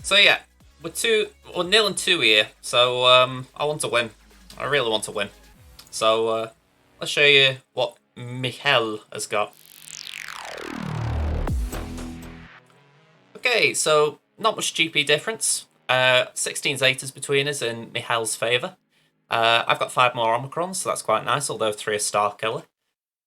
So yeah, we're 0-2 here. So I want to win. I really want to win. So let's show you what MihaiL has got. Okay, so not much GP difference. 16 Zetas between us in MihaiL's favour. I've got 5 more Omicrons, so that's quite nice, although 3 are Star Killer.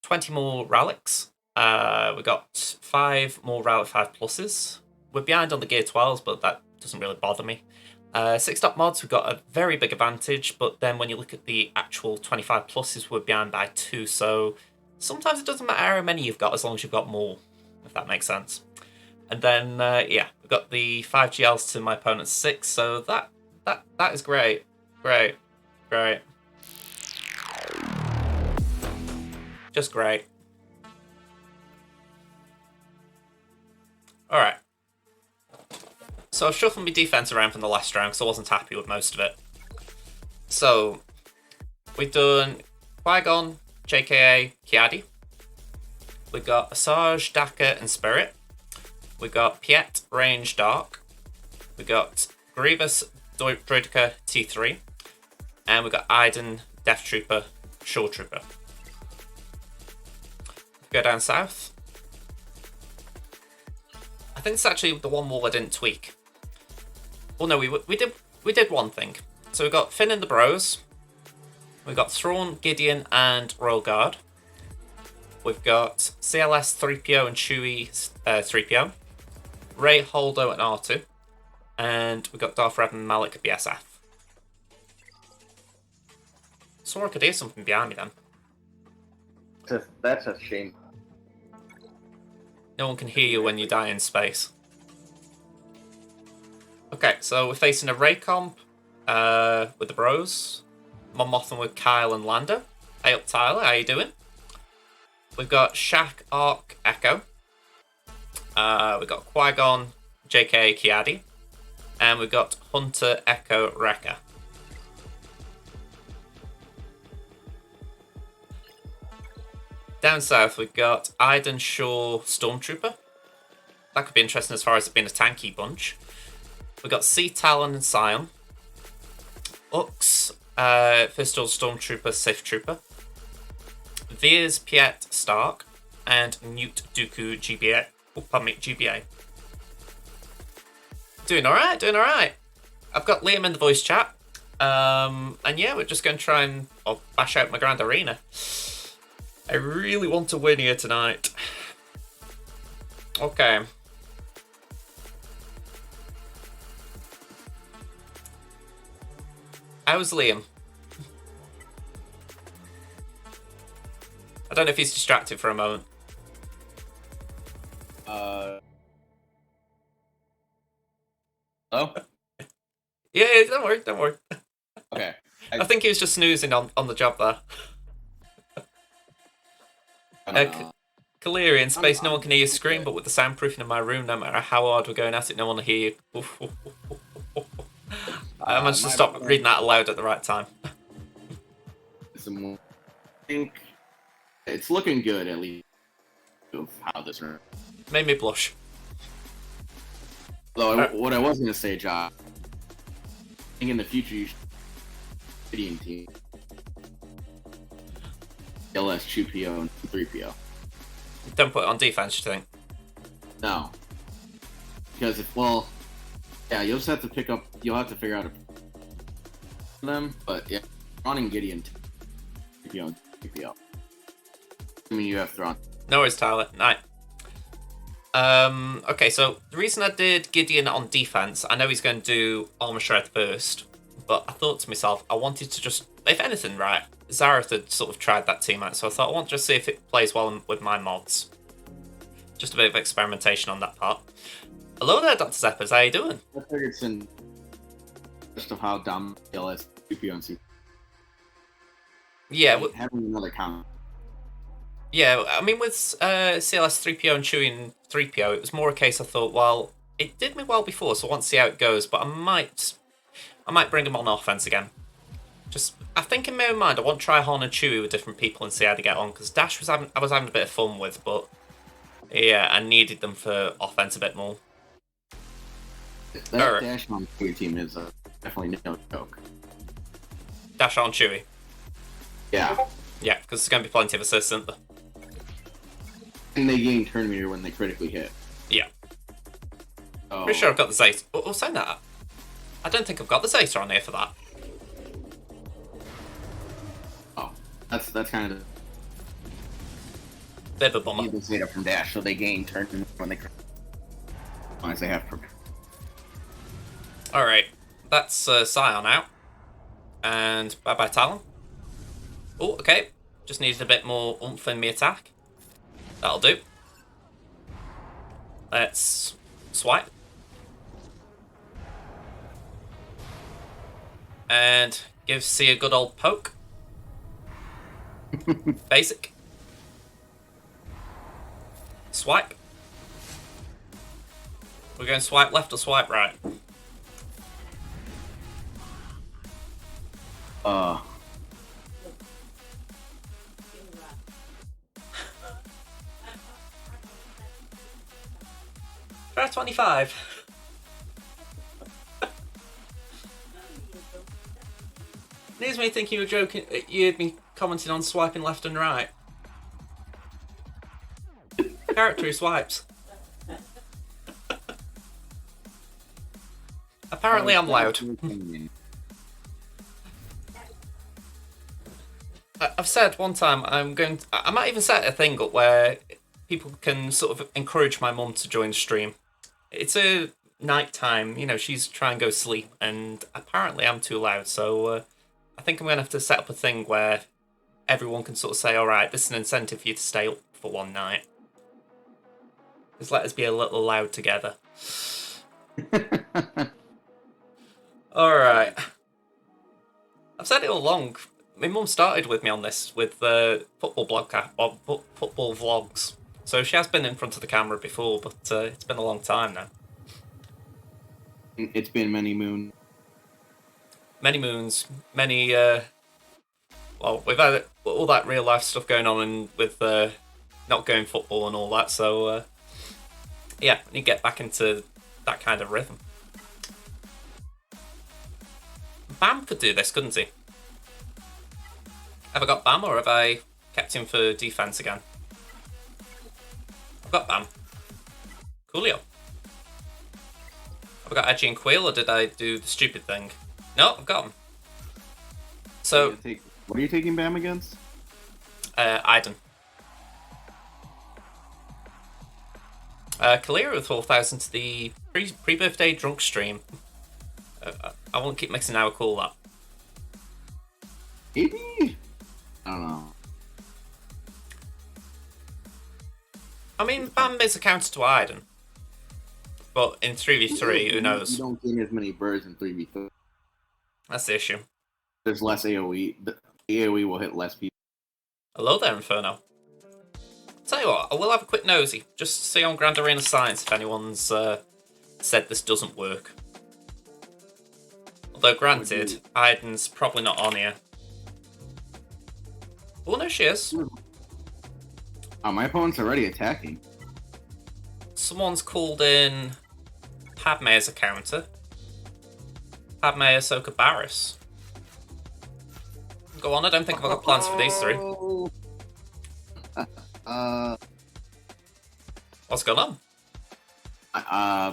20 more Relics. We got 5 more Relic 5 pluses. We're behind on the Gear 12s, but that doesn't really bother me. 6 top mods, we've got a very big advantage, but then when you look at the actual 25 pluses, we're behind by 2, so sometimes it doesn't matter how many you've got as long as you've got more, if that makes sense. And then, yeah, we've got the 5 GLs to my opponent's 6, so that is great. Great. Great. Just great. Alright. So I've shuffled my defense around from the last round because I wasn't happy with most of it. So, we've done Qui-Gon, JKA, Kiadi. We've got Asajj, Daka, and Spirit. We got Piet, Range, Dark. We got Grievous, Droideka, T3. And we got Iden, Death Trooper, Shore Trooper. Go down south. I think it's actually the one wall I didn't tweak. Well, no, we did one thing. So we got Finn and the Bros. We've got Thrawn, Gideon, and Royal Guard. We've got CLS 3PO and Chewie 3PO. Rey, Holdo, and R2. And we've got Darth Revan and Malik BSF. So I could hear something behind me then. That's a shame. No one can hear you when you die in space. Okay, so we're facing a Rey comp with the Bros. Mon Mothma with Kyle and Lando. Hey up, Tyler, how you doing? We've got Shaq, Ark, Echo. We've got Qui-Gon, JK, Kiadi. And we've got Hunter, Echo, Wrecker. Down south, we've got Iden, Shaw, Stormtrooper. That could be interesting as far as it being a tanky bunch. We've got Sea Talon and Scion. Ux, First Order Stormtrooper, Sith Trooper. Veers, Piet, Stark. And Newt, Dooku, GBA. Oh, pardon me, GBA. Doing alright, doing alright. I've got Liam in the voice chat. And yeah, we're just going to try and bash out my Grand Arena. I really want to win here tonight. Okay. How's Liam? I don't know if he's distracted for a moment. Hello? Yeah, don't worry, don't worry. Okay. I think he was just snoozing on the job there. Kaleri in space, no one can hear your scream, but with the soundproofing in my room, no matter how hard we're going at it, no one will hear you. I managed to stop reading that aloud at the right time. I think it's looking good, at least, of how this runs. Made me blush. Though, what I was going to say, Josh, I think in the future you should Gideon team. LS, 2PO, and 3PO. Don't put it on defense, you think? No. Because yeah, you'll just have to you'll have to figure out them, but yeah, Thrawn and Gideon, 3PO and 3PO. I mean, you have Thrawn. No worries, Tyler. Night. Okay, so the reason I did Gideon on defense, I know he's going to do Armor Shred first, but I thought to myself, I wanted to just, if anything, right, Zareth had sort of tried that team out, so I thought I want to just see if it plays well with my mods. Just a bit of experimentation on that part. Hello there, Dr. Zeppers, how you doing? I figured it's in just of how dumb LS, 2PO, and C. Yeah, having another count. Yeah, I mean, with CLS 3PO and Chewie and 3PO, it was more a case I thought, well, it did me well before, so I want to see how it goes, but I might bring him on offense again. I think in my own mind, I want to try Han and Chewie with different people and see how they get on, because Dash I was having a bit of fun with, but yeah, I needed them for offense a bit more. That Alright. dash on Chewie team is definitely no joke. Dash on Chewie. Yeah. Yeah, because there's going to be plenty of assists, isn't there? And they gain turn meter when they critically hit. Yeah. Oh. Pretty sure I've got the Zeta. Oh, saying that, I don't think I've got the Zeta on here for that. Oh, that's kind of Bit of a bummer. need the Zeta from dash, so they gain turn meter when they critically. As long as they have. Alright, that's Scion out. And bye-bye Talon. Oh, okay. Just needed a bit more oomph in me attack. That'll do. Let's swipe. And give C a good old poke. Basic. Swipe. We're going swipe left or swipe right? Try 25. Needs me thinking you were joking. You'd been commenting on swiping left and right. Character who swipes. Apparently, I'm loud. I've said one time I might even set a thing up where people can sort of encourage my mum to join the stream. It's a night time, you know, she's trying to go sleep, and apparently I'm too loud, so I think I'm going to have to set up a thing where everyone can sort of say, alright, this is an incentive for you to stay up for one night. Just let us be a little loud together. Alright. I've said it all along. My mum started with me on this with football football vlogs. So she has been in front of the camera before, but it's been a long time now. It's been many moons. Many moons, many. Well, we've had all that real life stuff going on, and with not going football and all that. So yeah, I need to get back into that kind of rhythm. Bam could do this, couldn't he? Have I got Bam, or have I kept him for defense again? I've got Bam. Coolio. Have I got Edgy and Quill, or did I do the stupid thing? No, I've got him. So, what are you taking Bam against? Iden. Kalira with 4,000 to the pre-birthday drunk stream. I won't keep mixing our call that. Maybe? I don't know. I mean, Bam is a counter to Iden. But in 3v3, who knows? You don't gain as many birds in 3v3. That's the issue. There's less AoE. The AoE will hit less people. Hello there, Inferno. Tell you what, I will have a quick nosy, just to see on Grand Arena Science if anyone's said this doesn't work. Although granted, Iden's probably not on here. Oh no, she is. Oh, my opponent's already attacking. Someone's called in Padme as a counter. Padme, Ahsoka, Barriss. Go on, I don't think I've got plans for these three. What's going on?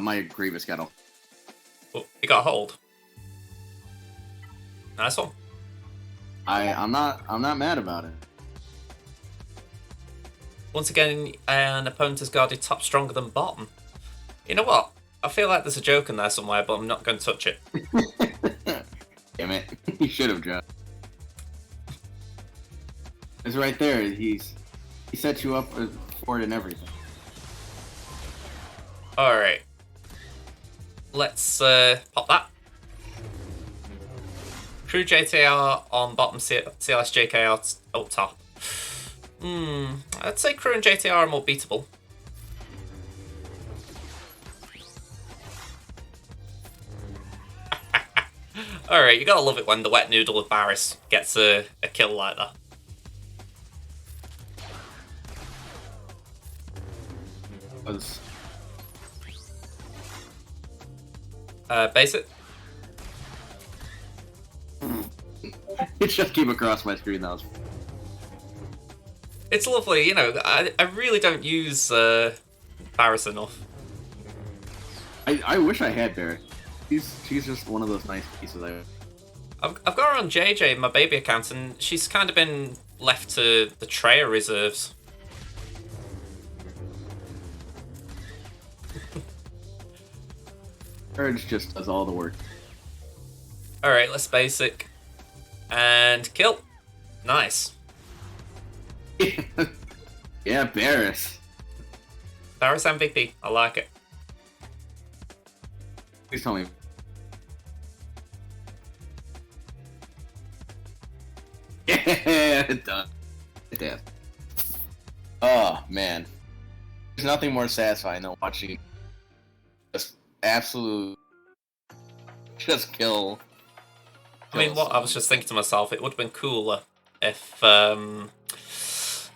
My Grievous got a... Oh, he got a hold. Nice one. I'm not mad about it. Once again, an opponent has guarded top stronger than bottom. You know what? I feel like there's a joke in there somewhere, but I'm not going to touch it. Damn it. He should have dropped. It's right there. He set you up for it and everything. Alright. Let's pop that. Crew JTR on bottom, CLS up top. I'd say Crew and JTR are more beatable. Alright, you gotta love it when the wet noodle of Barriss gets a kill like that. Basic. It just came across my screen. That was. It's lovely, you know. I really don't use Barris enough. I wish I had Barrett. She's just one of those nice pieces. I've got her on JJ, my baby account, and she's kind of been left to the Treya reserves. Courage just does all the work. Alright, let's basic. And kill. Nice. Yeah, Barris. Barris MVP. I like it. Please tell me. Yeah, done. Damn. Oh man, there's nothing more satisfying than watching just absolute just kill. I mean, what I was just thinking to myself, it would have been cooler if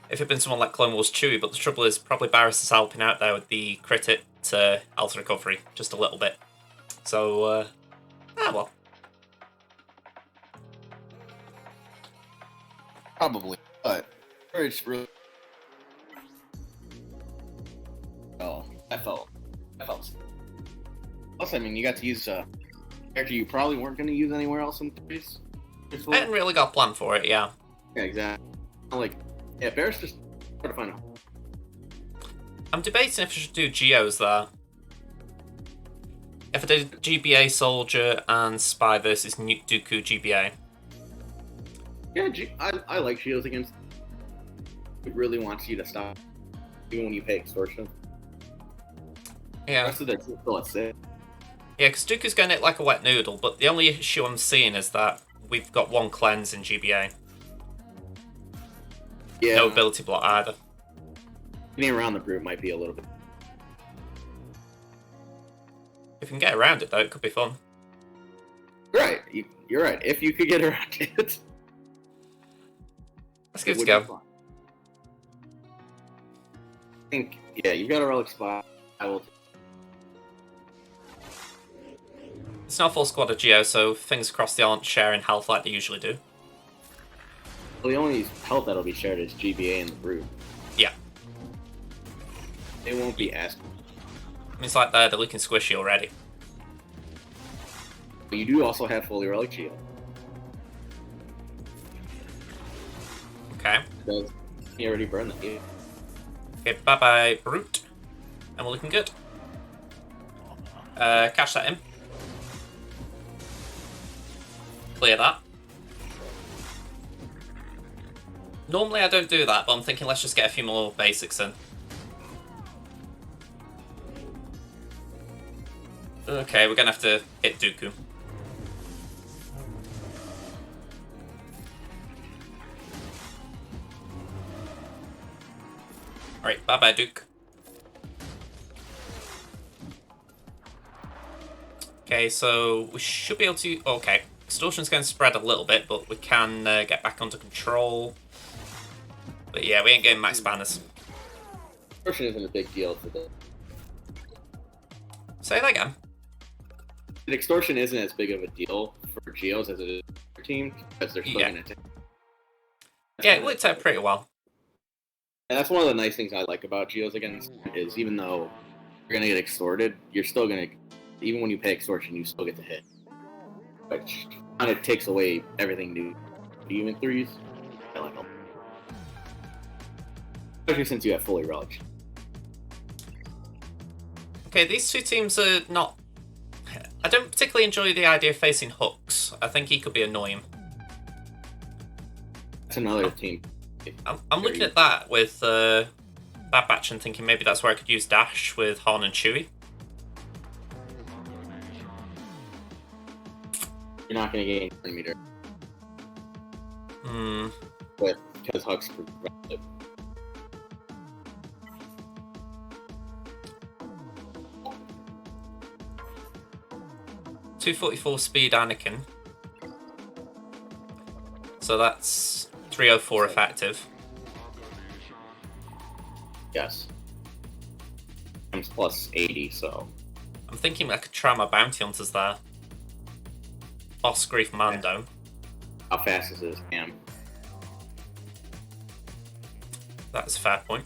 it'd been someone like Clone Wars Chewie, but the trouble is probably Barris is helping out there with the crit to health recovery just a little bit. So, well. Probably, but Courage really. Oh, I felt. Plus, I mean, you got to use character you probably weren't going to use anywhere else in series. I hadn't really got a plan for it, yeah. Yeah, exactly. Like, yeah, Barris just hard to find out. I'm debating if I should do Geos there. If I did GBA Soldier and Spy versus Dooku GBA. Yeah, I like Geos against. It really wants you to stop, even when you pay extortion. Yeah. The rest of their team still at 6. Yeah, because Dooku's going it like a wet noodle, but the only issue I'm seeing is that we've got one cleanse in GBA. Yeah. No ability block either. Getting around the group might be a little bit. If we can get around it, though, it could be fun. Right, you're right. If you could get around it. Let's give it a go. I think, yeah, you've got a relic spot. I will. It's not a full squad of Geo, so fingers crossed they aren't sharing health like they usually do. Well, the only health that'll be shared is GBA and the Brute. Yeah. They won't be asked. I mean, it's like they're looking squishy already. But you do also have fully relic Geo. Okay. Because he already burned the game. Okay, bye-bye, Brute. And we're looking good. Cash that in. Clear that. Normally I don't do that, but I'm thinking let's just get a few more basics in. Okay, we're gonna have to hit Dooku. Alright, bye-bye, Duke. Okay, so we should be able to... Okay, extortion's going to spread a little bit, but we can get back under control. But yeah, we ain't getting max banners. Extortion isn't a big deal for them. Say that again. The extortion isn't as big of a deal for Geos as it is for team, because they're still going to take. Yeah, it worked out pretty well. And that's one of the nice things I like about Geos against, is even though you're going to get extorted, you're still going to, even when you pay extortion, you still get to hit. Which kind of takes away everything new. Even threes, I like them. Especially since you have fully relic. Okay, these two teams are not... I don't particularly enjoy the idea of facing Hooks. I think he could be annoying. That's another team. I'm looking at that with Bad Batch and thinking maybe that's where I could use Dash with Han and Chewie. You're not going to gain 1 meter. Because Hux prevents it. .244 speed Anakin. So that's 304 effective. Yes. Times plus 80, so I'm thinking I could try my bounty hunters there. Boss Grief Mando. How fast is this, Cam? That's a fair point.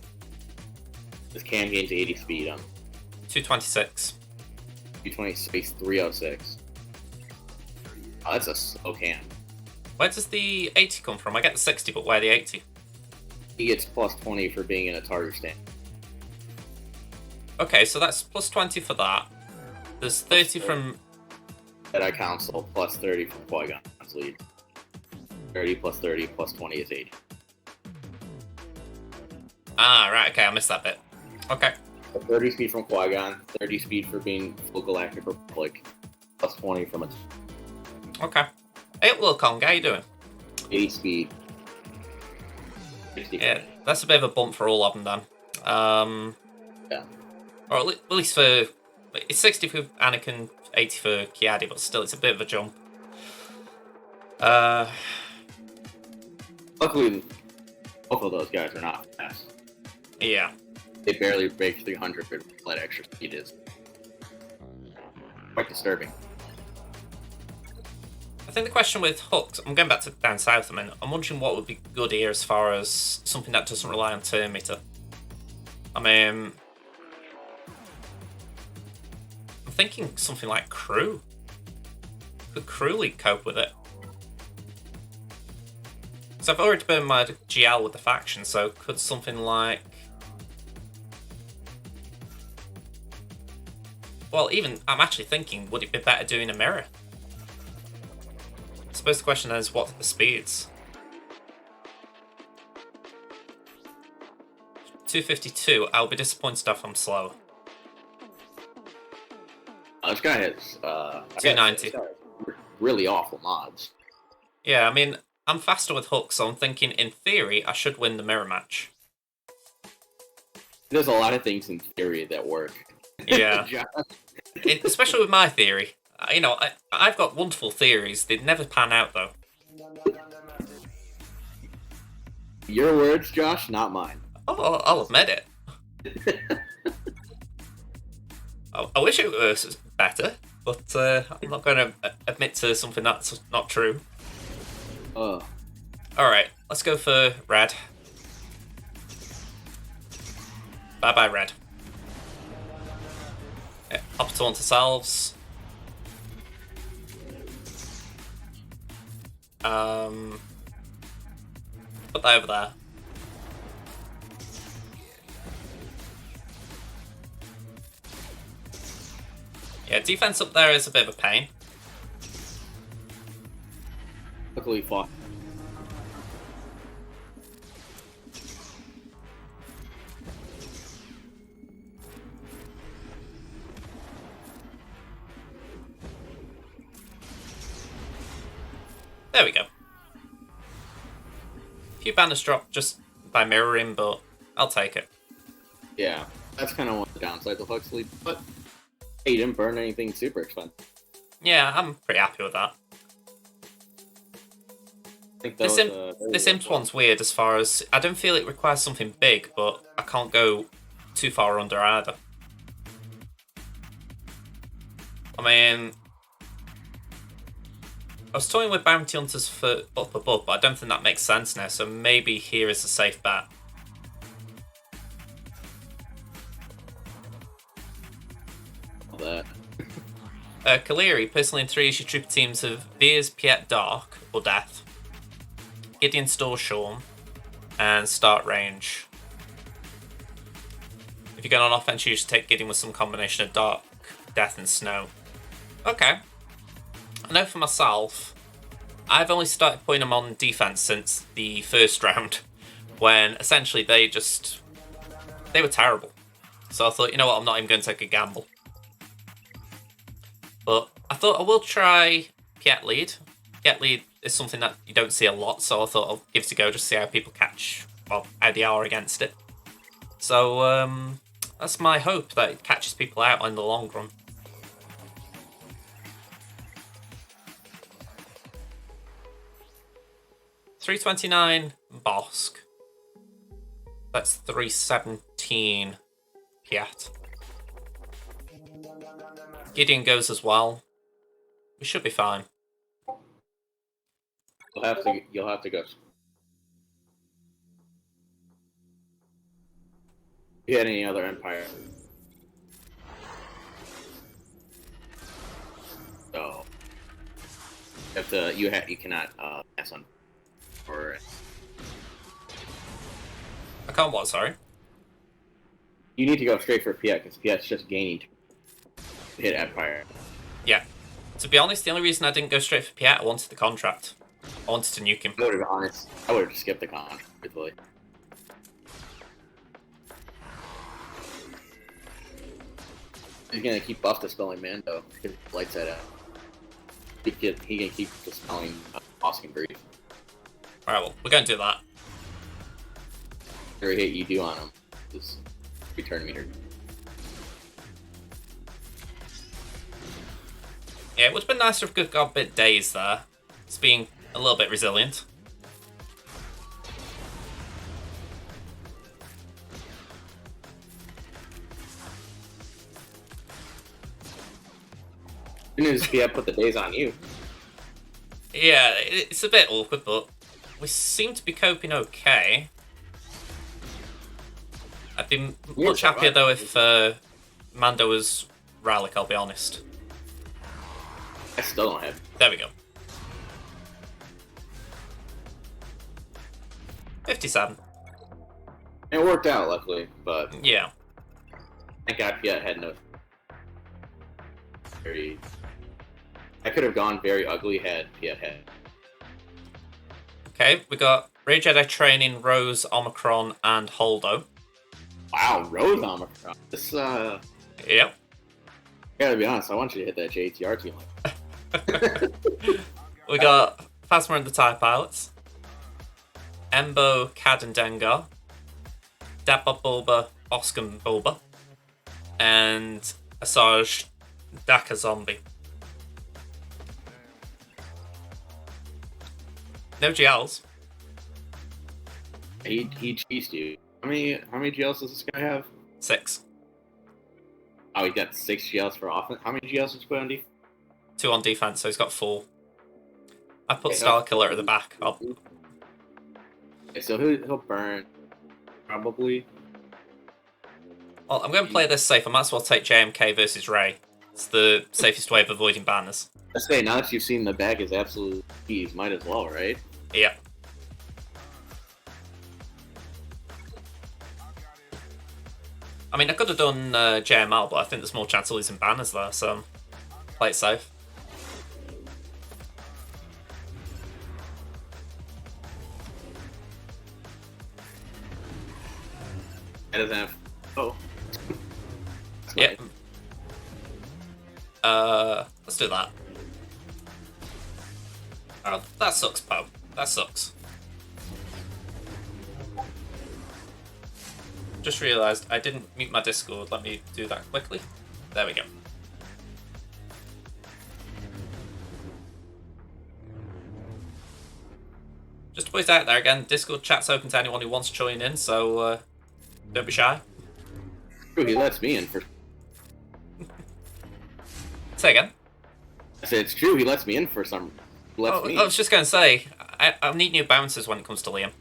This Cam gains 80 speed on 226. 220 space 306. Oh, that's a slow Cam. Where does the 80 come from? I get the 60, but where the 80? He gets plus 20 for being in a target stand. Okay, so that's plus 20 for that. There's 30 from... Jedi Council plus 30 from Qui-Gon's lead. 30 plus 30 plus 20 is 80. Ah, right, okay, I missed that bit. Okay. So 30 speed from Qui-Gon, 30 speed for being full Galactic Republic, plus 20 from it. Okay. Hey, Wilkong, how you doing? 80 speed. 60. Yeah, that's a bit of a bump for all of them then. Yeah. Or at least for... It's 60 for Anakin, 80 for Kiadi, but still, it's a bit of a jump. Luckily, both of those guys are not fast. Yeah. They barely break 300 for what extra speed is. Quite disturbing. I think the question with hooks, I'm going back to down south a minute. I'm wondering what would be good here as far as something that doesn't rely on turn meter. I mean, I'm thinking something like crew. Could Crewly cope with it? Because I've already burned my GL with the faction, so could something like... Well, even, I'm actually thinking, would it be better doing a mirror? I suppose the question is, what are the speeds? 252, I'll be disappointed if I'm slow. This guy has 290. Really awful mods. Yeah, I mean, I'm faster with hooks, so I'm thinking, in theory, I should win the mirror match. There's a lot of things in theory that work. Yeah. Especially with my theory. You know, I've got wonderful theories. They never pan out, though. Your words, Josh, not mine. Oh, I'll admit it. I wish it was better, but I'm not going to admit to something that's not true. Alright, let's go for red. Bye-bye, red. Yeah, hop it onto selves. Put that over there. Yeah, defense up there is a bit of a pain. Luckily fought. There we go. A few banners dropped just by mirroring, but I'll take it. Yeah, that's kind of one of the downsides of Huxley, but hey, you didn't burn anything super expensive. Yeah, I'm pretty happy with that. I think that This Imps one's weird as far as... I don't feel it requires something big, but I can't go too far under either. I mean... I was toying with Bounty Hunters for up above, but I don't think that makes sense now, so maybe here is a safe bet. that. Kaleri personally entries your trooper teams of Veers, Piet, Dark, or Death, Gideon, Store, Shawn, and Start Range. If you're going on offense, you should take Gideon with some combination of Dark, Death, and Snow. Okay. I know for myself, I've only started putting them on defense since the first round, when essentially they were terrible. So I thought, you know what, I'm not even going to take a gamble. But I thought I will try Piet Lead. Piet Lead is something that you don't see a lot, so I thought I'll give it a go, just see how people how they are against it. So that's my hope, that it catches people out in the long run. $329 Bosk. That's 317 Piet. Gideon goes as well. We should be fine. You'll have to go. You had any other empire? So you cannot pass on or I can't what, sorry? you need to go straight for Piet because Piet's just gaining to hit empire. Yeah. To be honest, the only reason I didn't go straight for Piet, I wanted the contract. I wanted to nuke him. I would have honest. I would have skipped the contract, truthfully. He's gonna keep buff dispelling Mando because he lights that out. He can keep dispelling Oscar Grief. Alright, well, we're going to do that. Every hit you do on him is return meter. Yeah, it would have been nicer if Good God bit Days there. It's being a little bit resilient. As soon as Piet put the days on you. Yeah, it's a bit awkward, but we seem to be coping okay. I'd be much happier though if Mando was Rallic, I'll be honest. I still don't have. There we go. 57. It worked out, luckily, but Yeah. thank God Piet had no. I could have gone very ugly had Piet had. Okay, we got Ray Jedi Training, Rose, Omicron, and Holdo. Wow, Rose Omicron. This Yep. I gotta be honest, I want you to hit that JTR team. We got Phasma and the TIE Pilots, Embo, Cad and Dengar, Dabba Bulba, Oscar Bulba, and Asajj Daka Zombie. No GLs. He cheesed you. How many GLs does this guy have? 6. Oh, he got 6 GLs for offense. How many GLs did you put on defense? 2 on defense, so he's got 4. I put Okay, Star Killer at the back. Okay, so he'll burn probably. Well, I'm going to play this safe. I might as well take JMK versus Ray. It's the safest way of avoiding banners. Let's say now that you've seen the bag is absolute keys, might as well, right? Yeah. I mean, I could have done JML, but I think there's more chance of losing banners there, so play it safe. It doesn't have. Oh. Yeah. Let's do that. Oh, that sucks, Poe. That sucks. Just realised I didn't mute my Discord. Let me do that quickly. There we go. Just to point out there again, Discord chat's open to anyone who wants to join in, so don't be shy. True, he lets me in for. Say again. I said it's true. He lets me in for some. I was just going to say, I need new bouncers when it comes to Liam.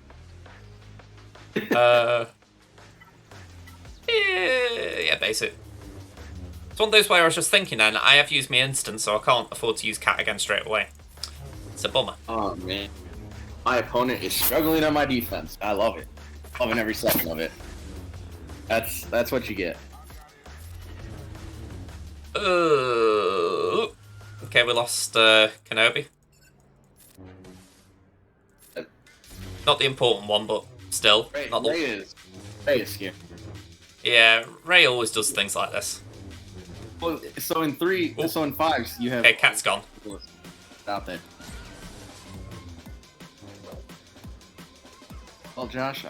Yeah, basic. It's one of those where I was just thinking then, I have used my instant, so I can't afford to use Cat again straight away. It's a bummer. Oh man, my opponent is struggling on my defense. I love it. Loving every second of it. That's what you get. Okay, we lost Kenobi. Not the important one, but still. Not the... Ray is scary. Yeah, Ray always does things like this. Well, so in 5 you have. Okay, Cat's gone. Stop it. Well, Josh,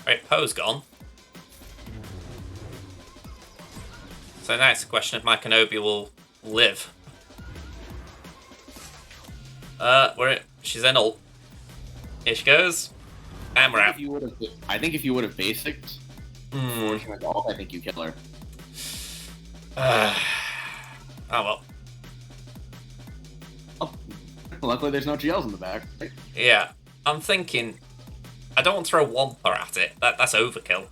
Right, Poe's gone. So now it's a question if my Kenobi will live. She's in ult. Here she goes. And we're out. I think if you would have basicked, Hmm. I think you kill her. Oh well. Oh, luckily there's no GLs in the back. Right? Yeah, I'm thinking. I don't want to throw Wampa at it. That's overkill.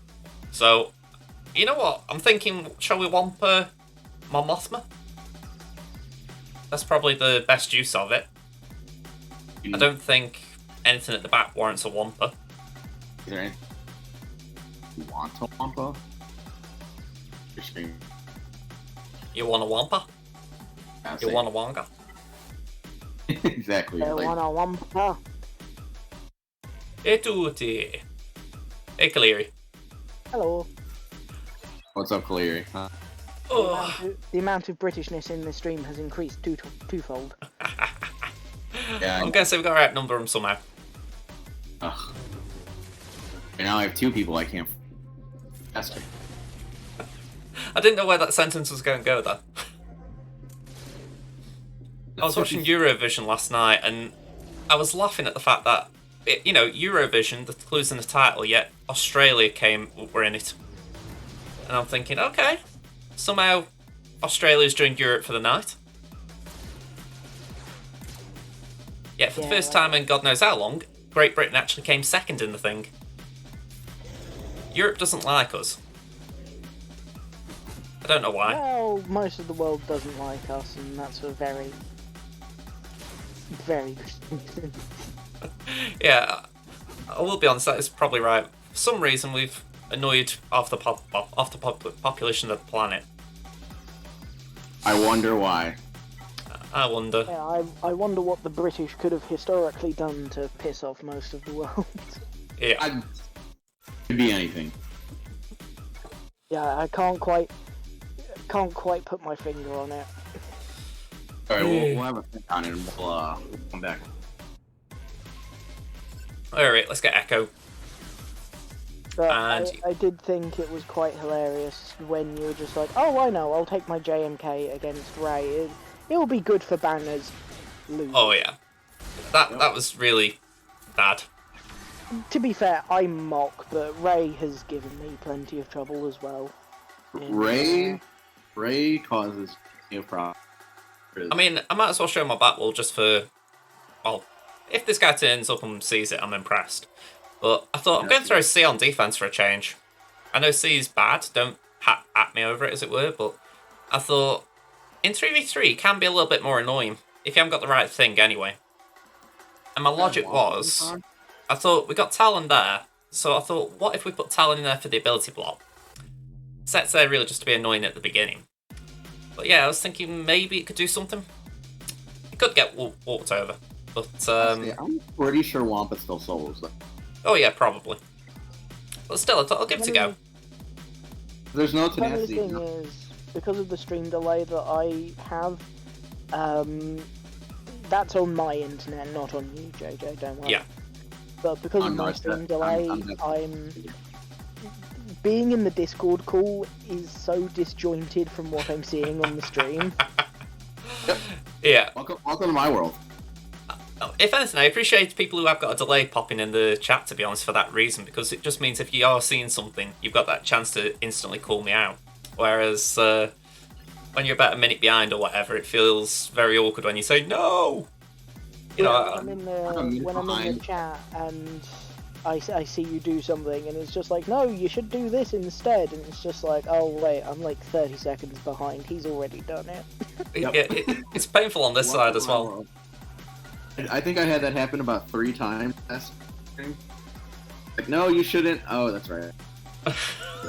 So, you know what? I'm thinking, shall we Wampa Mon Mothma? That's probably the best use of it. I don't think anything at the back warrants a Wampa. Is there anything you want to Wampa? Your screen. You want a Wampa? You want a Wonga? Exactly. I want a Wampa. Hey, Tutti. Hey, Kaleri. Hello. What's up, Kaleri? Huh? The amount of Britishness in the stream has increased twofold. Yeah, I'm guessing we've got to outnumber them somehow. Ugh. And now I have two people I can't. That's it. I didn't know where that sentence was going to go, though. I was watching Eurovision last night, and I was laughing at the fact that, Eurovision, the clues in the title, yet Australia were in it. And I'm thinking, okay, somehow Australia's joined Europe for the night. Yet for the first time in God knows how long, Great Britain actually came second in the thing. Europe doesn't like us. I don't know why. Well, most of the world doesn't like us, and that's a very, very good reason. Yeah, I will be honest, that is probably right. For some reason, we've annoyed half the population of the planet. I wonder why. I wonder. Yeah, I wonder what the British could have historically done to piss off most of the world. Yeah. Could be anything. Yeah, I can't quite put my finger on it. Alright, we'll have a think on it and we'll come back. Alright, let's get Echo. But And- I did think it was quite hilarious when you were just like, oh, I know, I'll take my JMK against Ray. It'll be good for banners. Lose. Oh yeah. That was really bad. To be fair, I mock, but Ray has given me plenty of trouble as well. Ray causes problems. I mean, I might as well show my Batwall just for... Well, if this guy turns up and sees it, I'm impressed. But I thought, I'm going to throw C on defense for a change. I know C is bad, don't hat at me over it, as it were, but I thought, in 3v3, it can be a little bit more annoying, if you haven't got the right thing anyway. And my logic was, I thought, we got Talon there, so I thought, what if we put Talon in there for the ability block? Set's there really just to be annoying at the beginning. But yeah, I was thinking maybe it could do something. It could get walked over, but... I'm pretty sure Wampa still solos, though. Oh yeah, probably. But still, I thought I'll give it a go. There's no The funny tenacity. thing is, because of the stream delay that I have, that's on my internet, not on you, JJ, don't worry. Yeah. But because of my stream delay, I'm being in the Discord call is so disjointed from what I'm seeing on the stream. Yeah. Welcome to my world. If anything, I appreciate people who have got a delay popping in the chat, to be honest, for that reason, because it just means if you are seeing something, you've got that chance to instantly call me out. Whereas when you're about a minute behind or whatever, it feels very awkward when you say no. You know, when I'm in the chat and I see you do something and it's just like, no, you should do this instead, and it's just like, oh wait, I'm like 30 seconds behind. He's already done it. it's painful on this side as well. I think I had that happen about 3 times last stream. Like, no, you shouldn't. Oh, that's right.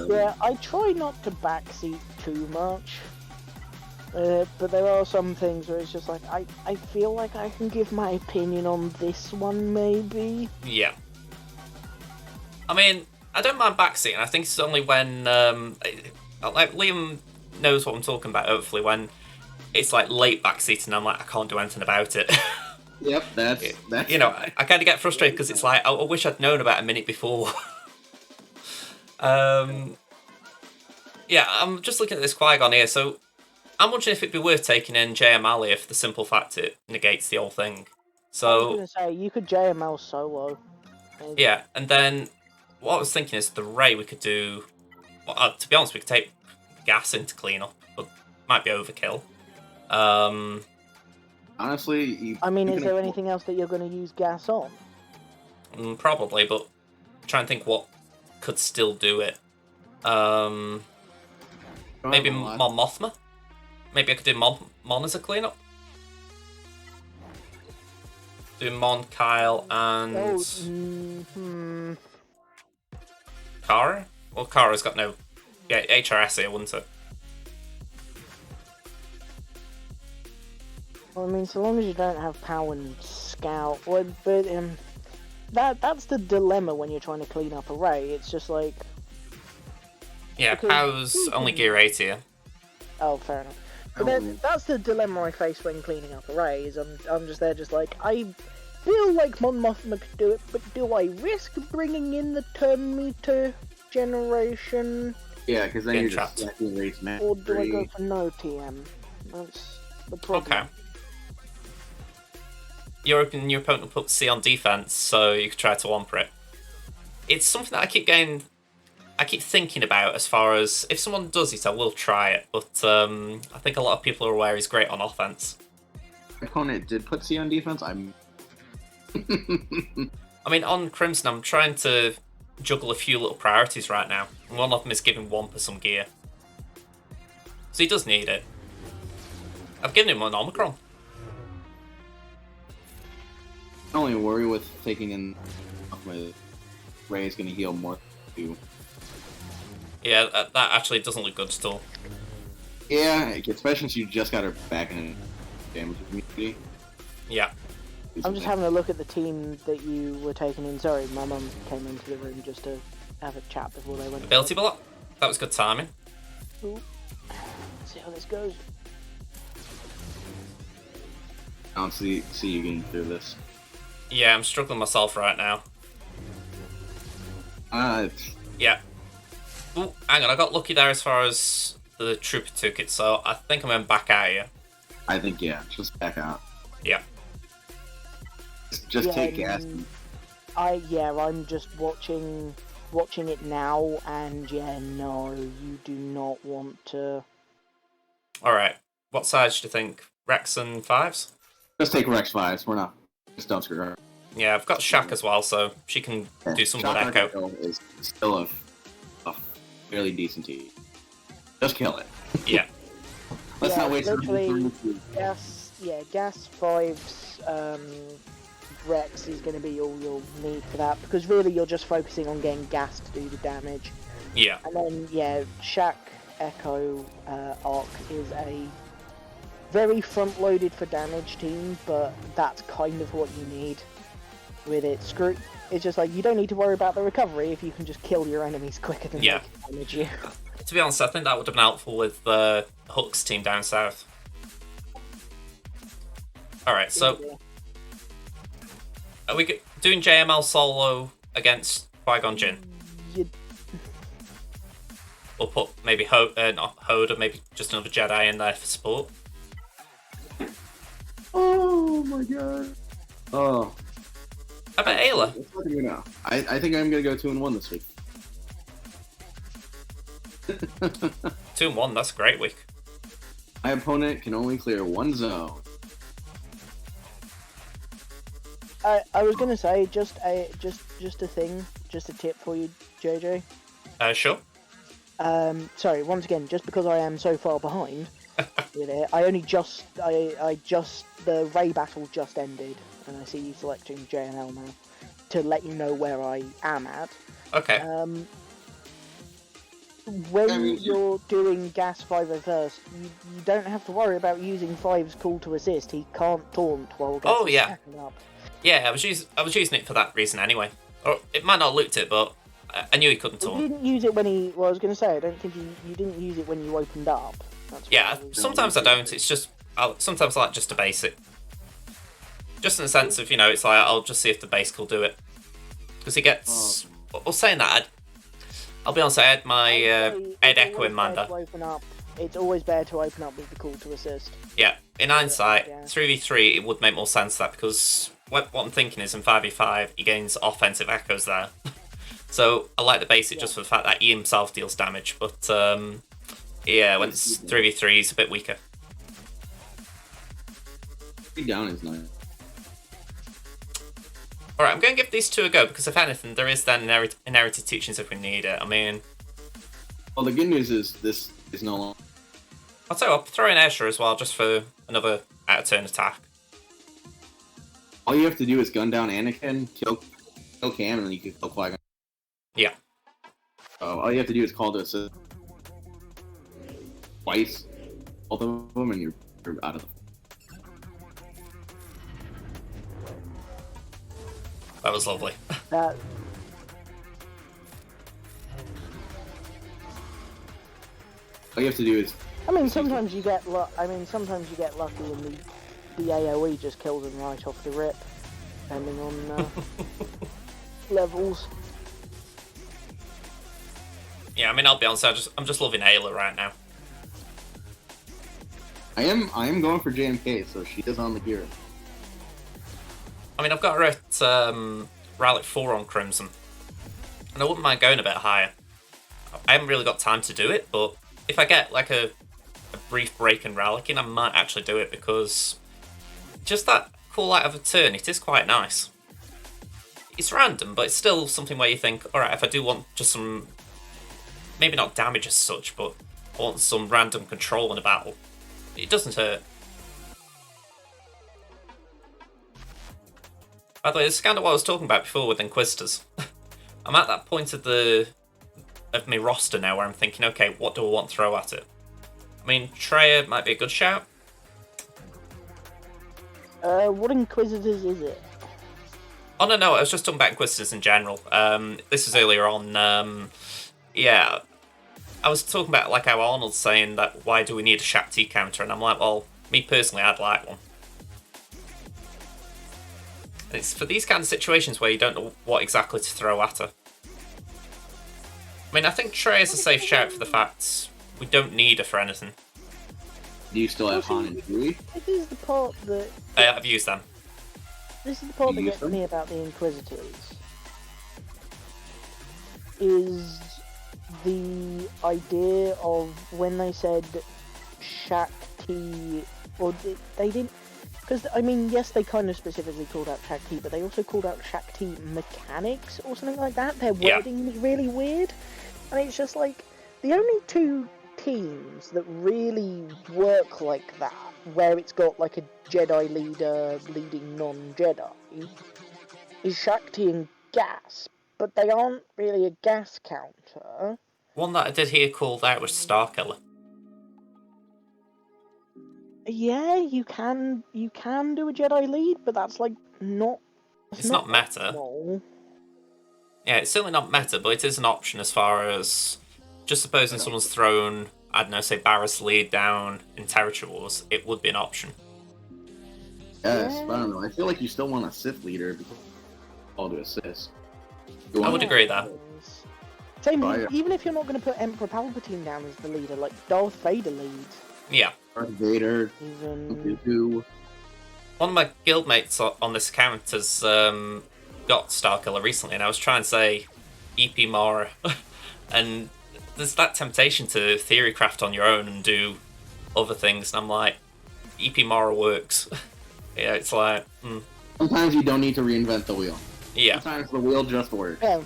Yeah, I try not to backseat too much. But there are some things where it's just like, I feel like I can give my opinion on this one, maybe. Yeah. I mean, I don't mind backseating. I think it's only when, like, Liam knows what I'm talking about, hopefully, when it's, like, late backseating, I'm like, I can't do anything about it. Yep, that's... You know, I kind of get frustrated because it's like, I wish I'd known about a minute before. Yeah, I'm just looking at this Qui-Gon here, so I'm wondering if it'd be worth taking in JML for the simple fact it negates the whole thing. I was So, gonna say, you could JML solo. Yeah, and then what I was thinking is the ray we could do. Well, to be honest, we could take gas into cleanup, but might be overkill. Honestly, I mean, you is can there afford- anything else that you're going to use gas on? Probably, but try and think what could still do it. Maybe Don't have a Mon lot. Mothma. Maybe I could do Mon as a cleanup. Do Mon, Kyle, and Kara. Well, Kara's got no. Yeah, HRS here, wouldn't it? Well, I mean, so long as you don't have power and scout, well, but that's the dilemma when you're trying to clean up a ray. It's just like, Yeah, Because- Pow's only gear 80 here. oh, fair enough. But that's the dilemma I face when cleaning up a ray. Is I'm just there, just like I feel like Mon Mothma could do it, but do I risk bringing in the turn meter generation, Yeah, because then Getting you're trapped. just stacking race match. or do I go for no TM? That's the problem. Okay. You're hoping your opponent will put C on defense, so you could try to Womper it. It's something that I keep thinking about as far as if someone does it, I will try it. But I think a lot of people are aware he's great on offense. My opponent did put C on defense. I'm. I mean, on Crimson, I'm trying to juggle a few little priorities right now. And one of them is giving Womper some gear. So he does need it. I've given him an Omicron. My only worry with taking in my Ray is going to heal more than you. Yeah, that actually doesn't look good at all. Yeah, especially since you just got her back in damage community. Yeah. I'm just having a look at the team that you were taking in. Sorry, my mum came into the room just to have a chat before they went. Ability block. That was good timing. Ooh. Let's see how this goes. I don't see you getting through this. Yeah, I'm struggling myself right now. It's Yeah. Ooh, hang on, I got lucky there as far as the trooper took it, so I think I'm going back out here. I think, yeah, just back out. Yeah. Just Yeah, take gas. I'm just watching it now, and yeah, no, you do not want to. Alright. What size do you think? Rex and 5s? Just take Rex 5s. We're not. Just don't screw her. Yeah, I've got Shaq as well, so she can do some good Shot echo. is still a fairly decent team. Just kill it. Yeah. Let's Yeah, not waste literally, time. Gas 5's Rex is going to be all you'll need for that, because really you're just focusing on getting gas to do the damage. Yeah. And then, yeah, Shaq Echo Arc is a very front-loaded for damage team, but that's kind of what you need with it. It's just like, you don't need to worry about the recovery if you can just kill your enemies quicker than Yeah. they can damage you. To be honest, I think that would have been helpful with Hook's team down south. Alright, so are we doing JML solo against Qui-Gon Jinn? You, Or put maybe not Hoda, maybe just another Jedi in there for support? Oh my god. Oh. How about Ayla? Let's let you know. I think I'm gonna go 2-1 this week. 2-1, that's a great week. My opponent can only clear one zone. I was gonna say just a tip for you, JJ. Sure. Sorry, once again, just because I am so far behind with it, the Ray battle just ended, and I see you selecting JNL now to let you know where I am at. Okay. When you're doing Gas 5 reverse, you don't have to worry about using 5's call to assist. He can't taunt while Gas is backing up. Yeah, I was using it for that reason anyway. Or it might not have looked it, but I knew he couldn't He taunt. didn't use it when he. Well, I was going to say, I don't think you didn't use it when you opened up. That's Yeah, what sometimes I don't. It's just sometimes I like just to base it. Just in the sense of, it's like I'll just see if the base will do it. Because he gets. Well, saying that, I'll be honest. I had my Ed Echo in Manda. It's always better to open up with the call to assist. Yeah, in hindsight, Yeah. 3v3 it would make more sense that because what I'm thinking is in 5v5, he gains offensive echoes there. So I like the basic just for the fact that he himself deals damage, but yeah, when it's 3v3, he's a bit weaker. 3 down is nice. Alright, I'm going to give these two a go, because if anything, there is then inherited teachings if we need it. I mean... Well, the good news is this is no longer... I'll tell you what, I'll throw in Ezra as well, just for another out-of-turn attack. All you have to do is gun down Anakin, kill Cam, and then you can kill Qui-Gon. Yeah. All you have to do is call to assist twice, both of them, and you're out of the... That was lovely. That All you have to do is... I mean, sometimes you get sometimes you get lucky and the AOE just kills them right off the rip, depending on levels. Yeah, I mean, I'll be honest, I'm just loving Ayla right now. I am going for JMK, so she is on the gear. I mean, I've got her at Relic 4 on Crimson, and I wouldn't mind going a bit higher. I haven't really got time to do it, but if I get like a brief break in Relicing, I might actually do it, because just that call out of a turn, it is quite nice. It's random, but it's still something where you think, alright, if I do want just some, maybe not damage as such, but I want some random control in a battle, it doesn't hurt. By the way, this is kind of what I was talking about before with Inquisitors. I'm at that point of my roster now where I'm thinking, okay, what do I want to throw at it? I mean, Treya might be a good shout. What Inquisitors is it? Oh, no, I was just talking about Inquisitors in general. This was earlier on. Yeah, I was talking about like how Arnold's saying that why do we need a Shack T counter? And I'm like, well, me personally, I'd like one. And it's for these kind of situations where you don't know what exactly to throw at her. I mean, I think Trey is a safe shout for the fact we don't need her for anything. Do you still have Han and Chewie? This is the part that... I've used them. This is the part that You gets use them? me about the Inquisitors. Is the idea of when they said Shack T... Or they didn't... Because, I mean, yes, they kind of specifically called out Shack T, but they also called out Shack T mechanics or something like that. Their wording was really weird. And it's just like, the only two teams that really work like that, where it's got like a Jedi leader leading non-Jedi, is Shack T and Gas. But they aren't really a gas counter. One that I did hear called out was Starkiller. Yeah, you can do a Jedi lead, but that's like not. It's not meta. optimal. Yeah, it's certainly not meta, but it is an option as far as just supposing someone's thrown, I don't know, say Barris lead down in Territory Wars, it would be an option. Yes, Yeah. but I don't know. I feel like you still want a Sith leader because all to assist. I would agree there. Same, Oh, yeah. even if you're not going to put Emperor Palpatine down as the leader, like Darth Vader leads. Yeah. Darth Vader, Even Dooku. One of my guildmates on this account has got Starkiller recently, and I was trying to say EP Mara, and there's that temptation to theory craft on your own and do other things, and I'm like, EP Mara works. Yeah, it's like, Sometimes you don't need to reinvent the wheel. yeah. Sometimes the wheel just works. yeah,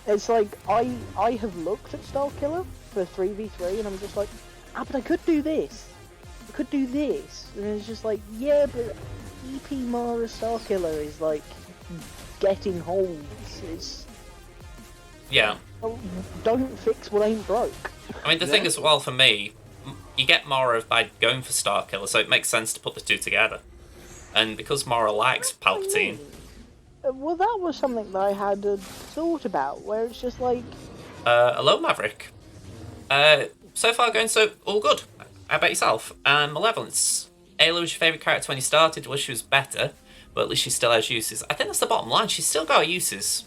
it's like I have looked at Starkiller for 3v3, and I'm just like, but I could do this. I could do this, and it's just like, yeah, but EP Mara Starkiller is like getting holds. It's Yeah. don't fix what ain't broke. I mean, the thing as well for me, you get Mara by going for Starkiller, so it makes sense to put the two together. And because Mara likes Palpatine, Well, that was something that I had thought about, where it's just like, hello Maverick. So far going so all good. How about yourself? Malevolence. Ayla was your favourite character when you started, wish she was better, but at least she still has uses. I think that's the bottom line, she's still got uses.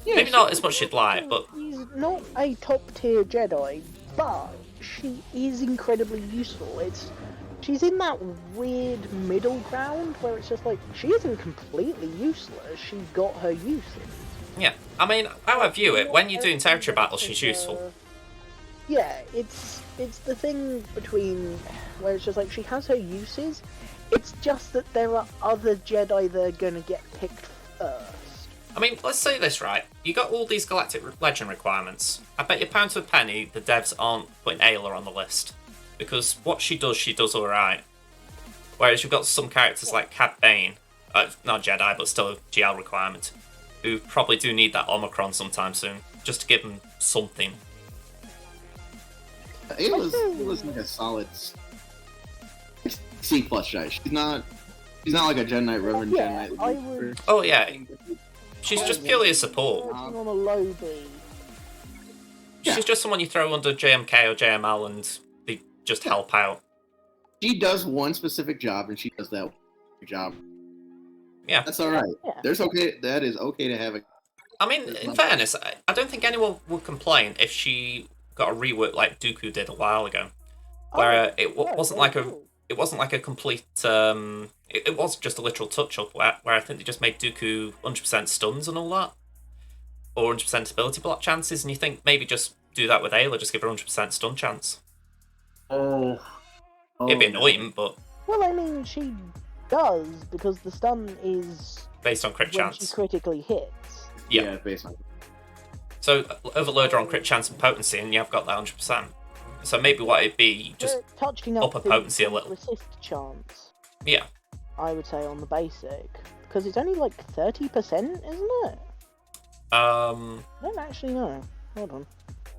yeah, Maybe not as much as she'd like, but she's not a top tier Jedi, but she is incredibly useful. It's she's in that weird middle ground where it's just like she isn't completely useless. She got her uses. Yeah, I mean, how I view it, when you're doing territory battles, she's useful. Yeah, it's the thing between where it's just like she has her uses. It's just that there are other Jedi that are gonna get picked first. I mean, let's say this right. You got all these Galactic Legend requirements. I bet you pound to a penny the devs aren't putting Ayla on the list. Because what she does alright. Whereas you've got some characters like Cad Bane, not Jedi, but still a GL requirement, who probably do need that Omicron sometime soon, just to give them something. Ayla's like a solid C+ Jedi. She's not like a Jedi Knight Reverend Yeah, Jedi Knight. I would. Oh yeah, she's just purely a support. Working on a low B. Yeah. She's just someone you throw under JMK or JML and they just help out. She does one specific job, and she does that job. Yeah. That's alright. Yeah. That is okay to have a... I mean, in fairness, I don't think anyone would complain if she got a rework like Dooku did a while ago, where it wasn't like a complete. It was just a literal touch-up where I think they just made Dooku 100% stuns and all that, or 100% ability block chances, and you think maybe just do that with Ayla, just give her 100% stun chance. It'd be annoying, but Well, I mean, she does because the stun is based on crit when chance. she critically hits. Yeah. based on... So overload her on crit chance and potency, and you've got that 100%. So maybe what it'd be, just touching up a the potency a little. Resist chance. Yeah. I would say on the basic because it's only like 30%, isn't it? I I don't actually know. Hold on.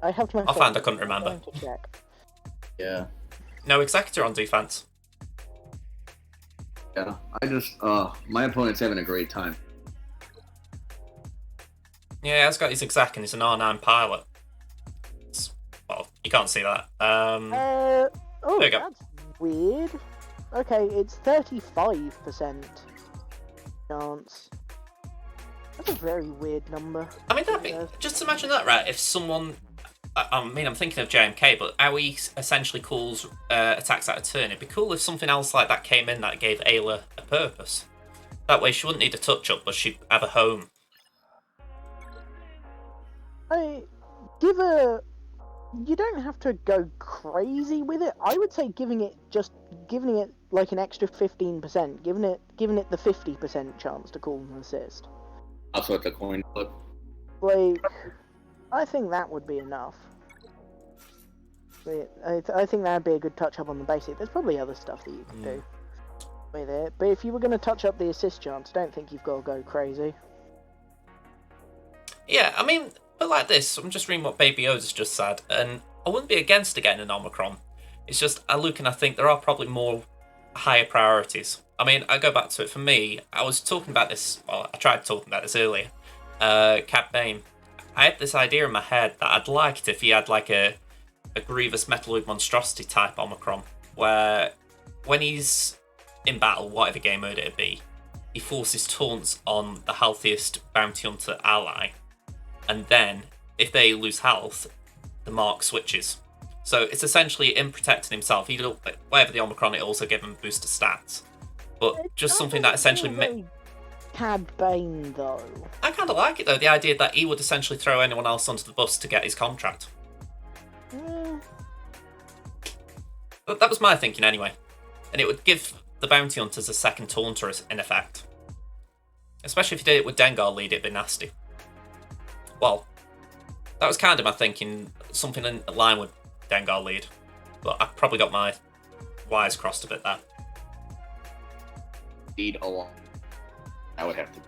I have to. Offhand, I couldn't remember. I'm going to check. Yeah. No Executor on defense. Yeah. My opponent's having a great time. Yeah, he's got his exec and he's an R9 pilot. Well, you can't see that. Oh, There you go. that's weird. Okay, it's 35% chance. That's a very weird number. I mean, just imagine that, right? If someone... I mean, I'm thinking of JMK, but how he essentially calls attacks out of turn. It'd be cool if something else like that came in that gave Ayla a purpose. That way she wouldn't need a touch-up, but she'd have a home. You don't have to go crazy with it. I would say giving it like an extra 15%, giving it the 50% chance to call an assist. Also at the coin flip. Like, I think that would be enough. I think that'd be a good touch up on the basic. There's probably other stuff that you can do with it, but if you were going to touch up the assist chance, I don't think you've got to go crazy. Yeah, I mean, but like this, I'm just reading what Baby Yoda's just said, and I wouldn't be against getting an Omicron. It's just, I look and I think there are probably more higher priorities. I mean, I go back to it for me. I was talking about this, well, I tried talking about this earlier. Cad Bane. I had this idea in my head that I'd like it if he had like a Grievous Metalloid Monstrosity type Omicron, where when he's in battle, whatever game mode it'd be, he forces taunts on the healthiest bounty hunter ally, and then if they lose health, the mark switches. So it's essentially him protecting himself. Whatever the Omicron, it also give him booster stats, but just something that essentially Cad Bane though. I kind of like it though, the idea that he would essentially throw anyone else onto the bus to get his contract. But that was my thinking anyway, and it would give the bounty hunters a second taunter in effect. Especially if you did it with Dengar lead, it'd be nasty. Well, that was kind of my thinking, something in line with Dengar lead, but I probably got my wires crossed a bit there. Lead along. I would have to.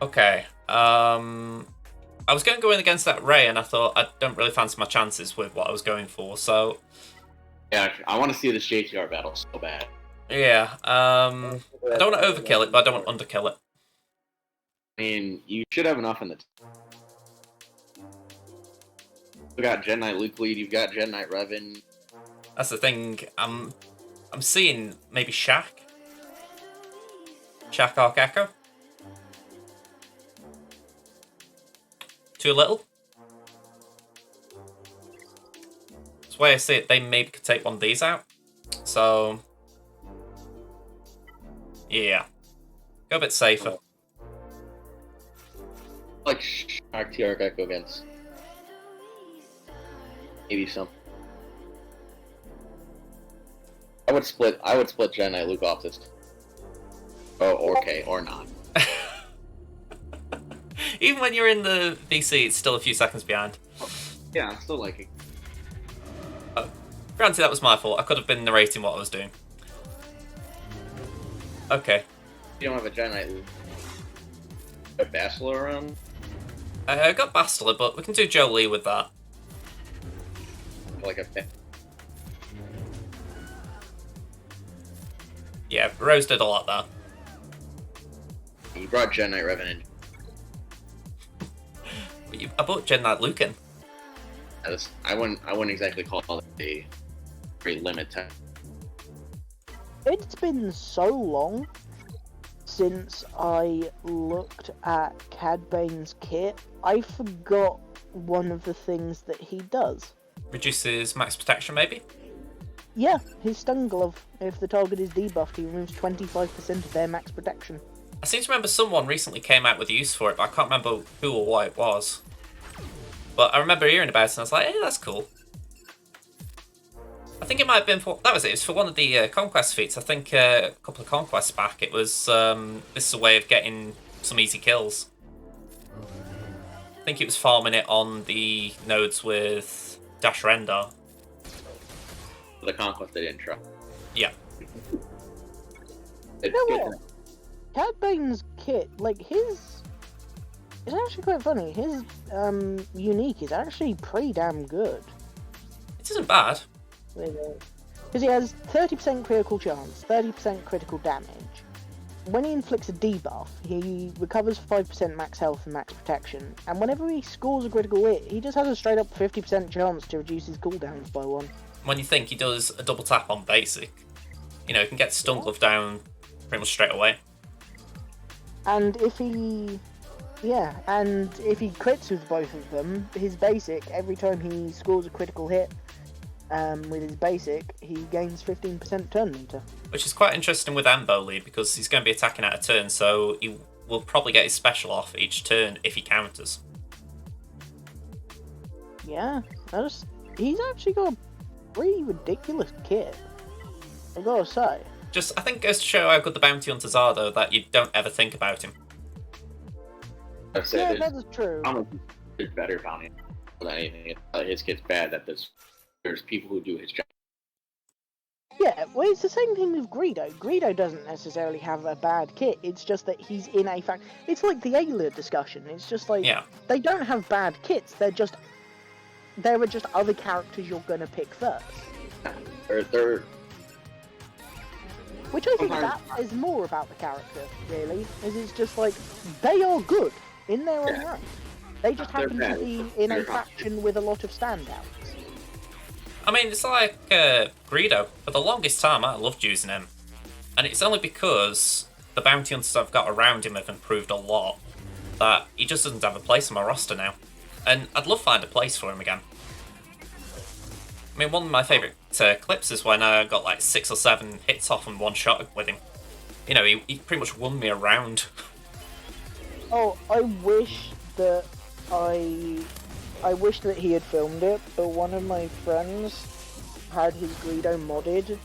Okay, I was going to go in against that Rey, and I thought I don't really fancy my chances with what I was going for, so... Yeah, I want to see this JTR battle so bad. Yeah, I don't want to overkill it, but I don't want to underkill it. I mean, you should have enough in the... You got Jedi Knight Luke lead, you've got Jedi Knight Revan. That's the thing, I'm seeing maybe Shaq Arc Echo. Too little? the way I see it, they maybe could take one of these out. So, yeah. Go a bit safer. Like TR Gecko against maybe some. I would split Jedi Knight Luke off this. Oh, okay, or not. Even when you're in the VC, it's still a few seconds behind. Yeah, I'm still liking. Granted, that was my fault. I could have been narrating what I was doing. Okay. You don't have a Jedi Knight Luke. A Bastila around? I got Bastila, but we can do Jolie with that. Like a. Yeah, Rose did a lot there. You brought Jedi Knight Revenant. I brought Jedi Knight Luke in. I wouldn't exactly call it a great limit time. It's been so long since I looked at Cad Bane's kit, I forgot one of the things that he does. Reduces max protection, maybe? Yeah, his stun glove. If the target is debuffed, he removes 25% of their max protection. I seem to remember someone recently came out with a use for it, but I can't remember who or what it was. But I remember hearing about it and I was like, hey, that's cool. I think it might have been for... That was it. It was for one of the conquest feats. I think a couple of conquests back, it was... this is a way of getting some easy kills. I think it was farming it on the nodes with Dash Rendar. The conquest they didn't try. Yeah. You know what? Cad Bane's kit, like his... It's actually quite funny. His unique is actually pretty damn good. It isn't bad. Because he has 30% critical chance, 30% critical damage. When he inflicts a debuff, he recovers 5% max health and max protection, and whenever he scores a critical hit, he just has a straight up 50% chance to reduce his cooldowns by 1. When you think he does a double tap on basic, you know, he can get stun glove down pretty much straight away. And if he... Yeah, and if he crits with both of them, his basic, every time he scores a critical hit, with his basic, he gains 15% turn meter. Which is quite interesting with Amboli, because he's going to be attacking out of turn, so he will probably get his special off each turn if he counters. Yeah, he's actually got a pretty ridiculous kit, I've got to say. I think it goes to show how good the bounty hunters are, though, that you don't ever think about him. Yeah, that is true. There's better bounty than anything. His kit's bad that there's people who do his job. Yeah, well, it's the same thing with Greedo. Greedo doesn't necessarily have a bad kit, it's just that he's in a fact. It's like the Ayla discussion. It's just like, They don't have bad kits, there are just other characters you're gonna pick first. They're Which I think that is more about the character, really. It's just like, they are good in their own right. They just happen to be in a faction with a lot of standouts. I mean, it's like Greedo. For the longest time, I loved using him. And it's only because the bounty hunters I've got around him have improved a lot that he just doesn't have a place on my roster now. And I'd love to find a place for him again. I mean, one of my favourite clips is when I got like 6 or 7 hits off in one shot with him. You know, he pretty much won me around. Oh, I wish that he had filmed it, but one of my friends had his Greedo modded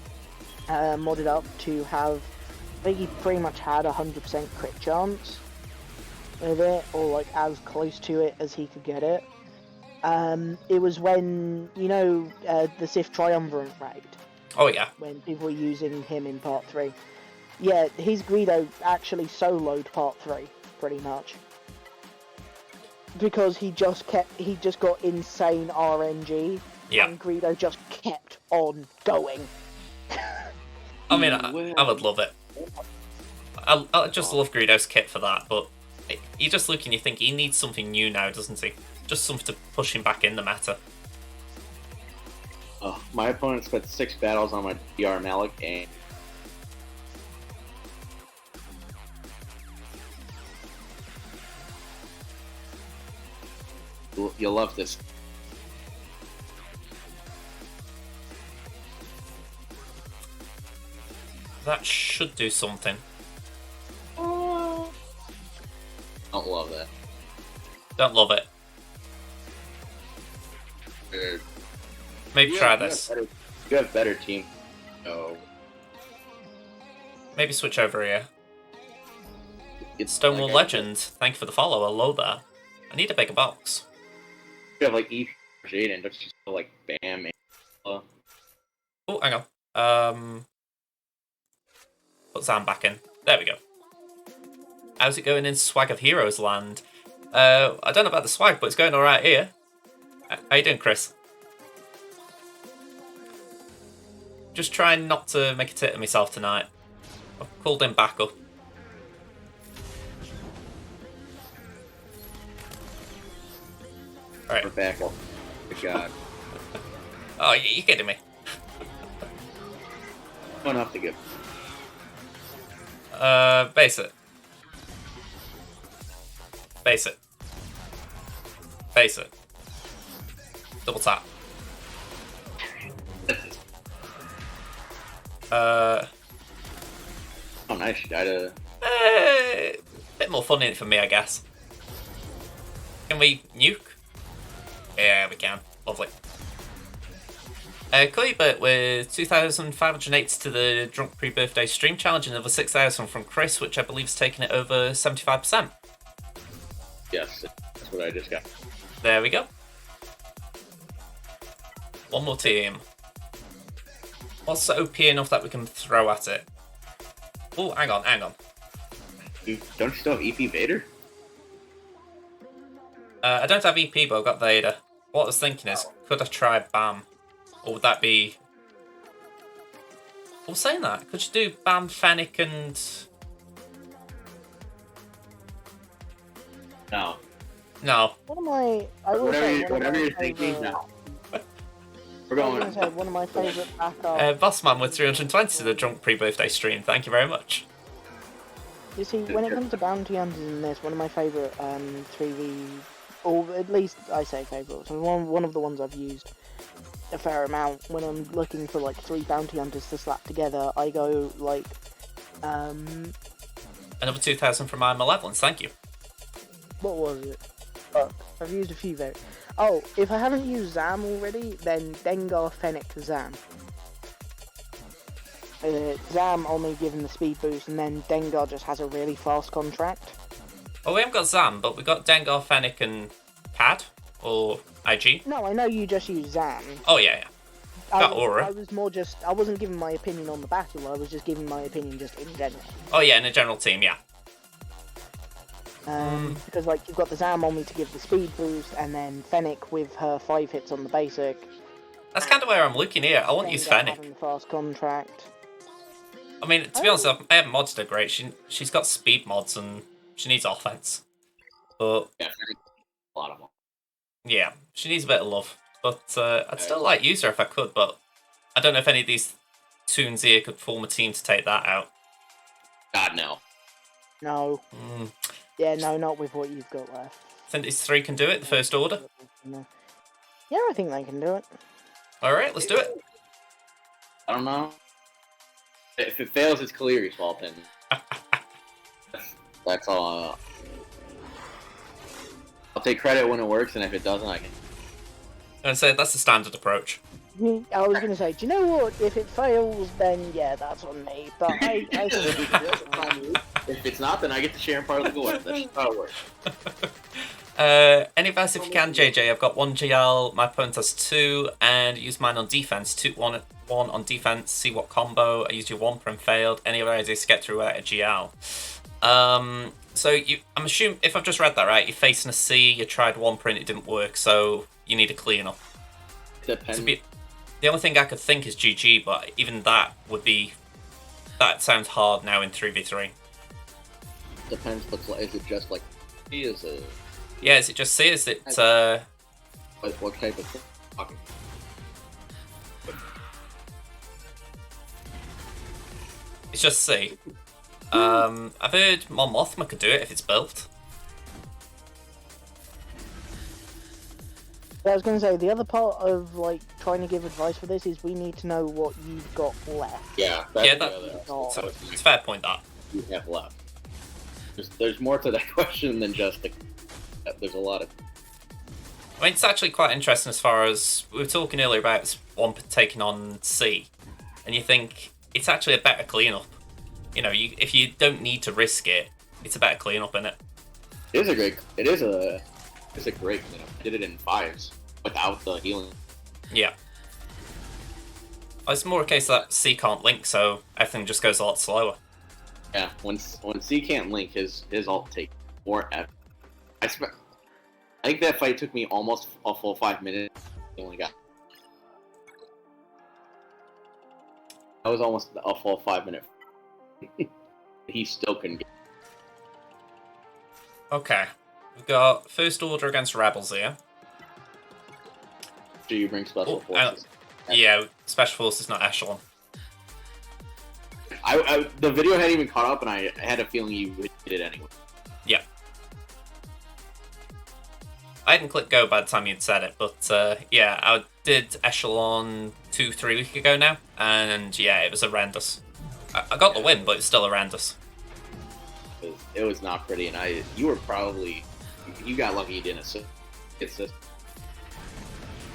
up to have, I think he pretty much had 100% crit chance with it, or like as close to it as he could get it. It was when, you know, the Sith Triumvirate raid. Oh yeah. When people were using him in Part 3. Yeah, his Greedo actually soloed Part 3, pretty much. Because he just got insane RNG, and Greedo just kept on going. I mean, I would love it. I just love Greedo's kit for that, but you just look and you think he needs something new now, doesn't he? Just something to push him back in the meta. Oh, my opponent spent 6 battles on my DR Malik, and you'll love this. That should do something. Don't love that. Don't love it. Maybe try this. You have better team. No. Maybe switch over here. It's Stonewall like Legend, thank you for the follow. Hello there. I need a bigger box. You have like E Jaden, don't you still like Bam? Oh, hang on. Put Zam back in. There we go. How's it going in Swag of Heroes land? I don't know about the swag, but it's going alright here. How you doing, Chris? Just trying not to make a tit of myself tonight. I've called him back up. Alright. We're back up. Good God. Oh, you're kidding me. Don't have to give. Base it. Base it. Base it. Double tap. Oh, nice. You died a... Bit more fun in it for me, I guess. Can we nuke? Yeah, we can. Lovely. Kuibert with 2,508 to the Drunk Pre-Birthday Stream Challenge and another 6,000 from Chris, which I believe is taking it over 75%. Yes, that's what I just got. There we go. One more team. What's OP enough that we can throw at it? Oh, hang on. Don't you still have EP Vader? I don't have EP, but I've got Vader. What I was thinking is, could I try Bam? Or would that be... Well, saying that, could you do Bam, Fennec, and... No. No. One of my... Whatever you're thinking, no. We're going. I was going to say, one of my favourite backup... Bossman with 320 to the Drunk Pre-Birthday Stream. Thank you very much. You see, when it comes to bounty hunters in this, one of my favourite 3v... Or at least I say favourites. And one of the ones I've used a fair amount when I'm looking for like 3 bounty hunters to slap together. I go like Another 2,000 from my Malevolence, thank you. what was it? Oh, I've used a few very. Oh, if I haven't used Zam already, then Dengar, Fennec, Zam. Zam only given the speed boost, and then Dengar just has a really fast contract. Oh, we haven't got Zam, but we got Dengar, Fennec, and Pad or IG. No, I know you just use Zam. Oh yeah. Got Aura. I was more just. I wasn't giving my opinion on the battle. I was just giving my opinion just in general. Oh yeah, in a general team, yeah. Because like you've got the Zam on me to give the speed boost, and then Fennec with her 5 hits on the basic. That's kind of where I'm looking here. I want to use Fennec. Having the fast contract. I mean, to be honest, I haven't modded her great. She's got speed mods and she needs offense. But Yeah, a lot of them. yeah, she needs a bit of love. But I'd still like use her if I could. But I don't know if any of these tunes here could form a team to take that out. God, no. No. Yeah, no, not with what you've got left. I think these 3 can do it. The first order. No. Yeah, I think they can do it. All right, let's do it. I don't know. If it fails, it's Kaliri's fault, then. That's all. I'll take credit when it works, and if it doesn't, I can. I'd say that's the standard approach. I was going to say, do you know what? If it fails, then yeah, that's on me. But I If it's not, then I get to share in part of the glory. That's just how it works. Any advice if you can, JJ? I've got 1 GL, my opponent has 2, and use mine on defense. 1 on defense, see what combo. I used your Wamper and failed. Any other ideas to get through without a GL? So I'm assuming, if I've just read that right, you're facing a C, you tried Wamper and it didn't work, so you need a clean up. Depends. The only thing I could think is GG, but even that would be... That sounds hard now in 3v3. Depends. Is it just like... Is it... Yeah, is it just C? Is it... What type of thing? Okay. It's just C. I've heard Mon Mothma could do it if it's built. I was going to say, the other part of like trying to give advice for this is we need to know what you've got left. Yeah, Yeah, the other. Oh. That was It's a fair point, that. you have left. There's more to that question than just the. There's a lot of. I mean, it's actually quite interesting as far as we were talking earlier about Wampa taking on C, and you think it's actually a better cleanup. You know, if you don't need to risk it, it's a better cleanup, isn't it? It's a great cleanup. Did it in 5s without the healing. Yeah. It's more a case that C can't link, so everything just goes a lot slower. Yeah, when C can't link, his ult takes forever. I think that fight took me almost a full 5 minutes. He only got. That was almost a full 5 minute. He still couldn't get. Okay. We've got First Order against Rebels here. Do you bring special Oh, forces? Yeah, Special Forces, not Echelon. The video hadn't even caught up, and I had a feeling you would get it anyway. Yeah. I hadn't clicked go by the time you'd said it, but yeah, I did Echelon 2-3 weeks ago now, and yeah, it was horrendous. I got the win, but it's still horrendous. It was not pretty, and you got lucky you didn't assist.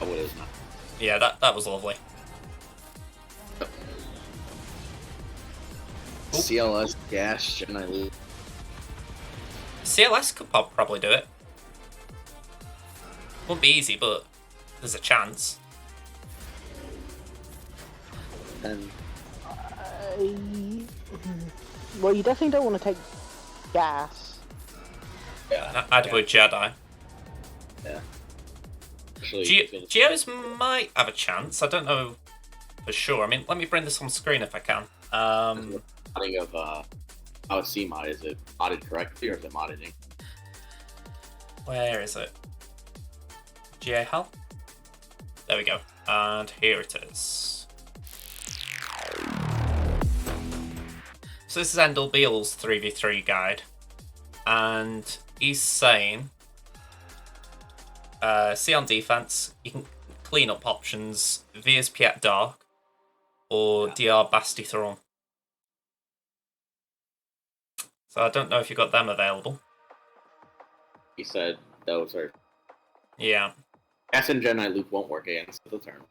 Oh, it is not. Yeah, that was lovely. CLS gas, and I lose. CLS could probably do it. Won't be easy, but there's a chance. And Well, you definitely don't want to take gas. yeah, I'd avoid Jedi. yeah. Actually, Geos might have a chance. I don't know for sure. I mean, let me bring this on screen if I can. modding of how it's C mod, is it modded correctly or is it modded? Where is it? GA There we go. And here it is. So this is Endel Beale's 3v3 guide. And he's saying, C on defense, you can clean up options Vias Piet Dark or DR Basti Thrawn. So I don't know if you've got them available. He said those are. Yeah. Gas and Jedi Luke won't work against the turn.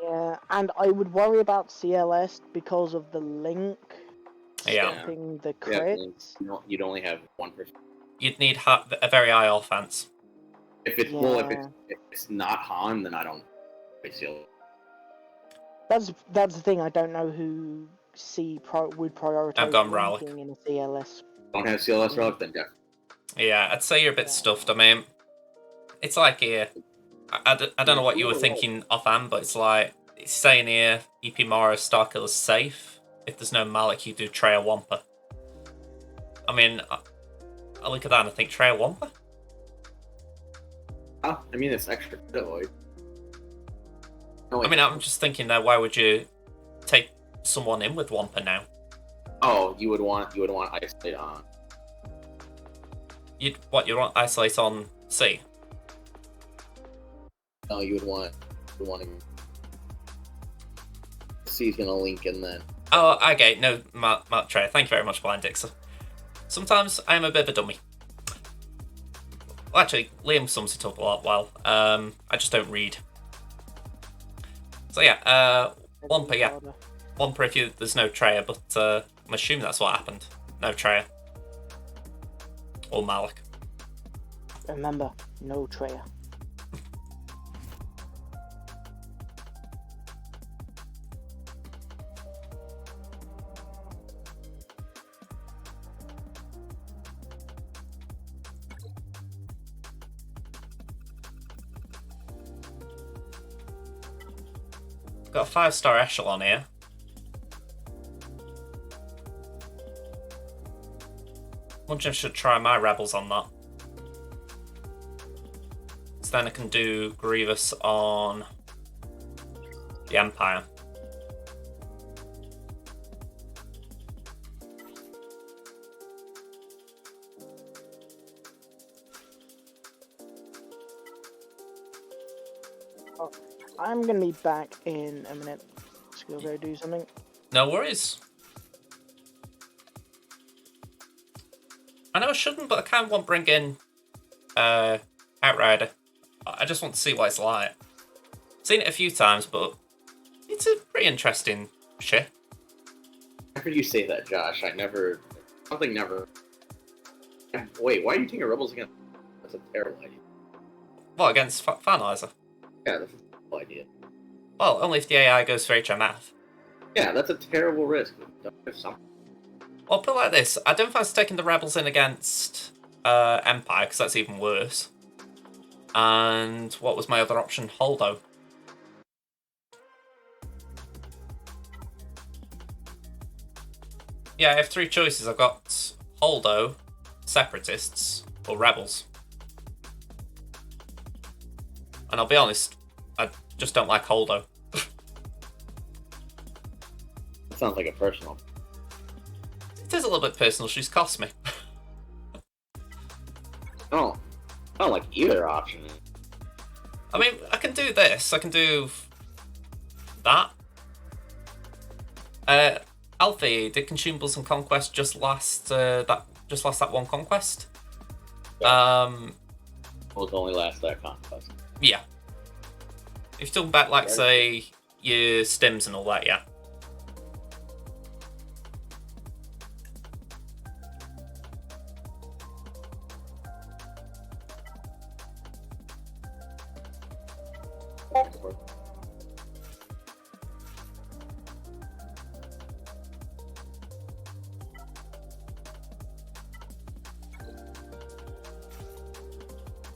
Yeah, and I would worry about CLS because of the link Yeah. stopping the Yeah, crits. you'd only have 1%. You'd need a very high offense. If it's Yeah. if it's not Han, then I don't. That's the thing. I don't know who would prioritize I've gone Relic. linking in a CLS. Don't have CLS relic, then definitely. Yeah, I'd say you're a bit stuffed. I mean, it's like here. I don't know what you were thinking offhand, but it's like it's saying here EP Mara Starkiller's safe. If there's no Malik, you do Treya Wampa. I mean, I look at that and I think Treya Wampa? Oh, I mean, it's extra Deloitte. I mean, I'm just thinking that why would you take someone in with Wampa now? Oh, you would want isolate on. You want isolate on C? No, you would want him. C's gonna link and then. Oh, okay. No, Mark Treya. Thank you very much, Blind Dixon. Sometimes I'm a bit of a dummy. Well, actually, Liam sums it up a lot well. I just don't read. So yeah, Wampa, yeah. Wampa if there's no Treya, but I'm assuming that's what happened. No Treya. Or Malik. Remember, no Treya. Got a 5-star echelon here. Wonder if I should try my rebels on that. So then I can do Grievous on the Empire. I'm gonna be back in a minute. Let's go do something. No worries. I know I shouldn't, but I kind of want to bring in Outrider. I just want to see what it's like. Seen it a few times, but it's a pretty interesting ship. How could you say that, Josh? Something never. Wait, why are you taking Rebels again? That's a terrible idea. Well, against Finalizer. Yeah, that's a terrible idea. Well, only if the AI goes for HMF. Yeah, that's a terrible risk. Well, put it like this. I don't fancy taking the Rebels in against Empire, because that's even worse. And what was my other option? Holdo. Yeah, I have three choices. I've got Holdo, Separatists, or Rebels. And I'll be honest, I just don't like Holdo. It sounds like a personal. It is a little bit personal. She's cost me. Oh, I don't like either option. I mean, I can do this. I can do that. Alfie, did Consumables and Conquest just last that one conquest? Yeah. Well, it only last that conquest. Yeah. If you're talking about, like, say, your stims and all that, yeah.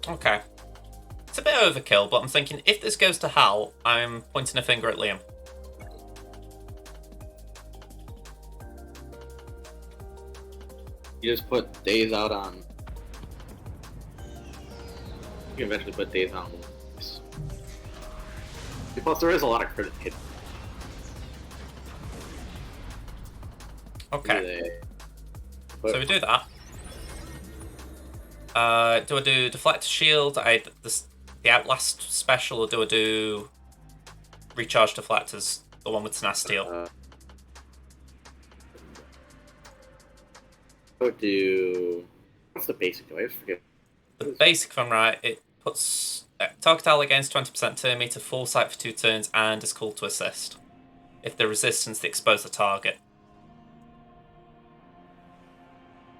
Okay. It's a bit overkill, but I'm thinking if this goes to Hal, I'm pointing a finger at Liam. You just put days out on. You can eventually put days on. Plus, there is a lot of credit hit. Okay. So we do that. Do I do Deflect Shield, the Outlast special, or do I do Recharge Deflectors, the one with Tenacity up? I would do. What's the basic? Do I always forget? The basic, if I'm right, it puts target ally gains 20% turn meter, foresight for 2 turns, and is called to assist. If the resistance, they expose the target.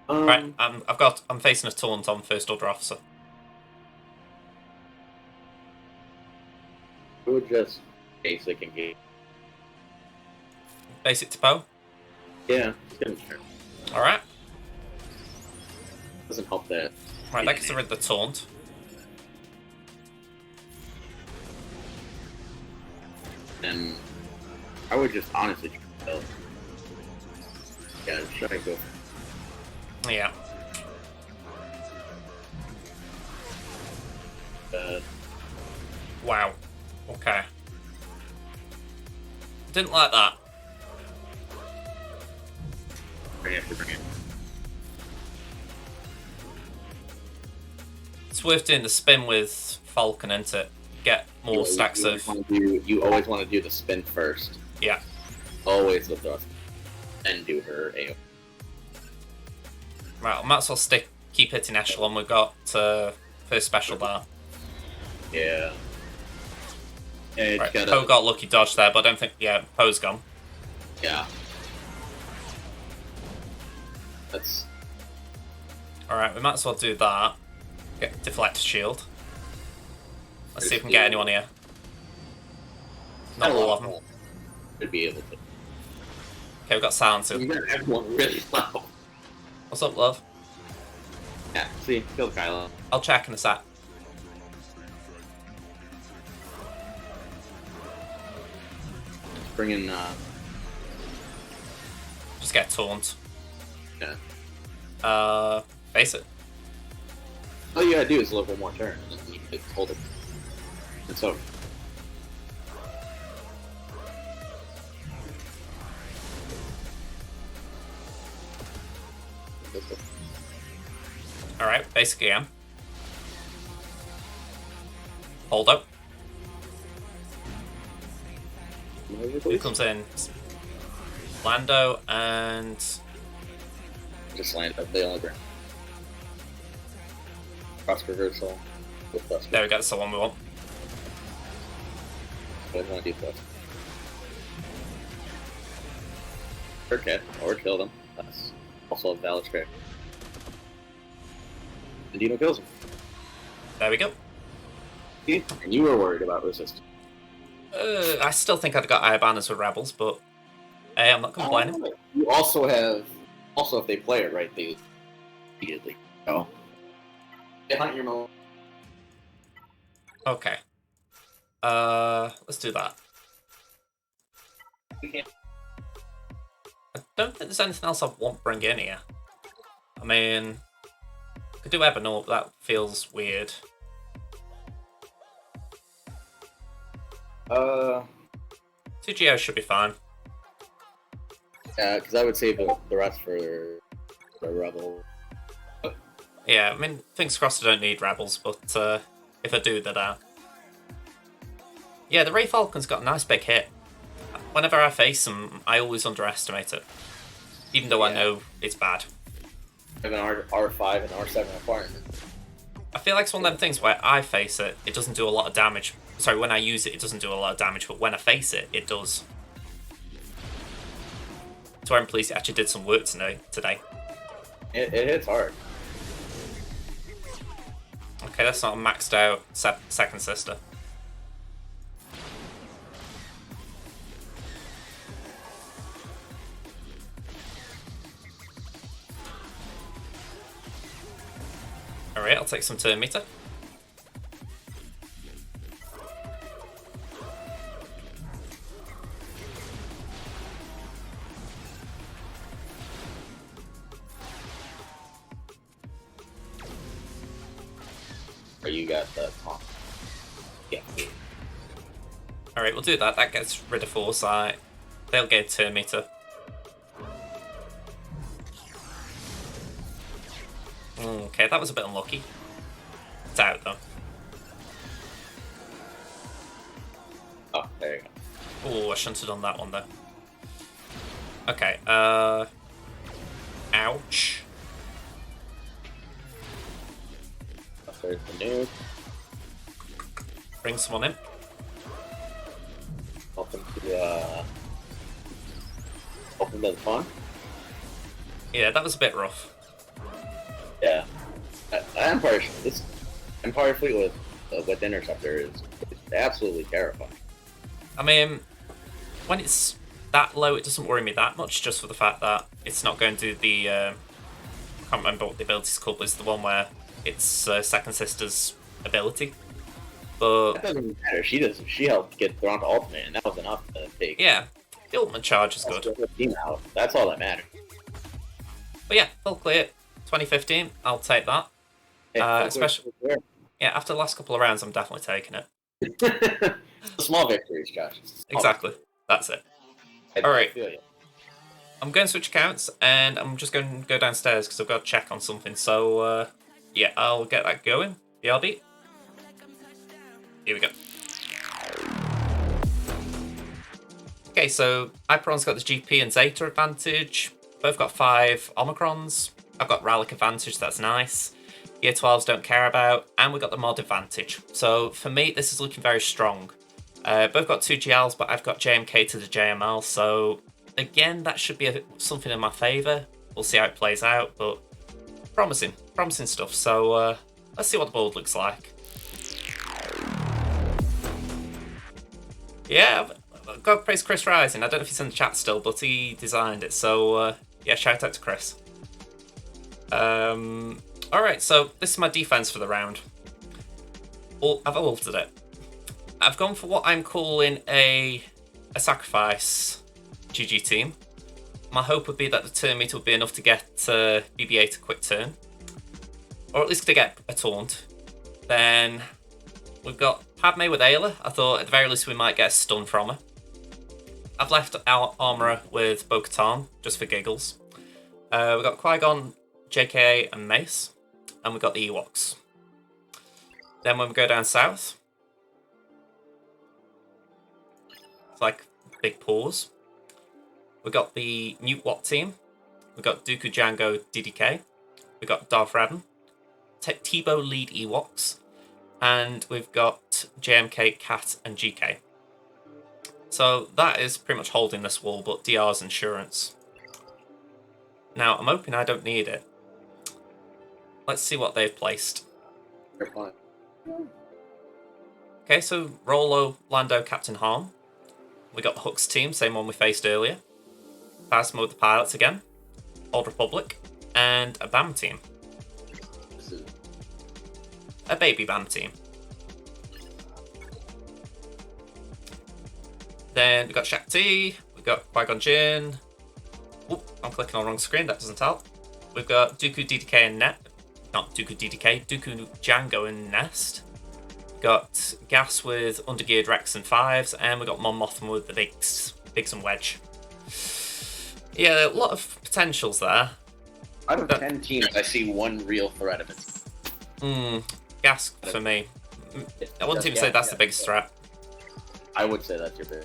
Right, I'm facing a taunt on First Order Officer. I would just basic engage. Basic to Poe? Yeah, it's gonna turn. Alright. Doesn't help that. Right, that gets rid of the taunt. And I would just honestly go. Yeah, try to go. Yeah. Wow. Okay. Didn't like that. Bring it. It's worth doing the spin with Falcon, isn't it? Get more stacks of. You always want to do the spin first. Yeah. Always the thrust. And do her AO. Right, I might as well keep hitting Echelon. We've got first special bar. Yeah. Yeah, right, Poe got lucky dodge there, but I don't think. Yeah, Poe's gone. Yeah. That's. Alright, we might as well do that. Get Deflect Shield. Let's see if we can get anyone here. Not all of them. Should be able to. Okay, we've got Silencer. You got everyone really low. What's up, love? Yeah, see, kill Kylo. I'll check in a sec. Bring in, Just get taunt. Yeah. Face it. All you gotta do is live one more turn, and then you can hold it. It's over. Alright, basically am. Hold up. Who comes in? Lando and... Just land up. They only bring cross reversal with plus. There we go, that's the one we want. I want to do plus. Okay, or kill them. That's also a valid strategy. And Dino kills him. There we go. And you were worried about resistance. I still think I'd got Iabanners with Rebels, but hey, I'm not complaining. You also have, if they play it right, they immediately. Oh. They hunt your mode. Okay. Let's do that. I don't think there's anything else I want to bring in here. I mean, I could do Ebonor, but that feels weird. SWGOH should be fine. Yeah, because I would save the rest for the Rebel. Yeah, I mean, fingers crossed I don't need Rebels, but if I do, they're down. Yeah, the Ray Falcon's got a nice big hit. Whenever I face him, I always underestimate it. Even though I know it's bad. I have an R5 and R7 requirement. I feel like it's one of them things where I face it, it doesn't do a lot of damage. Sorry, when I use it, it doesn't do a lot of damage, but when I face it, it does. So I'm pleased it actually did some work today. It hits hard. Okay, that's not a maxed out second sister. Alright, I'll take some turn meter. Or you got the taunt. Yeah. Alright, we'll do that. That gets rid of Foresight. They'll get turn meter. Okay, that was a bit unlucky. It's out though. Oh, there you go. Oh, I shouldn't have done that one though. Okay, ouch. There's the nuke. Bring someone in. Welcome to the fun. Yeah, that was a bit rough. Yeah. Empire fleet with Interceptor is absolutely terrifying. I mean, when it's that low, it doesn't worry me that much, just for the fact that it's not going to do the... I can't remember what the ability's called, but it's the one where it's Second Sister's ability. But... That doesn't matter. She helped get thrown to ultimate, and that was enough to take... Yeah, the ultimate charge is good. The team out. That's all that matters. But yeah, full clear. 2015, I'll take that. Especially... Yeah, after the last couple of rounds, I'm definitely taking it. Small victories, Josh. Exactly. That's it. Alright. I'm going to switch accounts, and I'm just going to go downstairs because I've got to check on something. So, yeah, I'll get that going. BRB. Here we go. Okay, so Hyperon's got the GP and Zeta advantage. Both got 5 Omicrons. I've got Relic advantage, that's nice. Year 12s don't care about. And we've got the mod advantage. So, for me, this is looking very strong. Both got 2 GLs, but I've got JMK to the JML, so again, that should be something in my favour. We'll see how it plays out, but promising stuff. So let's see what the board looks like. Yeah, I've got to praise Chris Rising. I don't know if he's in the chat still, but he designed it, so yeah, shout out to Chris. Alright, so this is my defense for the round. I've altered it. I've gone for what I'm calling a sacrifice GG team. My hope would be that the turn meter would be enough to get BB-8 a quick turn. Or at least to get a taunt. Then we've got Padme with Ayla. I thought at the very least we might get a stun from her. I've left our Armourer with Bo-Katan, just for giggles. We've got Qui-Gon, JK and Mace. And we've got the Ewoks. Then when we go down south, it's like big pause. We got the Newt Watt team. We got Dooku Django DDK. We got Darth Radin. Tebow lead Ewoks. And we've got JMK, Cat, and GK. So that is pretty much holding this wall, but DR's insurance. Now, I'm hoping I don't need it. Let's see what they've placed. Okay, so Rolo, Lando, Captain Han. We got Hook's team, same one we faced earlier. Phasma with the pilots again. Old Republic. And a BAM team. A baby BAM team. Then we got Shakti, we got Qui-Gon Jinn. Oop, I'm clicking on the wrong screen, that doesn't help. We've got Dooku DDK and not Dooku DDK, Dooku Django and Nest. We've got Gas with Undergeared Rex and Fives, and we've got Mon Mothma with the Bigs and Wedge. Yeah, a lot of potentials there. Out of 10 teams, I see one real threat of it. Gas for me. I wouldn't even say that's the biggest threat. I would say that's your big.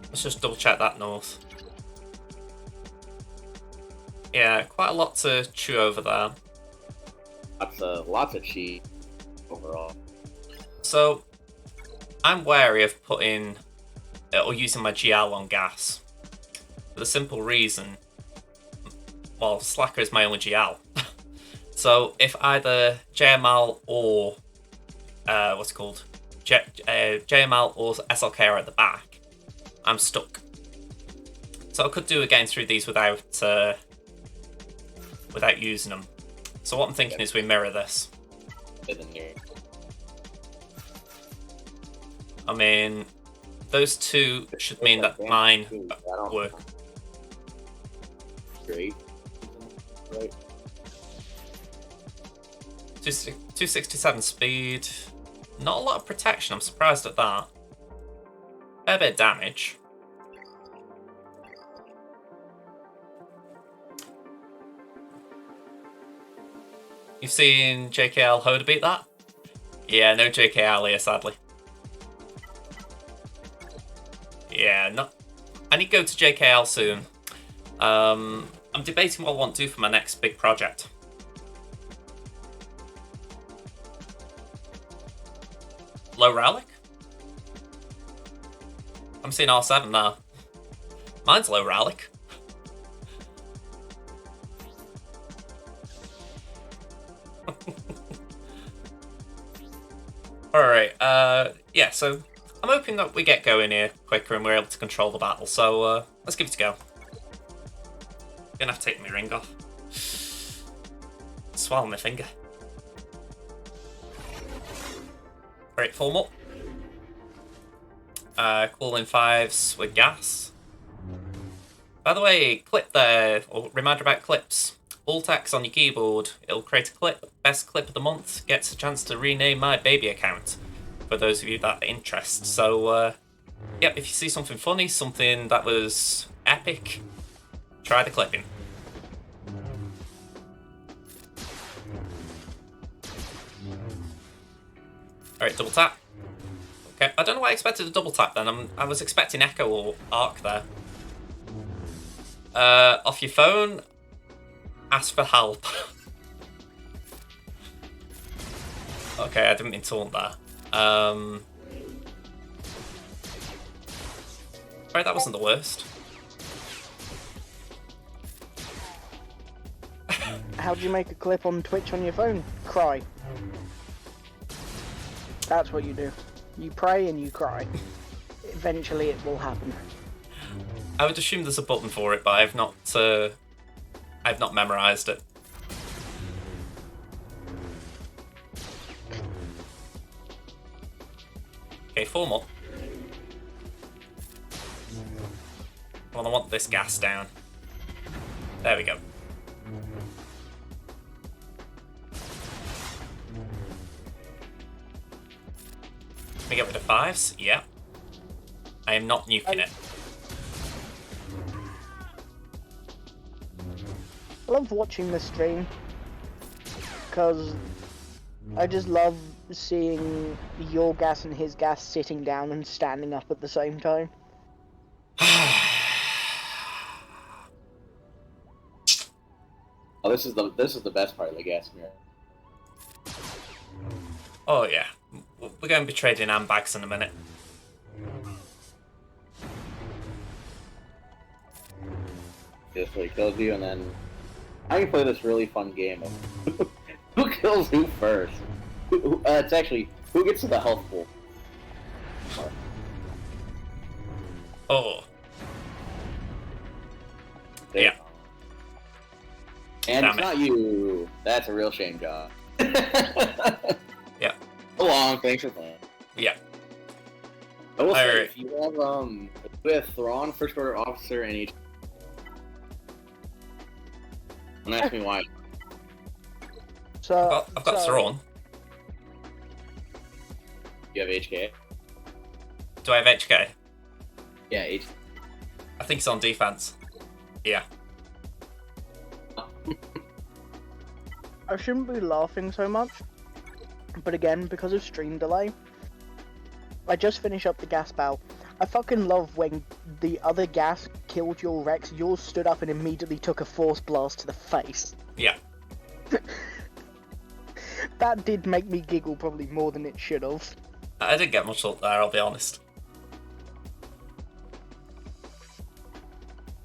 Let's just double check that north. Yeah, quite a lot to chew over there. Lots of cheat overall. So, I'm wary of putting or using my GL on Gas. For the simple reason, well, Slacker is my only GL. So, if either JML or what's it called? JML or SLK are at the back, I'm stuck. So I could do again through these without using them. So what I'm thinking is we mirror this. I mean, those two should mean that mine work. Great. Right. 267 speed. Not a lot of protection, I'm surprised at that. Fair bit of damage. You've seen JKL Hoda beat that? Yeah, no JKL here, sadly. Yeah, not. I need to go to JKL soon. I'm debating what I want to do for my next big project. Low Relic? I'm seeing R7 now. Mine's Low Relic. Alright, yeah, so I'm hoping that we get going here quicker and we're able to control the battle, so let's give it a go. Gonna have to take my ring off. Swallow my finger. Alright, form up. Cooling 5s with Gas. By the way, clip there, or reminder about clips. Alt X on your keyboard, it'll create a clip. Best clip of the month gets a chance to rename my baby account, for those of you that are interested. So, yep, if you see something funny, something that was epic, try the clipping. Alright, double tap. Okay, I don't know why I expected a double tap then. I was expecting Echo or Arc there. Off your phone, ask for help. Okay, I didn't mean to taunt there. Right, that wasn't the worst. How do you make a clip on Twitch on your phone? Cry. That's what you do. You pray and you cry. Eventually it will happen. I would assume there's a button for it, but I've not memorized it. Okay, form up. Well, I want this gas down. There we go. Can we get rid of 5s? Yeah. I am not nuking it. I love watching this stream because I just love seeing your gas and his gas sitting down and standing up at the same time. Oh, this is the best part of the gas mirror. Oh yeah, we're going to be trading handbags in a minute. This really kills you, and then I can play this really fun game of who kills who first. It's actually who gets to the health pool. Oh. There. Yeah. And Damn it's it. not you. That's a real shame, John. Yeah. So long. Thanks for playing. Yeah. I will say, Alright. if you have Thrawn, First Order Officer, and each. Don't ask me why. So I've got Thrawn. You have HK? Do I have HK? Yeah, HK. I think it's on defense. Yeah. I shouldn't be laughing so much, but again, because of stream delay, I just finished up the gas bow. I fucking love when the other gas killed your Rex, yours stood up and immediately took a force blast to the face. Yeah. That did make me giggle probably more than it should have. I didn't get much luck there, I'll be honest.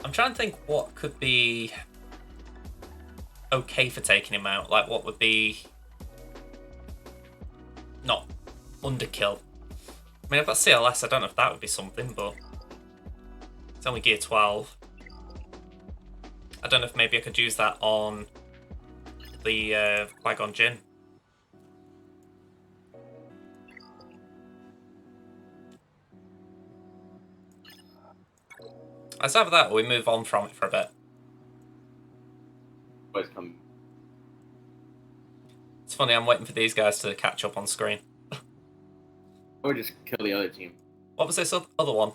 I'm trying to think what could be okay for taking him out. Like, what would be not underkill. I mean, I've got CLS, I don't know if that would be something, but it's only gear 12. I don't know if maybe I could use that on the Qui-Gon Jinn. Let's have that, or we move on from it for a bit. Always come. It's funny, I'm waiting for these guys to catch up on screen. Or just kill the other team. What was this other one?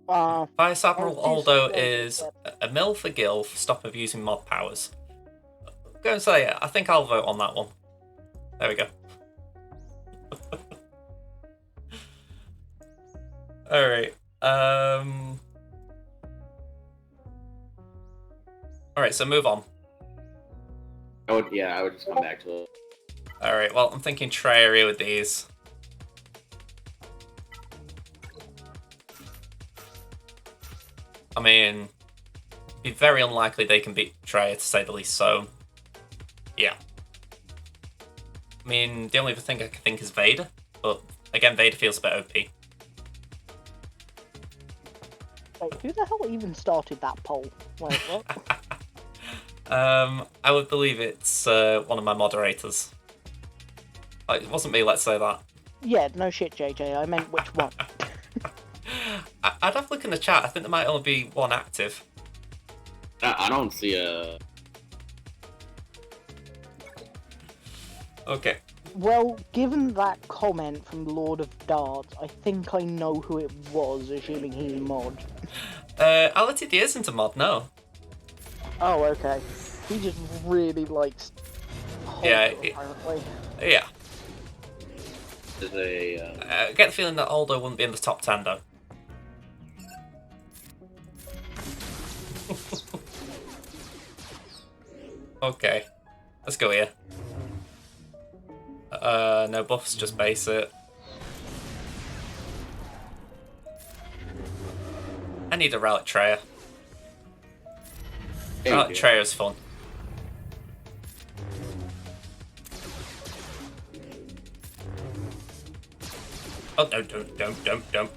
Uh, Vice Admiral Oh, this Aldo one, is a mill for Gil for stop of using mod powers. I'm going to say, I think I'll vote on that one. There we go. Alright. Alright, so move on. I would just come back to it. Alright, well, I'm thinking Trey with these. I mean, it'd be very unlikely they can beat Trey, to say the least, so yeah. I mean, the only other thing I can think is Vader, but again, Vader feels a bit OP. wait, who the hell even started that poll? Wait, what? I would believe it's one of my moderators. It wasn't me, let's say that. Yeah, no shit, JJ, I meant which one. I'd have to look in the chat. I think there might only be one active. I don't see a. Okay. Well, given that comment from Lord of Darts, I think I know who it was, assuming he's mod. Ality isn't a mod, no. Oh, okay. He just really likes Yeah, Hulk, apparently. Yeah. There's a. I get the feeling that Aldo wouldn't be in the top 10, though. Okay. Let's go here. No buffs, just base it. I need a Relic Treya. Relic Treya's fun. Oh, no, don't.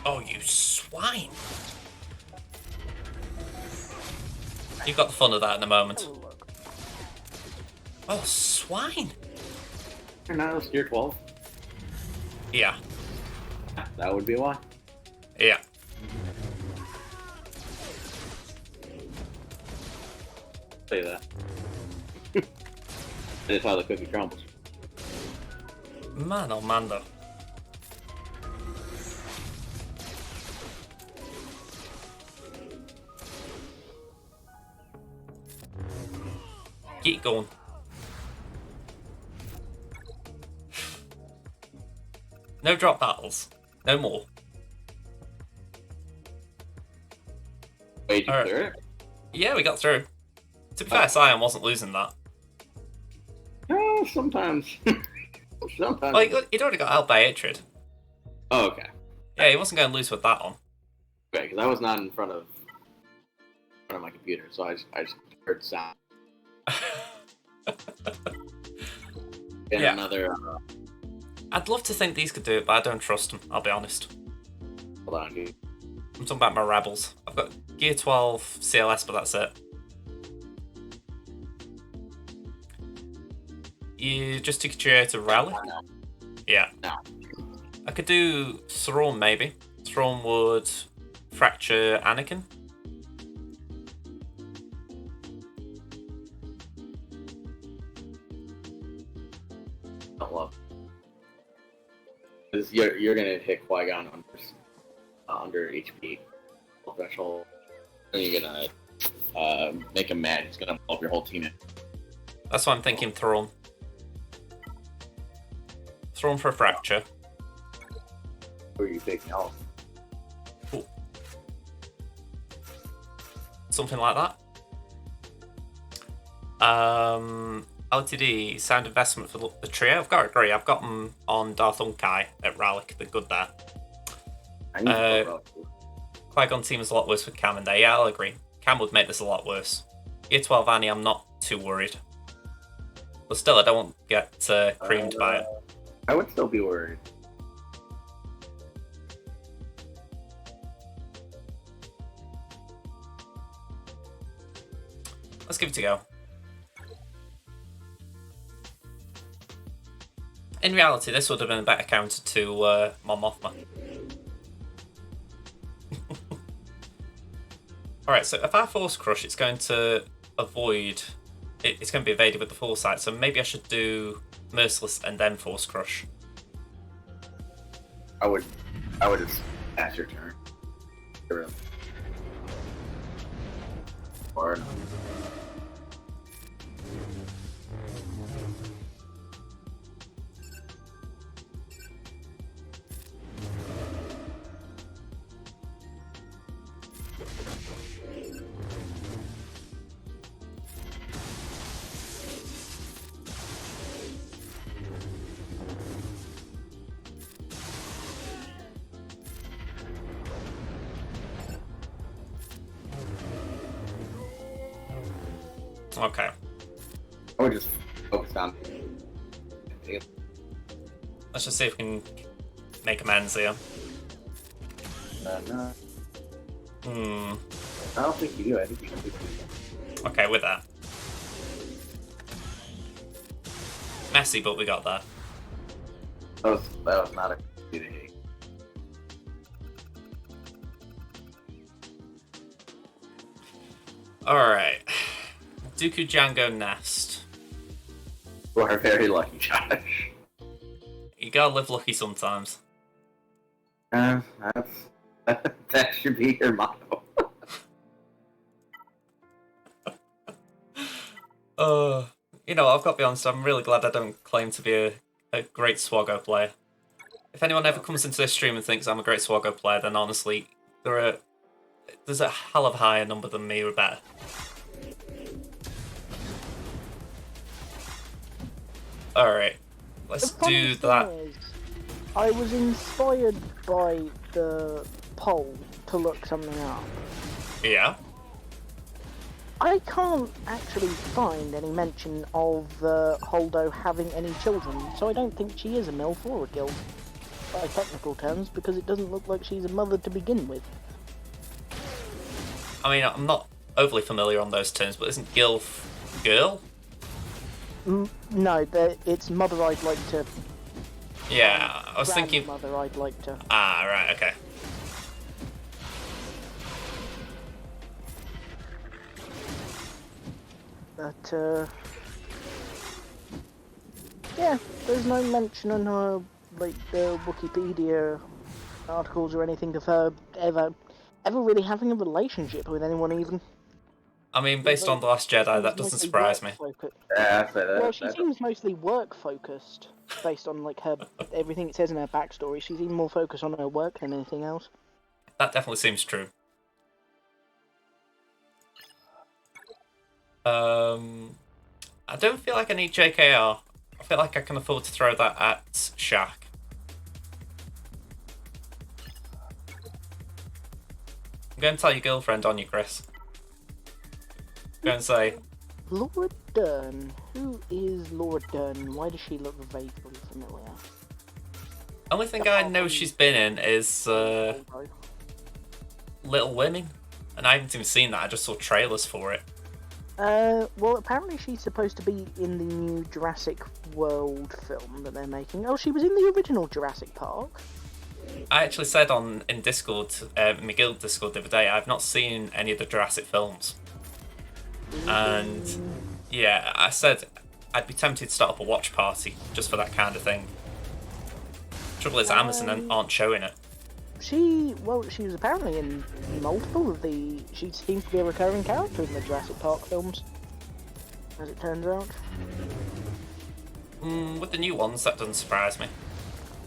Oh, you swine. You've got the fun of that in a moment. Oh, swine. You're not tier 12. Yeah. That would be why. Yeah. Say that. That's how the cookie crumbles. Man, oh man, though. Keep going. No drop battles. No more. Wait, you Alright. clear it? Yeah, we got through. To be fair, Sion wasn't losing that. Sometimes. Sometimes. Well, he'd already got out by Hatred. Oh, okay. Yeah, he wasn't going to lose with that on. Okay, because I was not in front of my computer, so I just heard sound. And Yeah. another. I'd love to think these could do it, but I don't trust them, I'll be honest. Hold on, dude. I'm talking about my rebels. I've got Gear 12 CLS, but that's it. You just took a chair to rally? Yeah. No. I could do Thrawn, maybe. Thrawn would fracture Anakin. Don't love. Because you're gonna hit Qui-Gon under HP threshold, and you're gonna make him mad. He's gonna blow up your whole team in. That's why I'm thinking Thrawn. Thrawn for a fracture. Who are you taking off? Cool. Something like that. LTD, sound investment for the trio. I've got to agree. I've got them on DarthUnkei at Rallic. They're good there. I need to blow up. Qui-Gon team is a lot worse with Cam and Day. Yeah, I'll agree. Cam would make this a lot worse. Year 12 Annie, I'm not too worried. But still, I don't want to get creamed by it. I would still be worried. Let's give it a go. In reality, this would have been a better counter to Mon Mothma. Alright, so if I Force Crush, it's going to avoid... It's going to be evaded with the Foresight, so maybe I should do Merciless and then Force Crush. I would just pass your turn. Or Okay. I would just focus on. Let's just see if we can make amends here. No, Hmm. I don't think you do. I think you can do. Okay, with that. Messy, but we got that. That was not a good hit. Alright. Dooku Django Nest. You are very lucky, Josh. You gotta live lucky sometimes. That should be your motto. You know, I've got to be honest, I'm really glad I don't claim to be a great SWGOH player. If anyone ever comes into this stream and thinks I'm a great SWGOH player, then honestly, there's a hell of a higher number than me who are better. Alright, let's The funny do thing that. is, I was inspired by the poll to look something up. Yeah? I can't actually find any mention of Holdo having any children, so I don't think she is a MILF or a GILF by technical terms, because it doesn't look like she's a mother to begin with. I mean, I'm not overly familiar on those terms, but isn't GILF girl? No, it's mother I'd like to... Yeah, I was thinking... Grandmother I'd like to... Ah, right, okay. But, yeah, there's no mention in her, like, the Wikipedia articles or anything of her ever really having a relationship with anyone even. I mean, based on The Last Jedi, that doesn't surprise me. Yeah, I say that. Well, she seems mostly work focused, based on like her everything it says in her backstory. She's even more focused on her work than anything else. That definitely seems true. I don't feel like I need JKR. I feel like I can afford to throw that at Shaq. I'm going to tell your girlfriend on you, Chris. I'm going to say, Laura Dern. Who is Laura Dern? Why does she look vaguely familiar? only thing I know she's been in is Little Women. And I haven't even seen that, I just saw trailers for it. Well, apparently she's supposed to be in the new Jurassic World film that they're making. Oh, she was in the original Jurassic Park. I actually said in Discord, my guild Discord the other day, I've not seen any of the Jurassic films. And yeah, I said I'd be tempted to start up a watch party just for that kind of thing. Trouble is, Amazon aren't showing it. She was apparently in multiple of the... She seems to be a recurring character in the Jurassic Park films, as it turns out. With the new ones, that doesn't surprise me.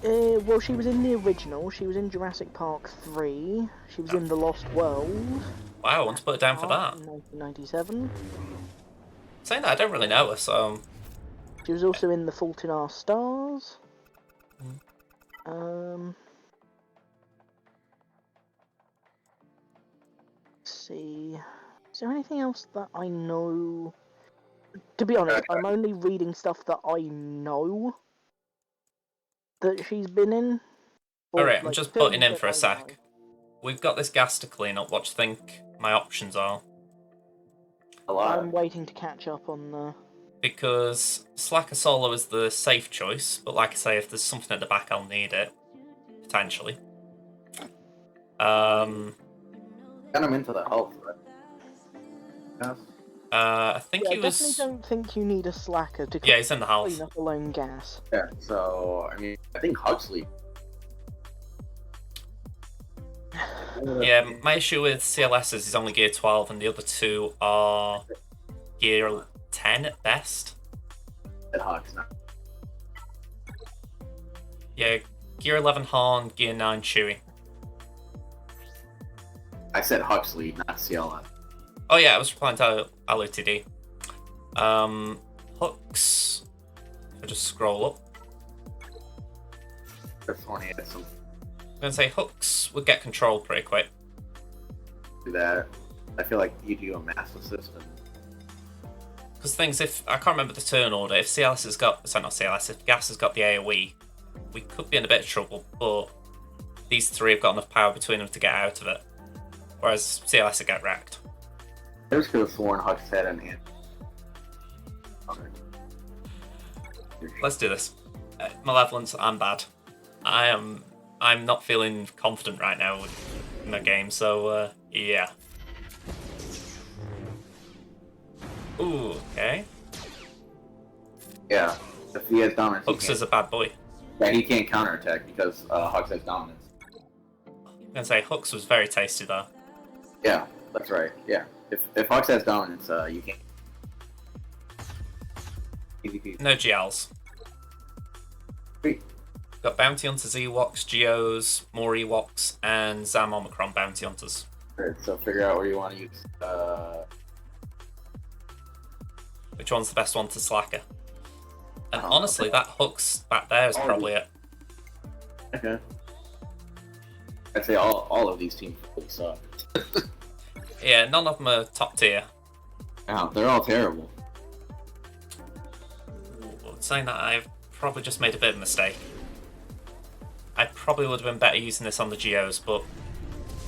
Well, she was in the original. She was in Jurassic Park 3. She was in The Lost World. Wow, I want to put her down for that. In 1997. Saying that, I don't really know her, so... She was also in The Fault in Our Stars. Let's see. Is there anything else that I know? To be honest, I'm only reading stuff that I know that she's been in. Alright, I'm just putting in films for a that I sec. know. We've got this gas to clean up. What do you think my options are? A lot. I'm waiting to catch up on the... Because Slacker Solo is the safe choice, but like I say, if there's something at the back, I'll need it. Potentially. Got him into the health, right? Yes. I think he I was... definitely don't think you need a slacker to Yeah, he's in the house. clean up alone gas. Yeah, so, I mean, I think Huxley. Yeah, my issue with CLS is he's only gear 12 and the other two are gear 10 at best. At Hux now. Yeah, gear 11 Han, gear 9 Chewie. I said Huxley, not CLS. Oh yeah, I was replying to LOTD. Hooks. If I just scroll up. This one, he had some I'm going to say Hooks would get control pretty quick. do that. I feel like you do a mass assistant. Because things, if I can't remember the turn order, if CLS has got, sorry, not CLS, if Gas has got the AoE, we could be in a bit of trouble, but these three have got enough power between them to get out of it. Whereas CLS would get wrecked. I just could have sworn Hux had an hand. Let's do this. Malevolence, I'm bad. I'm not feeling confident right now in the game, so yeah. Ooh, okay. Yeah, if he has dominance, Hooks is a bad boy. he can't counterattack because Hux has dominance. I'm gonna say Hooks was very tasty though. Yeah, that's right. Yeah, if Hux has dominance, you can't. Easy peasy. No GLs. Sweet. Got Bounty Hunters, Ewoks, Geos, more Ewoks, and Zam Omicron Bounty Hunters. Alright, so figure out where you want to use. Which one's the best one to Slacker? And Oh, honestly, that Hooks back there is probably it. Okay. I'd say all of these teams really suck. Yeah, none of them are top tier. Yeah, they're all terrible. Saying that, I've probably just made a bit of a mistake. I probably would have been better using this on the Geos, but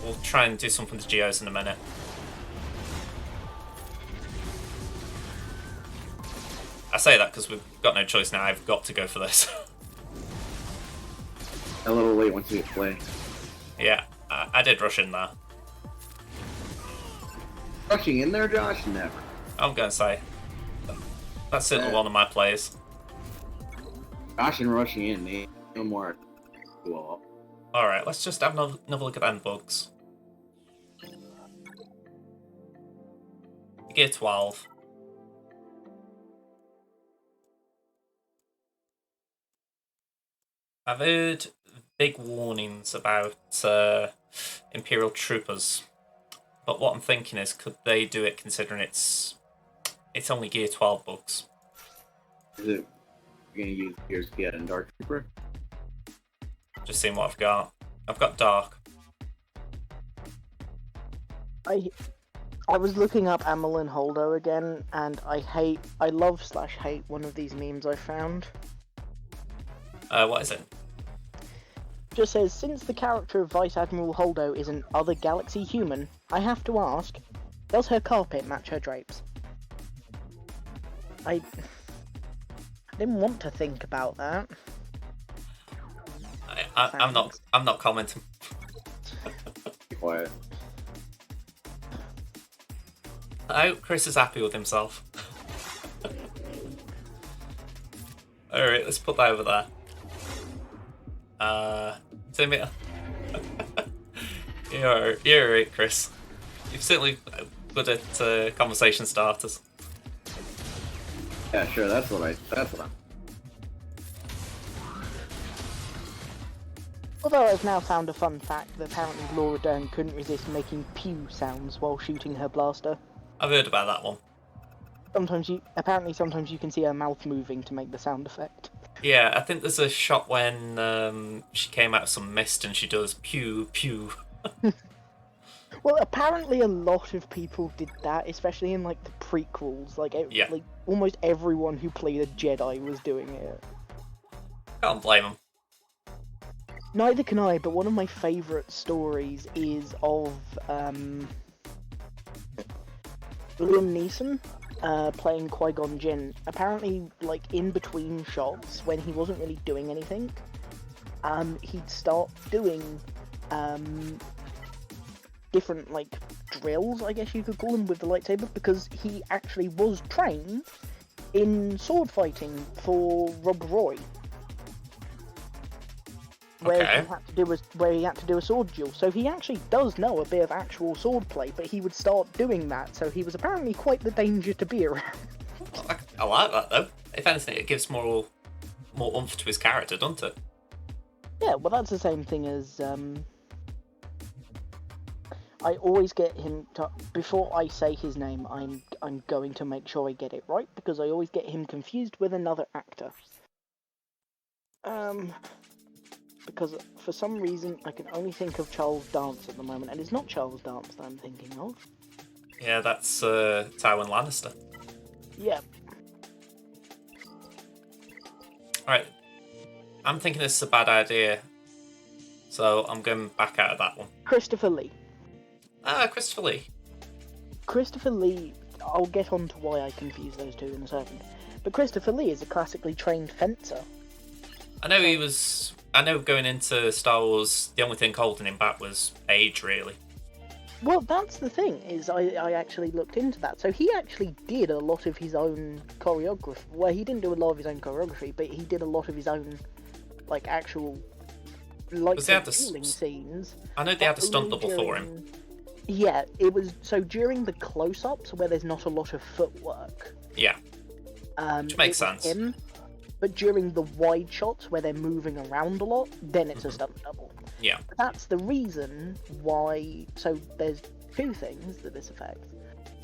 we'll try and do something to Geos in a minute. I say that because we've got no choice now. I've got to go for this. A little late once you explain. Yeah, I did rush in there. Rushing in there, Josh? Never. I'm going to say that's certainly one of my plays. Josh and rushing in, they no more. Well, Alright, let's just have another look at them bugs. Gear 12. I've heard big warnings about Imperial troopers, but what I'm thinking is, could they do it considering it's only Gear 12 bugs? Is it you're gonna use Gears Get and Dark Trooper? Just seeing what I've got. I've got Dark. I was looking up Amelin Holdo again, and I love/hate one of these memes I found. What is it? Just says, since the character of Vice Admiral Holdo is an other galaxy human, I have to ask, does her carpet match her drapes? I didn't want to think about that. I'm not commenting. Be quiet. I hope Chris is happy with himself. Alright, let's put that over there. Timmy. You're alright, Chris. You're certainly good at conversation starters. Yeah, sure. That's what I'm. Although I've now found a fun fact that apparently Laura Dern couldn't resist making pew sounds while shooting her blaster. I've heard about that one. Sometimes you can see her mouth moving to make the sound effect. Yeah, I think there's a shot when she came out of some mist and she does pew pew. Well, apparently a lot of people did that, especially in like the prequels. Like almost everyone who played a Jedi was doing it. Can't blame them. Neither can I, but one of my favourite stories is of Liam Neeson playing Qui-Gon Jinn. Apparently, like, in between shots, when he wasn't really doing anything, he'd start doing different, like, drills, I guess you could call them, with the lightsaber, because he actually was trained in sword fighting for Rob Roy. Where he had to do a sword duel, so he actually does know a bit of actual swordplay, but he would start doing that, so he was apparently quite the danger to be around. I like that though. If anything, it gives more oomph to his character, doesn't it? Yeah, well, that's the same thing as I always get him to, before I say his name, I'm going to make sure I get it right, because I always get him confused with another actor. Because for some reason I can only think of Charles Dance at the moment, and it's not Charles Dance that I'm thinking of. Yeah, that's Tywin Lannister. Yeah. Alright, I'm thinking this is a bad idea, so I'm going back out of that one. Christopher Lee. Christopher Lee. Christopher Lee, I'll get on to why I confuse those two in a second, but Christopher Lee is a classically trained fencer. I know going into Star Wars, the only thing holding him back was age, really. Well, that's the thing, is I actually looked into that. So he actually did a lot of his own choreography. Well, he didn't do a lot of his own choreography, but he did a lot of his own, like, actual, like, dueling scenes. I know they had a stunt double for him. Yeah, it was, so during the close-ups, where there's not a lot of footwork. Yeah, which makes sense. Him, but during the wide shots, where they're moving around a lot, then it's a stunt double. Yeah. That's the reason why. So there's two things that this affects.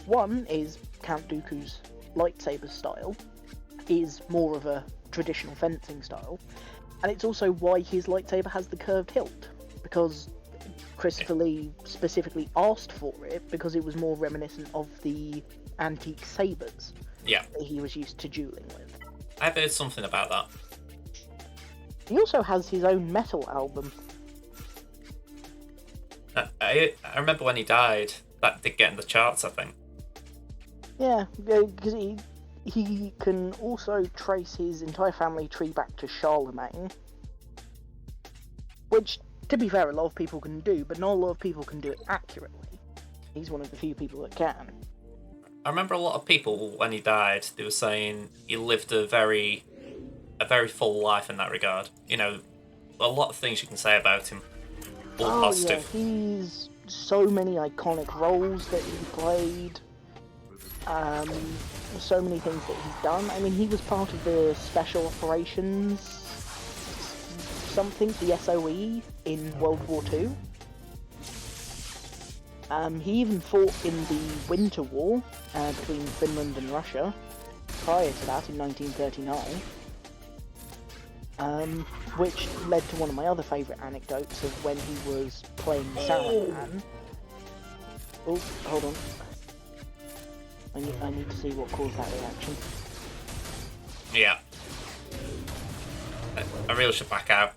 One is Count Dooku's lightsaber style is more of a traditional fencing style, and it's also why his lightsaber has the curved hilt, because Christopher Lee specifically asked for it because it was more reminiscent of the antique sabers that he was used to dueling with. I've heard something about that. He also has his own metal album. I remember when he died, that did get in the charts, I think. Yeah, because he can also trace his entire family tree back to Charlemagne. Which, to be fair, a lot of people can do, but not a lot of people can do it accurately. He's one of the few people that can. I remember a lot of people, when he died, they were saying he lived a very full life in that regard. You know, a lot of things you can say about him. All positive. Yeah, he's so many iconic roles that he played. So many things that he's done. I mean, he was part of the Special Operations something, the SOE, in World War II. He even fought in the Winter War between Finland and Russia prior to that in 1939. Which led to one of my other favourite anecdotes of when he was playing Saruman. Oh, hold on. I need to see what caused that reaction. Yeah. I really should back out.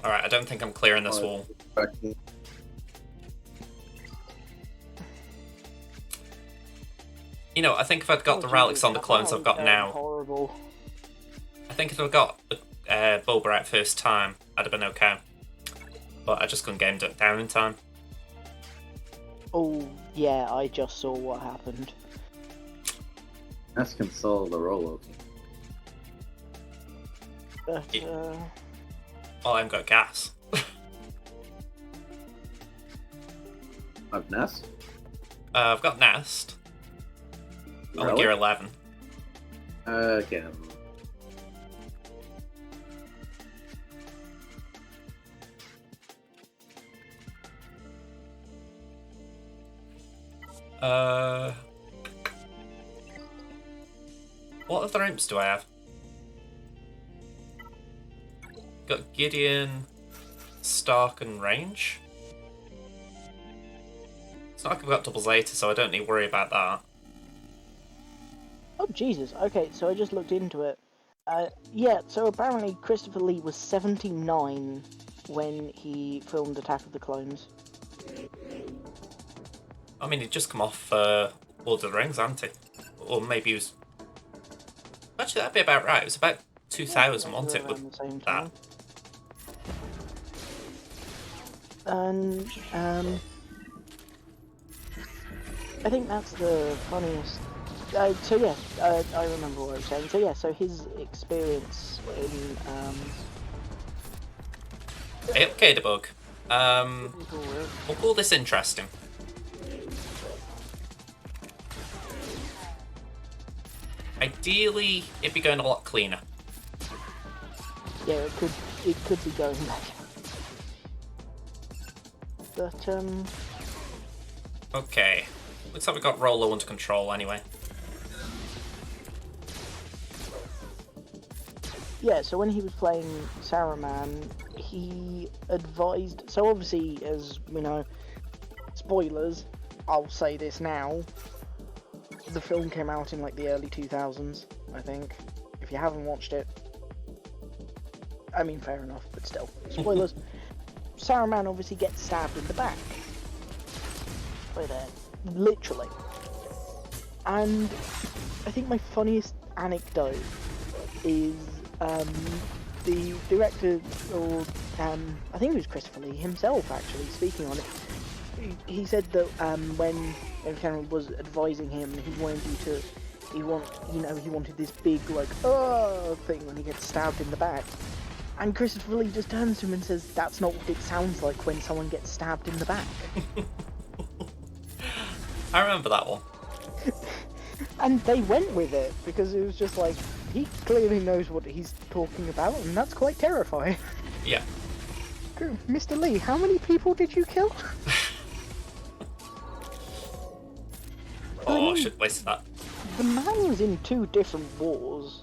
Alright, I don't think I'm clearing this wall. You know, I think if I'd got the relics on the clones I've got now... Horrible. I think if I'd got the Bulba out first time, I'd have been okay. But I just couldn't get him down in time. Oh, yeah, I just saw what happened. Let's console the Rolo team. But, Oh, I haven't got gas. I've Nest. I've got Nest. On Really? gear 11. Okay. What other imps do I have? Got Gideon, Stark, and Range. It's not like I've got double Zeta, so I don't need to worry about that. oh, Jesus. Okay, so I just looked into it. Yeah, so apparently Christopher Lee was 79 when he filmed Attack of the Clones. I mean, he'd just come off Lord of the Rings, hadn't he? Or maybe he was... Actually, that'd be about right. It was about 2000, wasn't it? Around With the same that. time. And, I think that's the funniest... so yeah, I remember what I was saying. So yeah, so his experience in, Okay, debug. We'll call this interesting. Ideally, it'd be going a lot cleaner. yeah, it could be going better. But, Okay. Looks like we got Rolo under control anyway. yeah, so when he was playing Saruman, he advised... So obviously, as we know, spoilers, I'll say this now, the film came out in like the early 2000s, I think. If you haven't watched it, I mean, fair enough, but still. Spoilers. Saruman obviously gets stabbed in the back. Right there. Literally. And I think my funniest anecdote is the director, or I think it was Christopher Lee himself actually speaking on it. He said that when Cameron was advising him, he wanted this big like thing when he gets stabbed in the back. And Christopher Lee just turns to him and says, "That's not what it sounds like when someone gets stabbed in the back." I remember that one. And they went with it because it was just like, he clearly knows what he's talking about, and that's quite terrifying. Yeah. Mr. Lee, how many people did you kill? Oh, I should waste that. The man was in 2 different wars,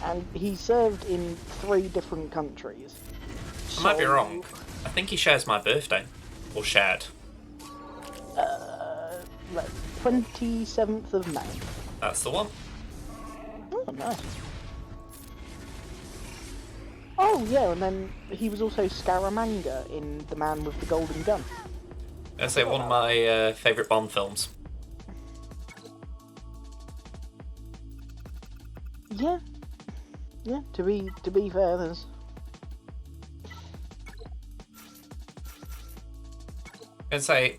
and he served in 3 different countries. I might be wrong. I think he shares my birthday. Or shared. 27th of May. That's the one. Oh, nice. Oh, yeah, and then he was also Scaramanga in The Man with the Golden Gun. I'd say one of my favourite Bond films. Yeah. Yeah, to be fair, there's... I'd say,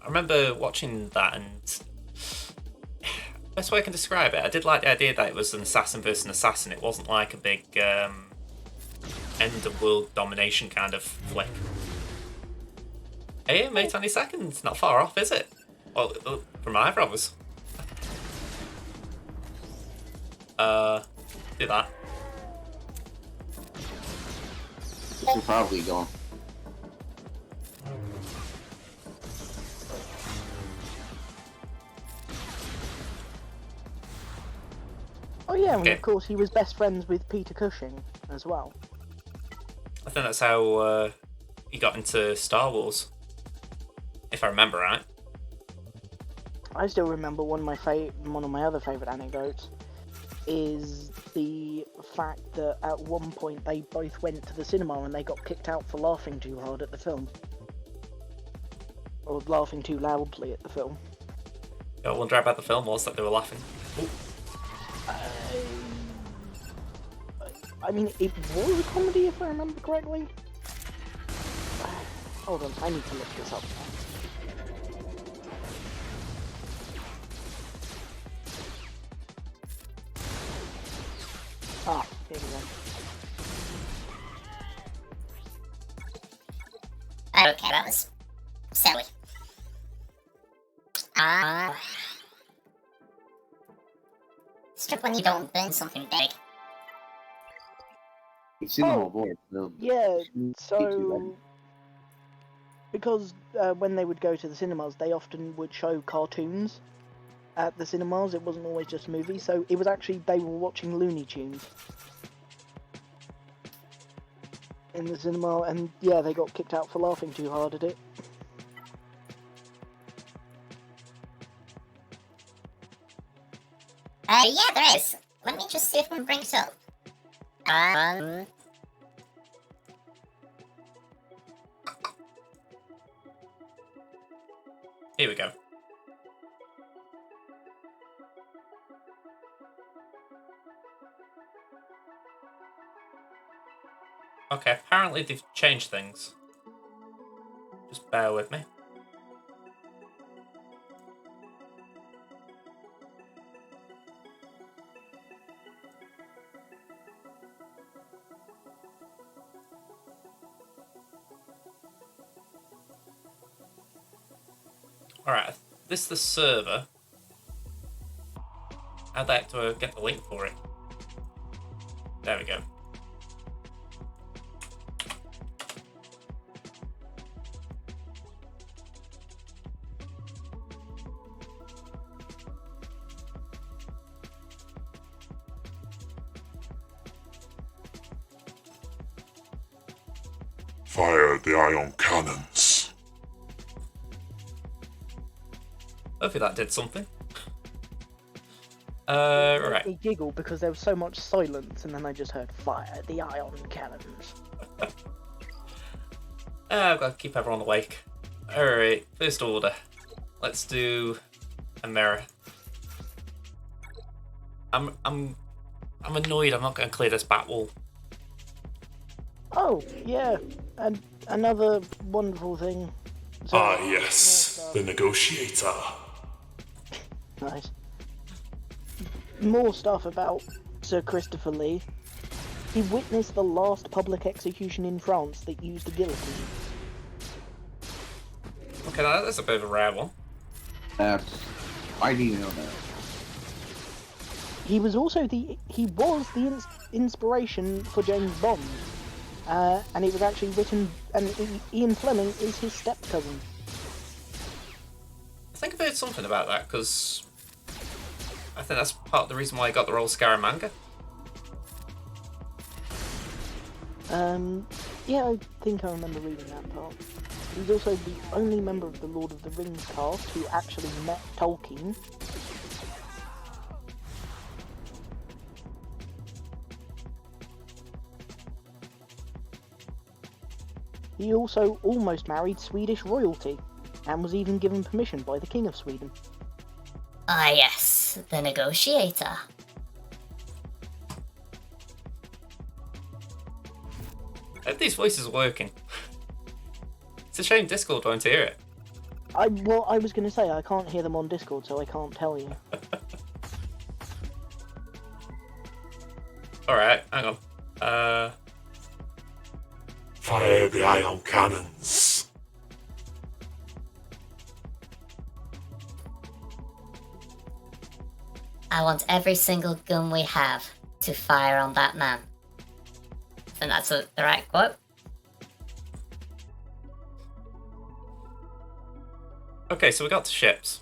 I remember watching that, and best way I can describe it, I did like the idea that it was an assassin versus an assassin. It wasn't like a big end of world domination kind of flick. Hey, May 22nd, not far off, is it? Well, from either of us. Do that. We should probably go. Oh yeah, and Okay. of course he was best friends with Peter Cushing as well. I think that's how he got into Star Wars, if I remember right. I still remember one of my other favourite anecdotes is the fact that at one point they both went to the cinema and they got kicked out for laughing too hard at the film. Or laughing too loudly at the film. I wonder about the film was that they were laughing. Ooh. I mean, it was a comedy if I remember correctly. Hold on, I need to look this up now. Ah, here we go. Okay, that was silly. It's just when you don't burn something big. You've seen the whole board. Yeah, Too so because when they would go to the cinemas, they often would show cartoons at the cinemas. It wasn't always just movies, so it was actually they were watching Looney Tunes in the cinema, and yeah, they got kicked out for laughing too hard at it. Yeah, there is. Let me just see if one brings up. Here we go. Okay, apparently they've changed things. Just bear with me. Alright, this is the server. How'd I have to get the link for it? There we go. Fire the ion cannons. Hopefully that did something. Right. I giggled because there was so much silence, and then I just heard fire the ion cannons. I've got to keep everyone awake. Alright, first order. Let's do a mirror. I'm annoyed I'm not going to clear this bat wall. Oh yeah, and another wonderful thing. So, Yes, the negotiator. Nice. More stuff about Sir Christopher Lee. He witnessed the last public execution in France that used a guillotine. Okay, that's a bit of a rare one. Why do you know that? He was the inspiration for James Bond. And it was actually written, and Ian Fleming is his step-cousin. I think I've heard something about that, because I think that's part of the reason why I got the role Scaramanga. Yeah, I think I remember reading that part. He's also the only member of the Lord of the Rings cast who actually met Tolkien. He also almost married Swedish royalty, and was even given permission by the King of Sweden. Yes, the negotiator. I hope these voices are working. It's a shame Discord won't hear it. I was going to say, I can't hear them on Discord, so I can't tell you. Alright, hang on. Fire the ion cannons. I want every single gun we have to fire on that man. I think that's the right quote. Okay, so we got to ships.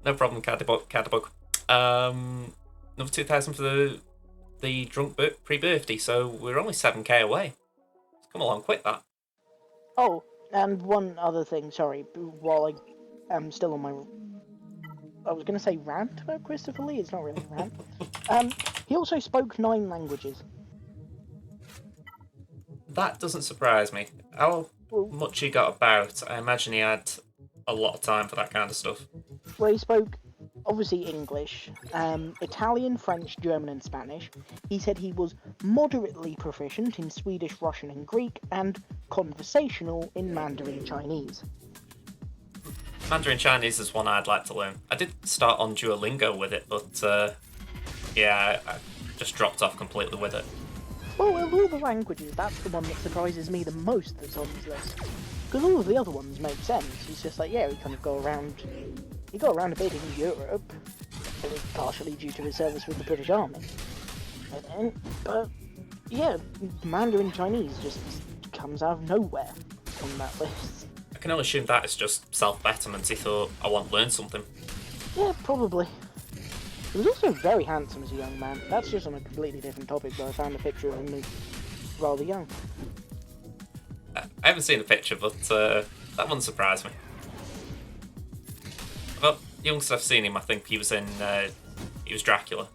No problem, Cadabug. Another 2,000 for the drunk pre-birthday, so we're only 7k away. It's come along quick, that. Oh, and one other thing, sorry, while I am still on my... I was going to say rant about Christopher Lee, it's not really a rant. He also spoke 9 languages. That doesn't surprise me. How much he got about, I imagine he had a lot of time for that kind of stuff. Well, he spoke, obviously, English, Italian, French, German, and Spanish. He said he was moderately proficient in Swedish, Russian, and Greek, and conversational in Mandarin Chinese. Mandarin Chinese is one I'd like to learn. I did start on Duolingo with it, but yeah, I just dropped off completely with it. Well, of all the languages, that's the one that surprises me the most that's on his list. Because all of the other ones make sense. He's just like, yeah, we kind of go around... He got around a bit in Europe, partially due to his service with the British Army. But, yeah, Mandarin Chinese just comes out of nowhere on that list. I can only assume that is just self-betterment. He thought, I want to learn something. Yeah, probably. He was also very handsome as a young man. That's just on a completely different topic, but I found a picture of him who's rather young. I haven't seen the picture, but that wouldn't surprise me. Well, youngest I've seen him, I think he was in... he was Dracula.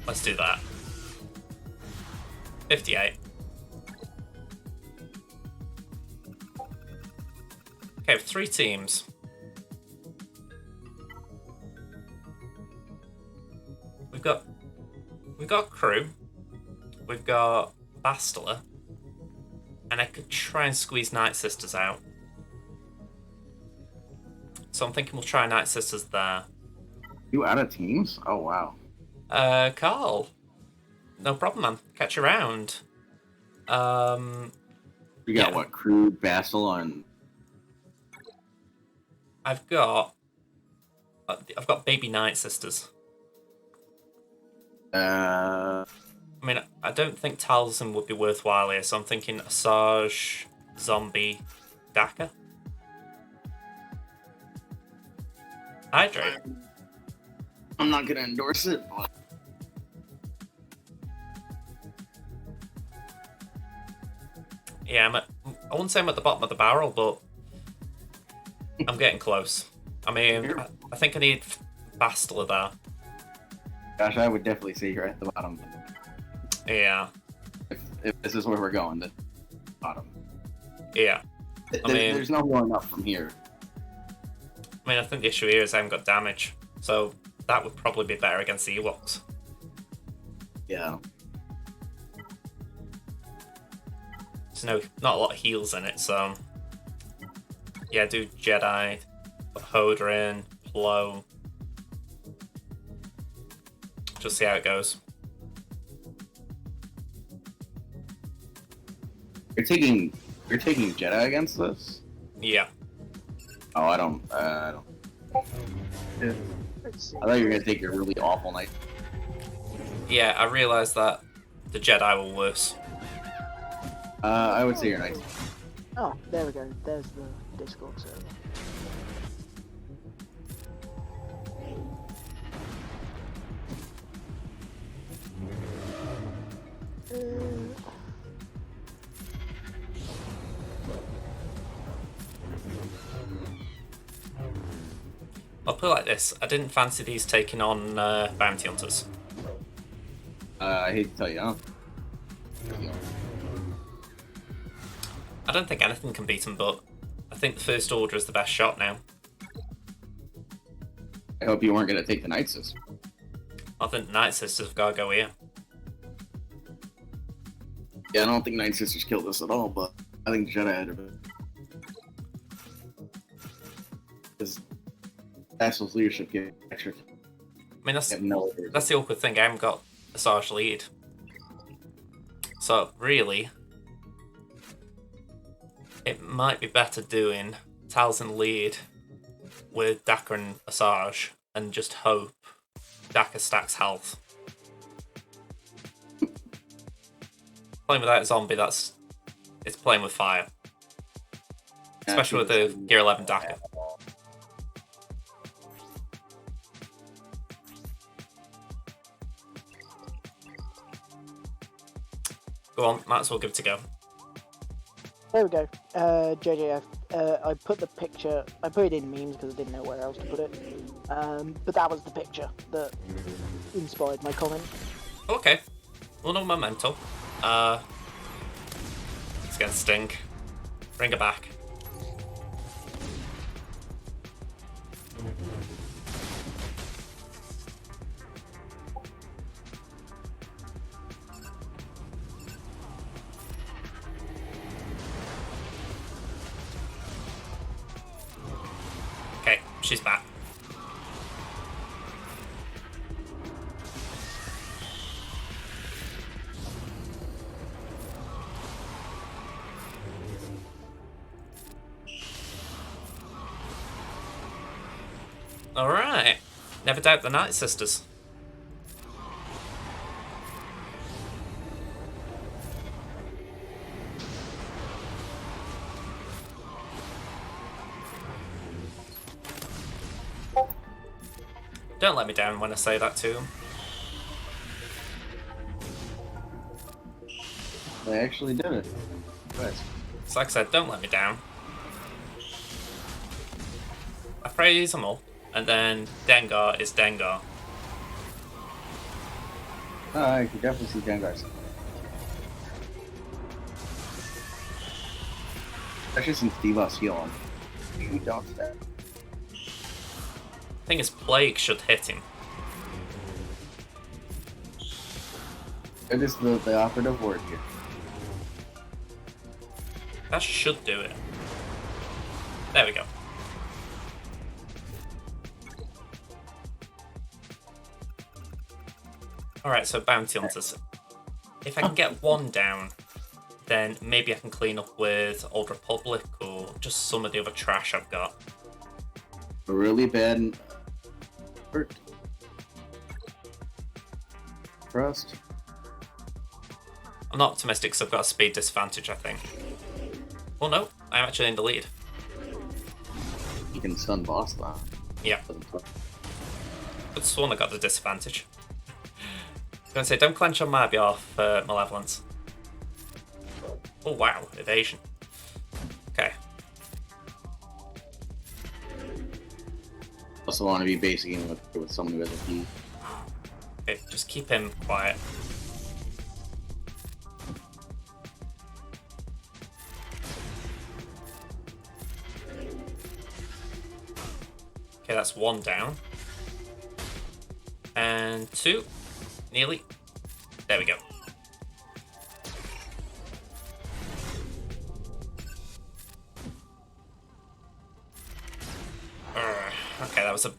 Let's do that. 58. Okay, with 3 teams. We've got crew. We've got Bastila. And I could try and squeeze Night Sisters out. So I'm thinking we'll try Night Sisters there. You out of teams? Oh, wow. Carl. No problem, man. Catch you around. You got yeah. what? Crew, Bastila, and... I've got Baby Night Sisters. I mean, I don't think Taliesin would be worthwhile here, so I'm thinking Asajj, Zombie, Daka. Hydrate. I'm not gonna endorse it, but... Yeah, I wouldn't say I'm at the bottom of the barrel, but I'm getting close. I mean, I think I need Bastila there. Gosh, I would definitely say you're at the bottom. Yeah. If this is where we're going, the bottom. Yeah. There's no going up from here. I mean, I think the issue here is I haven't got damage, so that would probably be better against the Ewoks. Yeah. There's not a lot of heals in it, so... Yeah, do Jedi, Hodrin, Plo. Just see how it goes. You're taking Jedi against this? Yeah. Oh, I don't. Yeah. I thought you were gonna take your really awful night. Yeah, I realised that the Jedi were worse. I would say you're nice. Oh, there we go. There's the Discord server. I'll put it like this, I didn't fancy these taking on bounty hunters. I hate to tell you, huh? I don't think anything can beat them, but I think the First Order is the best shot now. I hope you weren't gonna take the Night Sister. I think the Night Sisters have got to go here. Yeah, I don't think Night Sisters killed us at all, but I think Jedi had a bit. Because Bastil's leadership gave extra. I mean, that's the awkward thing. I haven't got Asajj lead. So, really, it might be better doing Talzin lead with Daka and Asajj and just hope Daka stacks health. Playing without a zombie, it's playing with fire. Especially with the Gear 11 Daka. Go on, might as well give it a go. There we go. JJF. I put the picture. I put it in memes because I didn't know where else to put it. But that was the picture that inspired my comment. Okay. Well, no memento. It's gonna stink. Bring it back. Okay, she's back. Alright. Never doubt the Night Sisters. Don't let me down when I say that to them. They actually did it. Nice. It's like I said, don't let me down. I praise them all, and then Dengar is Dengar. I can definitely see Dengar's. Especially since Debuff's healing. You don't that. Thing is, Plague should hit him. It is the operative word here. That should do it. There we go. Alright, so Bounty Hunters. If I can get one down, then maybe I can clean up with Old Republic or just some of the other trash I've got. A really bad hurt. Trust. I'm not optimistic because I've got a speed disadvantage, I think. Oh no, I'm actually in the lead. You can stun boss that. Yeah. But Swan, I got the disadvantage. I was going to say, don't clench on my behalf, Malevolence. Oh wow, evasion. Okay. Also want to be basing with someone who has a key. Okay, just keep him quiet. Okay, that's one down. And two. Nearly. There we go. Okay, that was a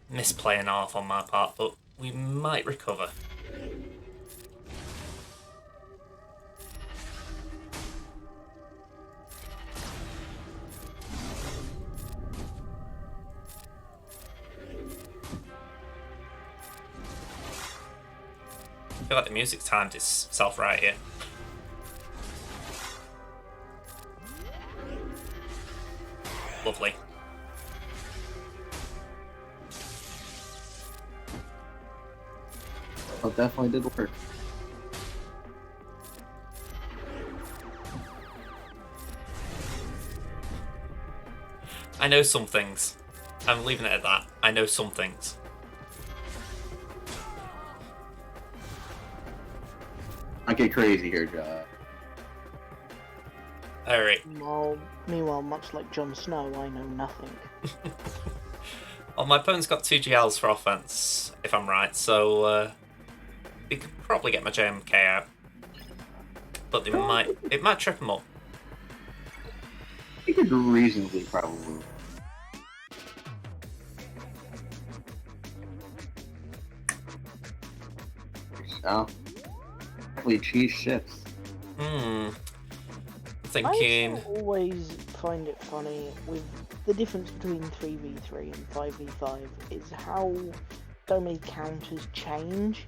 misplay and a half on my part, but we might recover. I feel like the music timed itself right here. Lovely. Oh, definitely did work. I know some things. I'm leaving it at that. I know some things. I get crazy here, Josh. Alright. Meanwhile, much like Jon Snow, I know nothing. Well, my opponent's got 2 GLs for offense, if I'm right, so we could probably get my JMK out. But it might trip them up. You could reasonably probably. So, hopefully cheese shifts. Thinking. I always find it funny with the difference between 3v3 and 5v5 is how so many counters change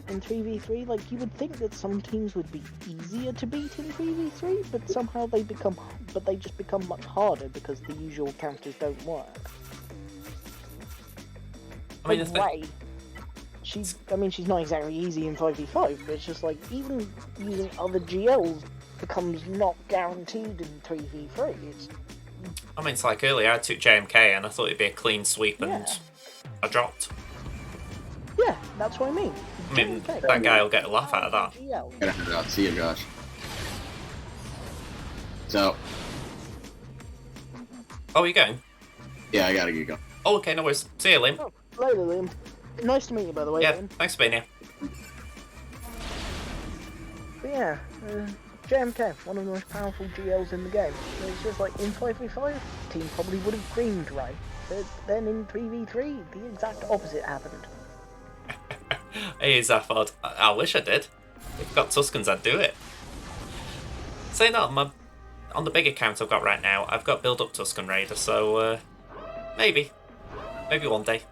in 3v3. Like, you would think that some teams would be easier to beat in 3v3, but somehow they just become much harder because the usual counters don't work. I mean, Like Ray, she's not exactly easy in 5v5, but it's just like, even using other GLs becomes not guaranteed in 3v3. It's like earlier I took JMK and I thought it'd be a clean sweep and I dropped. Yeah, that's what I mean. I mean, that guy will get a laugh out of that. Gotta head out. See you, Josh. So. Oh, are you going? Yeah, I gotta get going. Oh, okay, no worries. See you, Liam. Oh, later, Liam. Nice to meet you, by the way, Yeah, Liam. thanks for being here. But yeah, JMK, one of the most powerful GLs in the game. It's just like, in 5v5, the team probably would have creamed Ray. But then in 3v3, the exact opposite happened. Hey, Zaphod. I wish I did. If I've got Tuscans, I'd do it. Saying that, on the big account I've got right now, I've got build up Tuscan Raider, so maybe one day.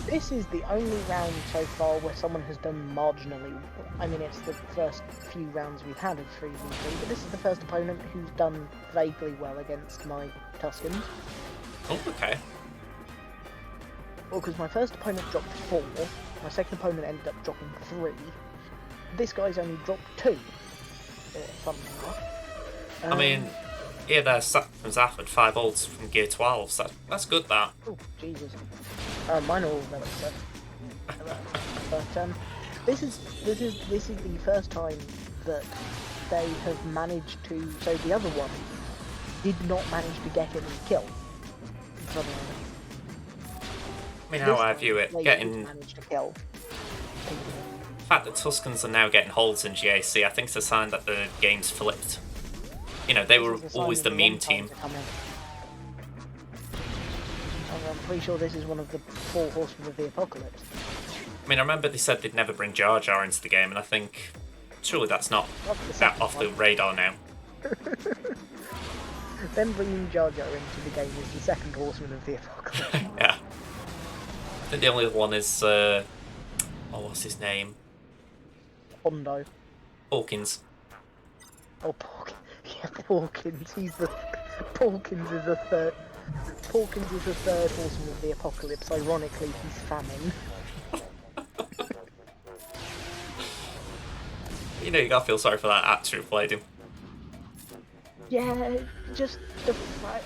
This is the only round so far where someone has done marginally. I mean, it's the first few rounds we've had of 3v3, but this is the first opponent who's done vaguely well against my Tuscans. Oh, okay. Well, because my first opponent dropped 4, my second opponent ended up dropping 3. This guy's only dropped 2. Something like that. I mean, yeah, there's from Zaphod, 5 ults from Gear 12, so that's good, that. Oh, Jesus. Mine are all relic set. But this is the first time that they have managed to. So the other one did not manage to get any kill. I mean, how I view it, getting managed to kill. the fact that Tuscans are now getting holds in GAC, I think it's a sign that the game's flipped. You know, they were always the meme team. I'm pretty sure this is one of the 4 horsemen of the apocalypse. I mean, I remember they said they'd never bring Jar Jar into the game, and I think surely that's not that off the radar now. Them bringing Jar Jar into the game is the second horseman of the apocalypse. Yeah. I think the only other one is, what's his name? Hondo. Hawkins. Oh, yeah, Porkins. Porkins is the third. Porkins is the third horseman of the apocalypse. Ironically, he's famine. You know, you gotta feel sorry for that actor who played him. Yeah, just the fact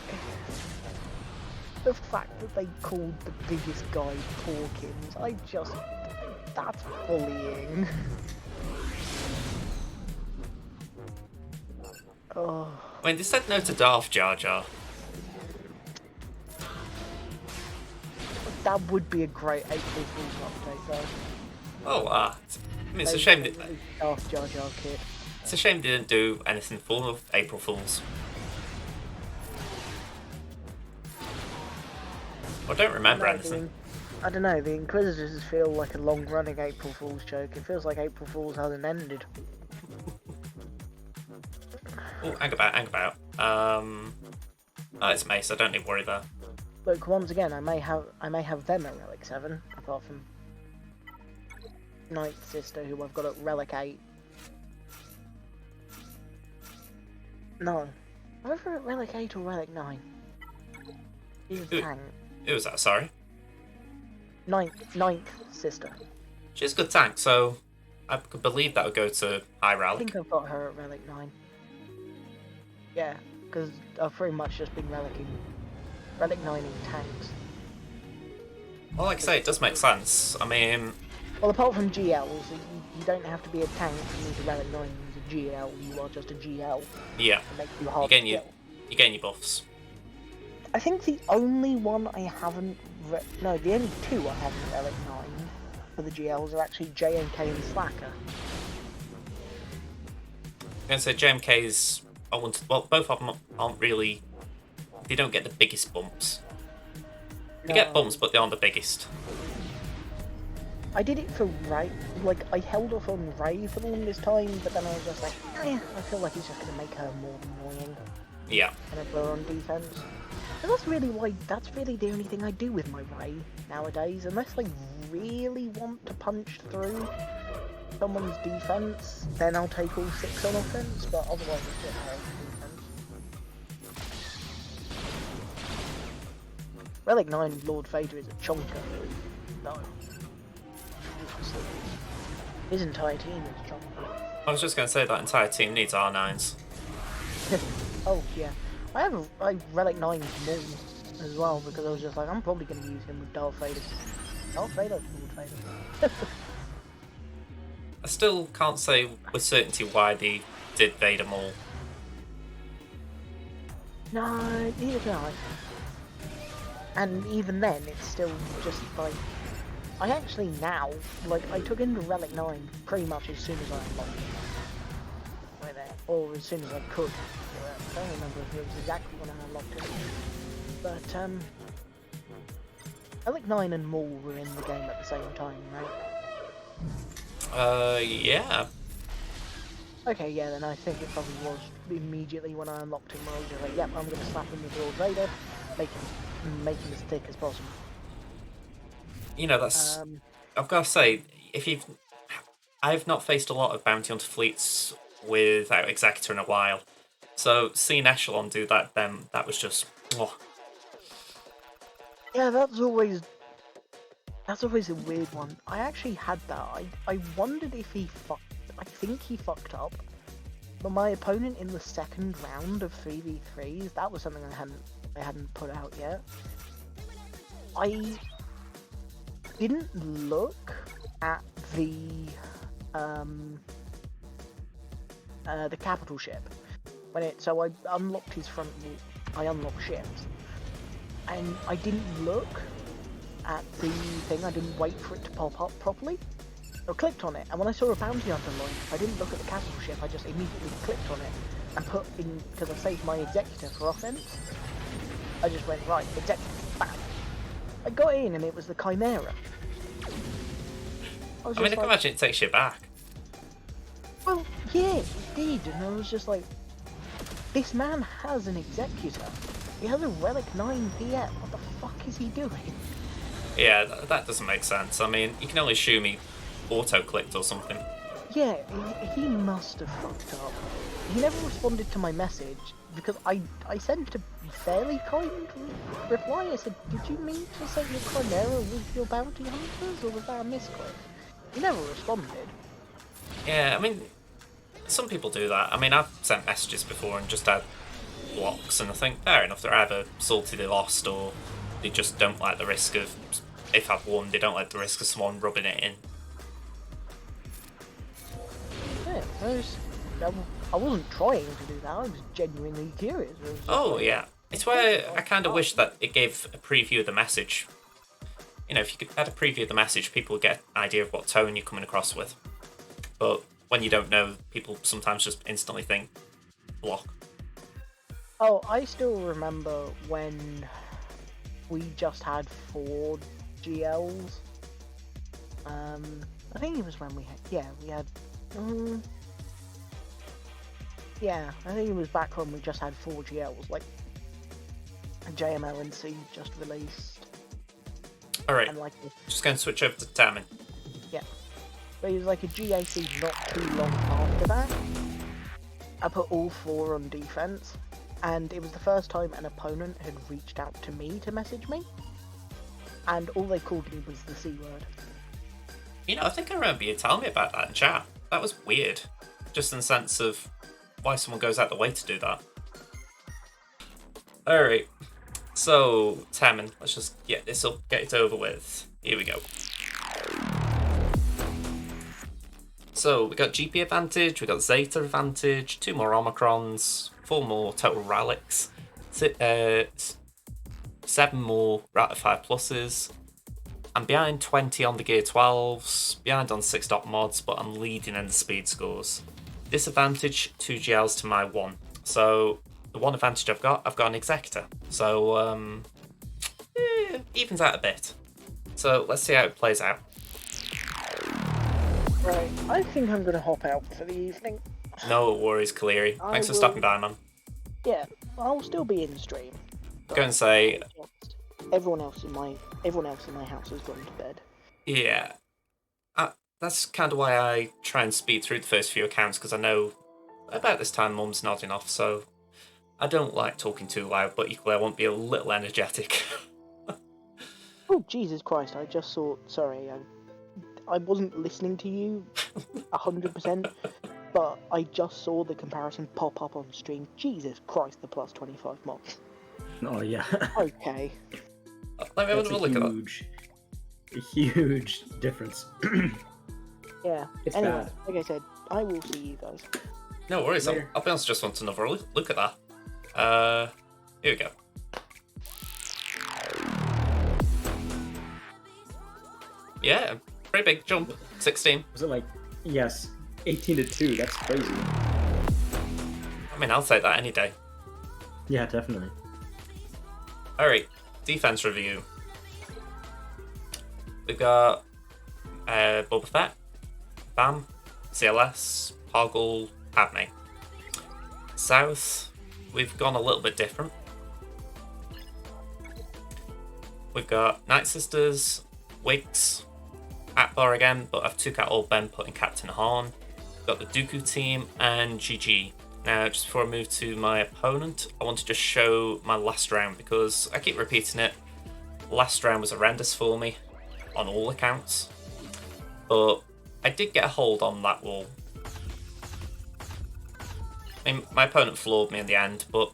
that they called the biggest guy Porkins, that's bullying. Oh. I mean, they said no to Darth Jar Jar. That would be a great April Fool's update, though. Oh, I mean, it's a shame that Darth Jar Jar kit. it's a shame they didn't do anything full of April Fools. I don't remember anything. I don't know, the Inquisitors feel like a long-running April Fool's joke. It feels like April Fool's hasn't ended. Oh, hang about. Oh, it's Mace. I don't need to worry there. Look, once again, I may have them at Relic 7, apart from Ninth Sister, who I've got at Relic 8. No. Over at Relic 8 or Relic 9? She's a tank. Who was that? Sorry. Ninth Sister. She's a good tank, so I could believe that would go to High I Relic. think I've got her at Relic 9. Yeah, because I've pretty much just been Relic 9 in tanks. Well, like I say, it does make sense. I mean, Well, apart from GLs, you don't have to be a tank to need to Relic 9 use a GL, you are just a GL. yeah, It makes you hard you're to kill. getting your buffs. I think the only one I haven't... No, the only 2 I haven't Relic 9 for the GLs are actually JMK and Slacker. I'm going to say JMK's... Well, both of them aren't really... They don't get the biggest bumps. They get bumps, but they aren't the biggest. I did it for Ray. Like, I held off on Ray for the longest time, but then I was just like, I feel like he's just gonna make her more annoying. Yeah. And I put her on defense. And that's really the only thing I do with my Ray nowadays, unless I really want to punch through someone's defense, then I'll take all 6 on offense, but otherwise it's just her defense. Relic 9 Lord Vader is a chonker. No. His entire team is chonker. I was just going to say that entire team needs R9s. Oh yeah. I have a Relic 9 Maul as well, because I was just like, I'm probably going to use him with Darth Vader. Darth Vader? Lord Vader. I still can't say with certainty why they did Vader Maul. No, neither can I. And even then, it's still just like... I actually now, like, I took into Relic 9 pretty much as soon as I unlocked it. Right there. Or as soon as I could. I don't remember if it was exactly when I unlocked it. But, Relic 9 and Maul were in the game at the same time, right? Yeah. Okay, yeah, then I think it probably was immediately when I unlocked him, where I was just like, yep, I'm gonna slap him with Lord Vader, make him as thick as possible. You know, that's... I've got to say, I've not faced a lot of bounty hunter fleets without Executor in a while. So seeing Echelon do that, then that was just... Oh. Yeah, that's always a weird one. I actually had that. I wondered if he fucked... I think he fucked up. But my opponent in the second round of 3v3s, that was something I hadn't put out yet. I didn't look at the capital ship so I unlocked his front. I unlocked ships, and I didn't look at the thing. I didn't wait for it to pop up properly. I clicked on it, and when I saw a bounty hunter line, I didn't look at the capital ship. I just immediately clicked on it and put in, because I saved my executor for offense. I just went right, executor, bam. I got in, and it was the Chimera. I mean, I can imagine it takes you back. Well, yeah, it did, and I was just like, this man has an executor. He has a Relic 9 PM. What the fuck is he doing? Yeah, that doesn't make sense. I mean, you can only assume he auto-clicked or something. Yeah, he must have fucked up. He never responded to my message, because I sent a fairly kind reply. I said, did you mean to say your Chimera with your bounty hunters, or was that a misclick? He never responded. Yeah, I mean, some people do that. I mean, I've sent messages before and just had blocks, and I think, fair enough, they're either salty they lost, or they just don't like the risk of, if I've won, they don't like the risk of someone rubbing it in. Yeah, I wasn't trying to do that, I was genuinely curious. Oh, yeah. It's where I kind of wish that it gave a preview of the message. You know, if you could add a preview of the message, people would get an idea of what tone you're coming across with. But when you don't know, people sometimes just instantly think, block. Oh, I still remember when we just had 4 GLs. I think it was when we had, I think it was back when we just had 4 GLs, like JML and C just released. Alright, And like just going to switch over to Temmin. yeah. But it was like a GAC not too long after that. I put all 4 on defense, and it was the first time an opponent had reached out to me to message me, and all they called me was the C word. You know, I think I remember you telling me about that in chat. That was weird. Just in the sense of why someone goes out the way to do that. Alright, so Temmin, let's just get this up, get it over with. Here we go. So we got GP advantage, we got Zeta advantage, 2 more Omicrons, 4 more total relics, 7 more Rata 5 pluses. I'm behind 20 on the Gear 12s, behind on 6 dot mods, but I'm leading in the speed scores. Disadvantage, 2 GLs to my 1. So the one advantage I've got an Executor. So evens out a bit. So let's see how it plays out. Right, I think I'm gonna hop out for the evening. No worries, Cleary. I Thanks for will- stopping by, man. Yeah, I'll still be in stream. Go and say, Everyone else in my house has gone to bed. yeah. That's kind of why I try and speed through the first few accounts, because I know about this time Mum's nodding off, so I don't like talking too loud, but equally I won't be a little energetic. Oh Jesus Christ! I just saw. Sorry, I wasn't listening to you 100%, but I just saw the comparison pop up on stream. Jesus Christ, the plus 25 mods. Oh yeah. Okay. Let me have That's another look at that. a huge difference. Yeah. It's Anyway, bad. like I said, I will see you guys. No worries, Later. I'll be honest, just want another look at that. Here we go. Yeah, pretty big jump. 16. Was it like, yes, 18-2? That's crazy. I mean, I'll take that any day. Yeah, definitely. Alright, defense review. We've got Boba Fett, Bam, CLS, Poggle, Padme. South, we've gone a little bit different. We've got Night Sisters, Wigs, Akbar again, but I've took out Old Ben, putting Captain Horn. We've got the Dooku team and GG. Now, just before I move to my opponent, I want to just show my last round because I keep repeating it. Last round was horrendous for me on all accounts, but I did get a hold on that wall. I mean, my opponent floored me in the end, but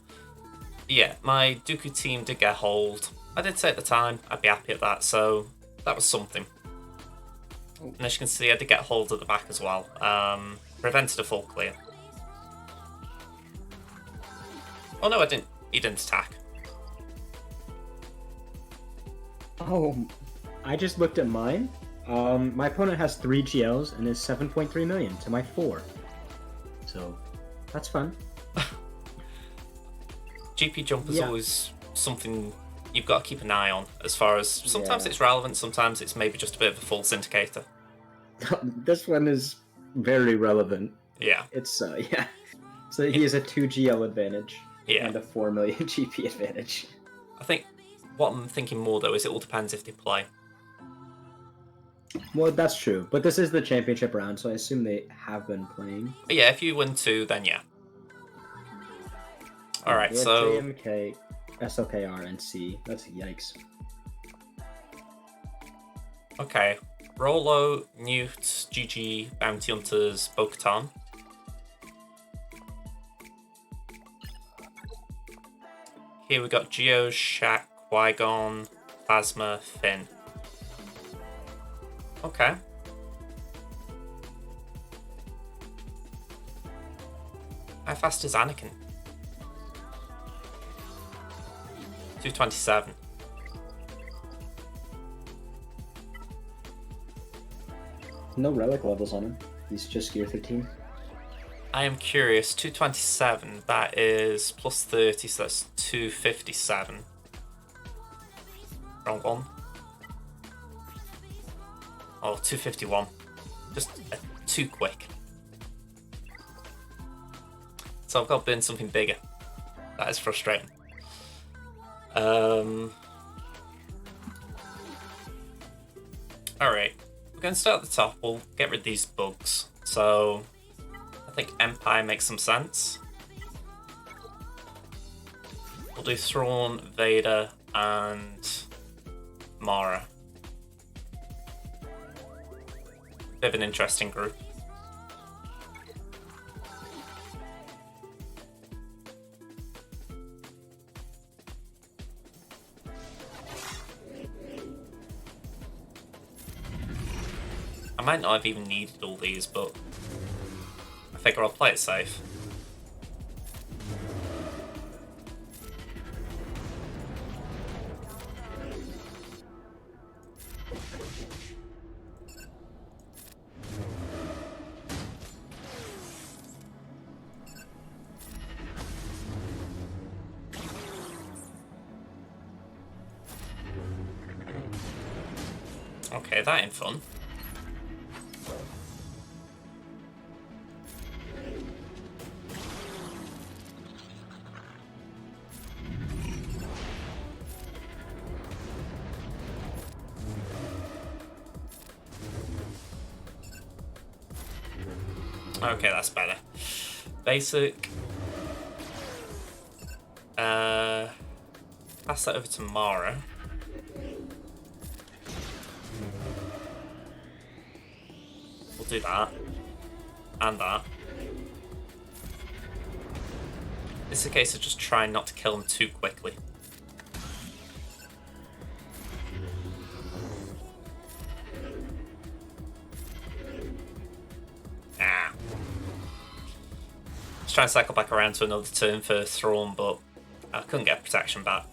yeah, my Dooku team did get a hold. I did say at the time I'd be happy at that, so that was something. And as you can see, I did get a hold at the back as well. Prevented a full clear. Oh no, I didn't. He didn't attack. Oh, I just looked at mine. My opponent has 3 GLs and is 7.3 million to my 4. So, that's fun. GP jump is Yeah. always something you've got to keep an eye on, as far as sometimes Yeah. it's relevant, sometimes it's maybe just a bit of a false indicator. This one is very relevant. Yeah, It's, yeah. So he has a 2 GL advantage yeah. and a 4 million GP advantage. I think what I'm thinking more though is it all depends if they play. Well, that's true. But this is the championship round, so I assume they have been playing. But yeah, if you win 2, then yeah. Alright, We have so JMK, SLKR, and C. That's yikes. okay. Rolo, Newt, GG, Bounty Hunters, Bo-Katan. Here we got Geo, Shaq, Qui-Gon, Phasma, Finn. Okay. How fast is Anakin? 227. No relic levels on him. He's just gear 13. I am curious, 227, that is plus 30, so that's 257. Wrong one. Oh, 251. Just too quick. So I've got to burn something bigger. That is frustrating. Alright. We're going to start at the top. We'll get rid of these bugs. So I think Empire makes some sense. We'll do Thrawn, Vader, and Mara. Bit of an interesting group. I might not have even needed all these, but I figure I'll play it safe. Okay, that ain't fun. Okay, that's better. Basic. Pass that over to Mara. We'll do that. And that. It's a case of just trying not to kill them too quickly. Ah. Just trying to cycle back around to another turn for Thrawn, but I couldn't get protection back.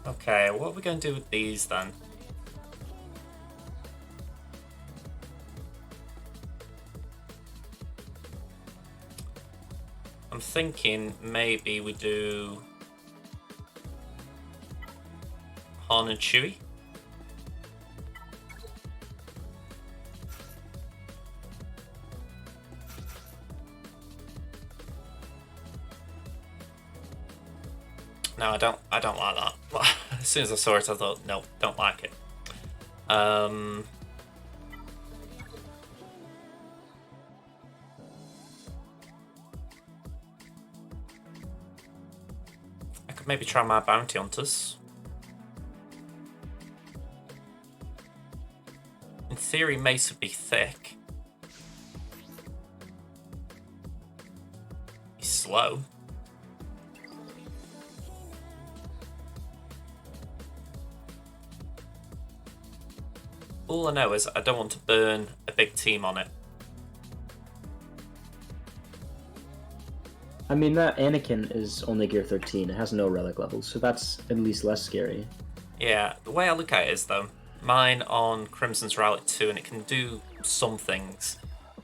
Okay, what are we going to do with these then? I'm thinking maybe we do Han and Chewie. No, I don't like that. As soon as I saw it, I thought, no, don't like it. I could maybe try my bounty hunters. In theory, Mace would be thick. He's slow. All I know is I don't want to burn a big team on it. I mean, that Anakin is only gear 13. It has no relic levels, so that's at least less scary. Yeah, the way I look at it is, though, mine on Crimson's Relic 2, and it can do some things.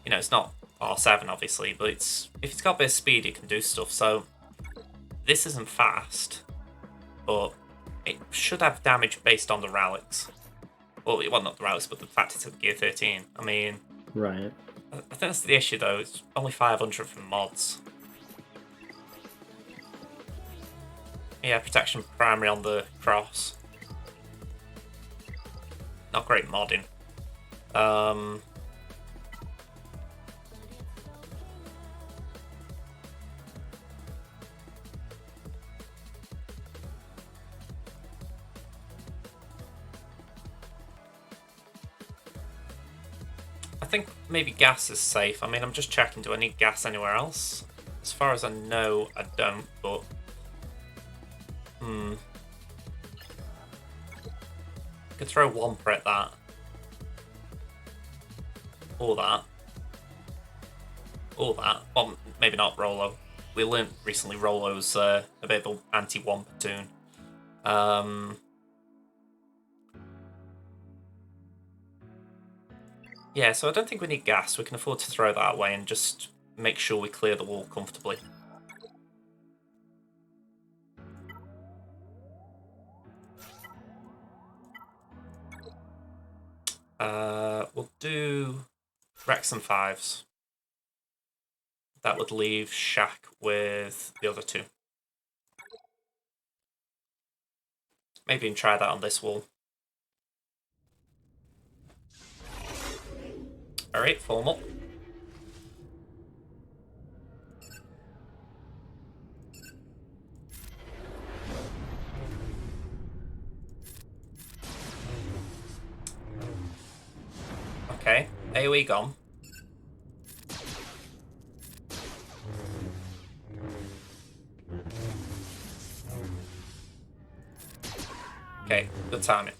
You know, it's not R7, obviously, but if it's got a bit of speed, it can do stuff. So, this isn't fast, but it should have damage based on the relics. Well, not the relics, but the fact it's at gear 13. I mean... Right. I think that's the issue, though. It's only 500 from mods. Yeah, protection primary on the cross. Not great modding. I think maybe gas is safe. I mean, I'm just checking, do I need gas anywhere else? As far as I know, I don't, but... Could throw Wampa at that. Or that. Or that. Well, maybe not Rolo. We learned recently Rolo's a bit of an anti-Wampa tune. Yeah, so I don't think we need gas. We can afford to throw that away and just make sure we clear the wall comfortably. We'll do Rex and 5s. That would leave Shaq with the other two. Maybe even try that on this wall. Alright, form up. Okay, AoE gone. Okay, good timing.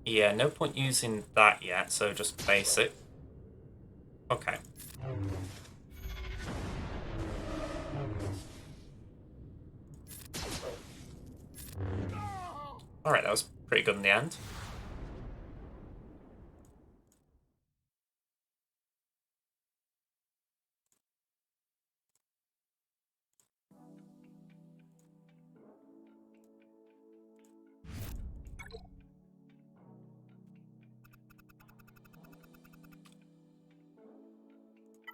Yeah, no point using that yet, so just basic. Okay. Alright, that was pretty good in the end.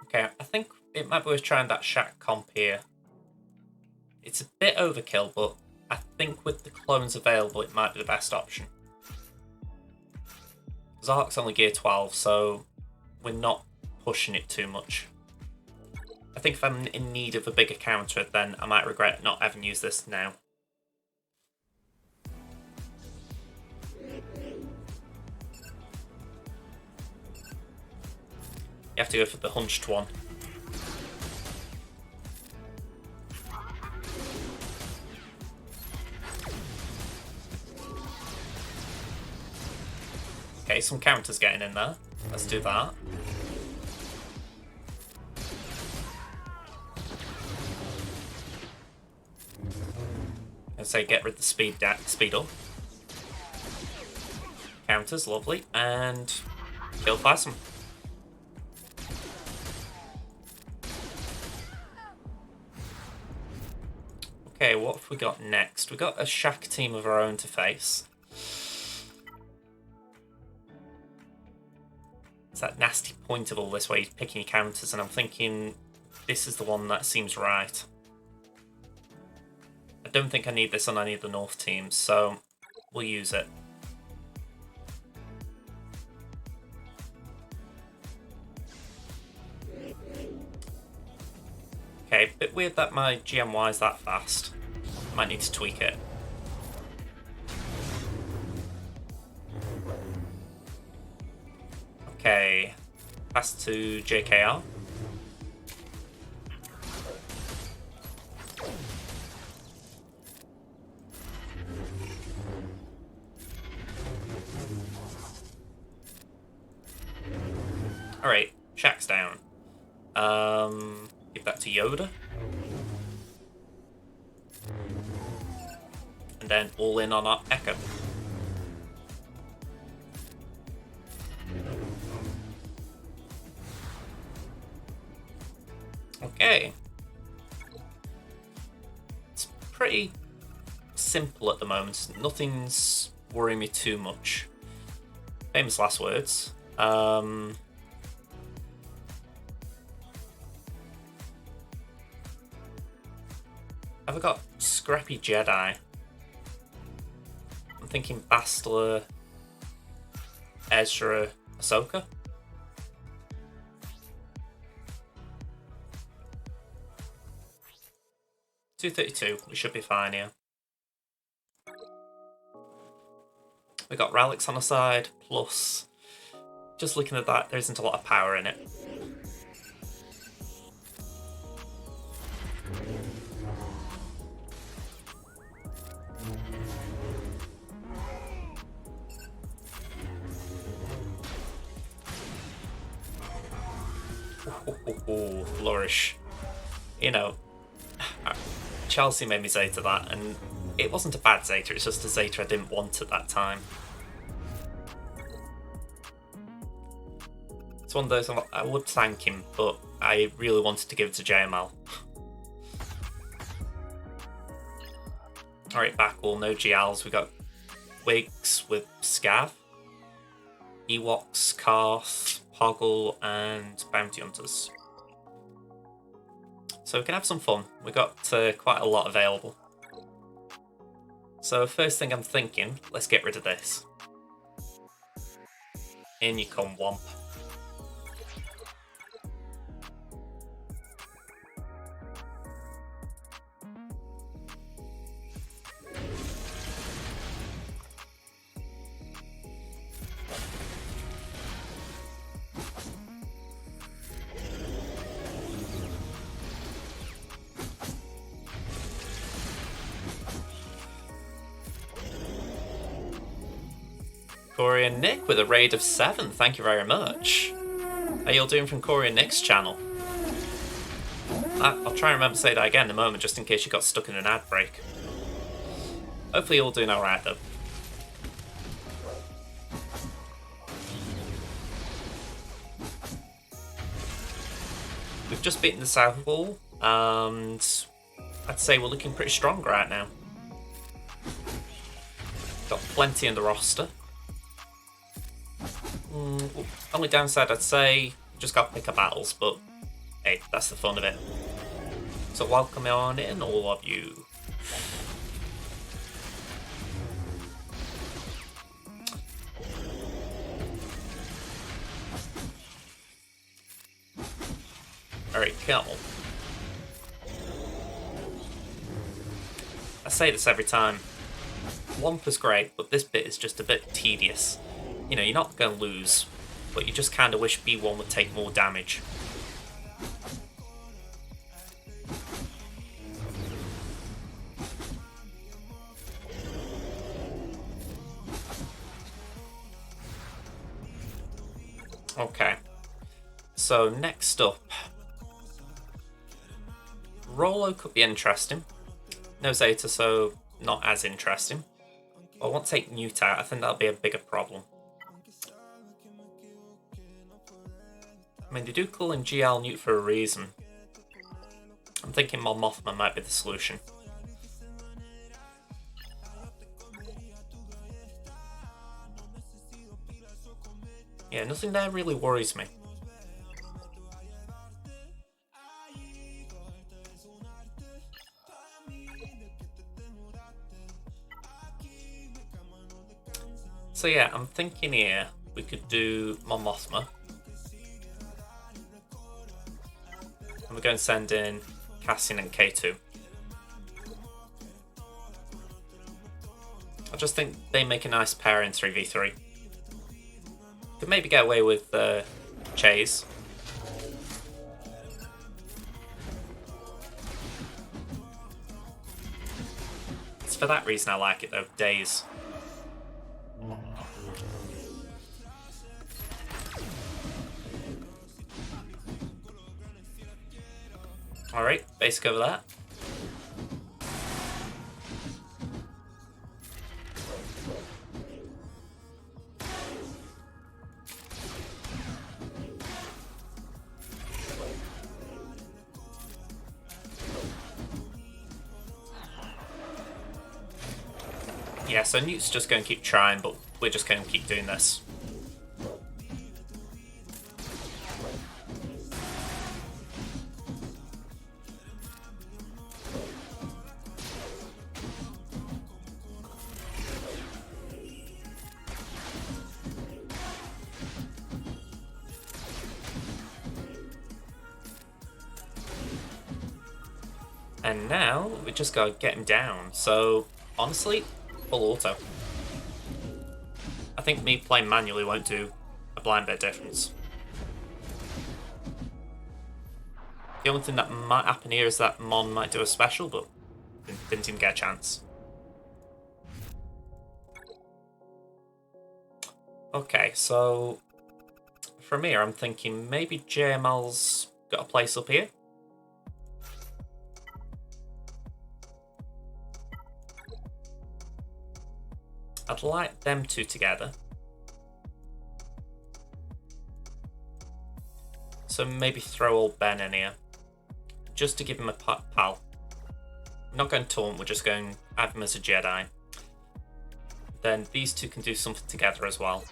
Okay, I think it might be worth trying that Shack comp here. It's a bit overkill, but I think with the clones available, it might be the best option. Zark's only gear 12, so we're not pushing it too much. I think if I'm in need of a bigger counter, then I might regret not having used this now. You have to go for the hunched one. Okay, some counters getting in there. Let's do that. And say get rid of the speed up. Counters, lovely, and kill Phasm. Okay, what have we got next? We've got a Shack team of our own to face. It's that nasty point of all this where you're picking your counters, and I'm thinking this is the one that seems right. I don't think I need this on any of the North teams, so we'll use it. Okay, bit weird that my GMY is that fast. Might need to tweak it. Okay, pass to JKR. Alright, Shack's down. Give that to Yoda. And then all in on our Echo. Okay. It's pretty simple at the moment. Nothing's worrying me too much. Famous last words. Have I got Scrappy Jedi? I'm thinking Bastila, Ezra, Ahsoka. $232. We should be fine here. We got relics on the side, plus just looking at that, there isn't a lot of power in it. Flourish. You know, Chelsea made me Zeta that, and it wasn't a bad Zeta, it's just a Zeta I didn't want at that time. It's one of those I would thank him, but I really wanted to give it to JML. Alright, back wall, no GLs. We got Wigs with Scav, Ewoks, Karth, Poggle, and Bounty Hunters. So we can have some fun. We got quite a lot available. So first thing I'm thinking, let's get rid of this. In you come, Womp. Corey and Nick with a raid of 7. Thank you very much. How you all doing from Corey and Nick's channel? I'll try and remember to say that again in a moment, just in case you got stuck in an ad break. Hopefully you're all doing alright though. We've just beaten the South Wall, and I'd say we're looking pretty strong right now. Got plenty in the roster. Only downside I'd say, just got to pick up battles, but hey, that's the fun of it. So welcome on in, all of you. Alright, cool. I say this every time. Wamper's great, but this bit is just a bit tedious. You know, you're not going to lose, but you just kind of wish B1 would take more damage. Okay. So, next up. Rollo could be interesting. No Zeta, so not as interesting. I want to take Newt out. I think that'll be a bigger problem. I mean, they do call him GL Newt for a reason. I'm thinking Mon Mothma might be the solution. Yeah, nothing there really worries me. So yeah, I'm thinking here we could do Mon Mothma. And we're going to send in Cassian and K2. I just think they make a nice pair in 3v3. Could maybe get away with Chase. It's for that reason I like it though, Days. Alright, basic over that. Yeah, so Newt's just going to keep trying, but we're just going to keep doing this. And now we just gotta get him down. So honestly, full auto. I think me playing manually won't do a blind bit difference. The only thing that might happen here is that Mon might do a special, but didn't even get a chance. Okay, so from here I'm thinking maybe JML's got a place up here. I'd like them two together. So maybe throw old Ben in here. Just to give him a pal. We're not going to taunt, we're just going to have him as a Jedi. Then these two can do something together as well.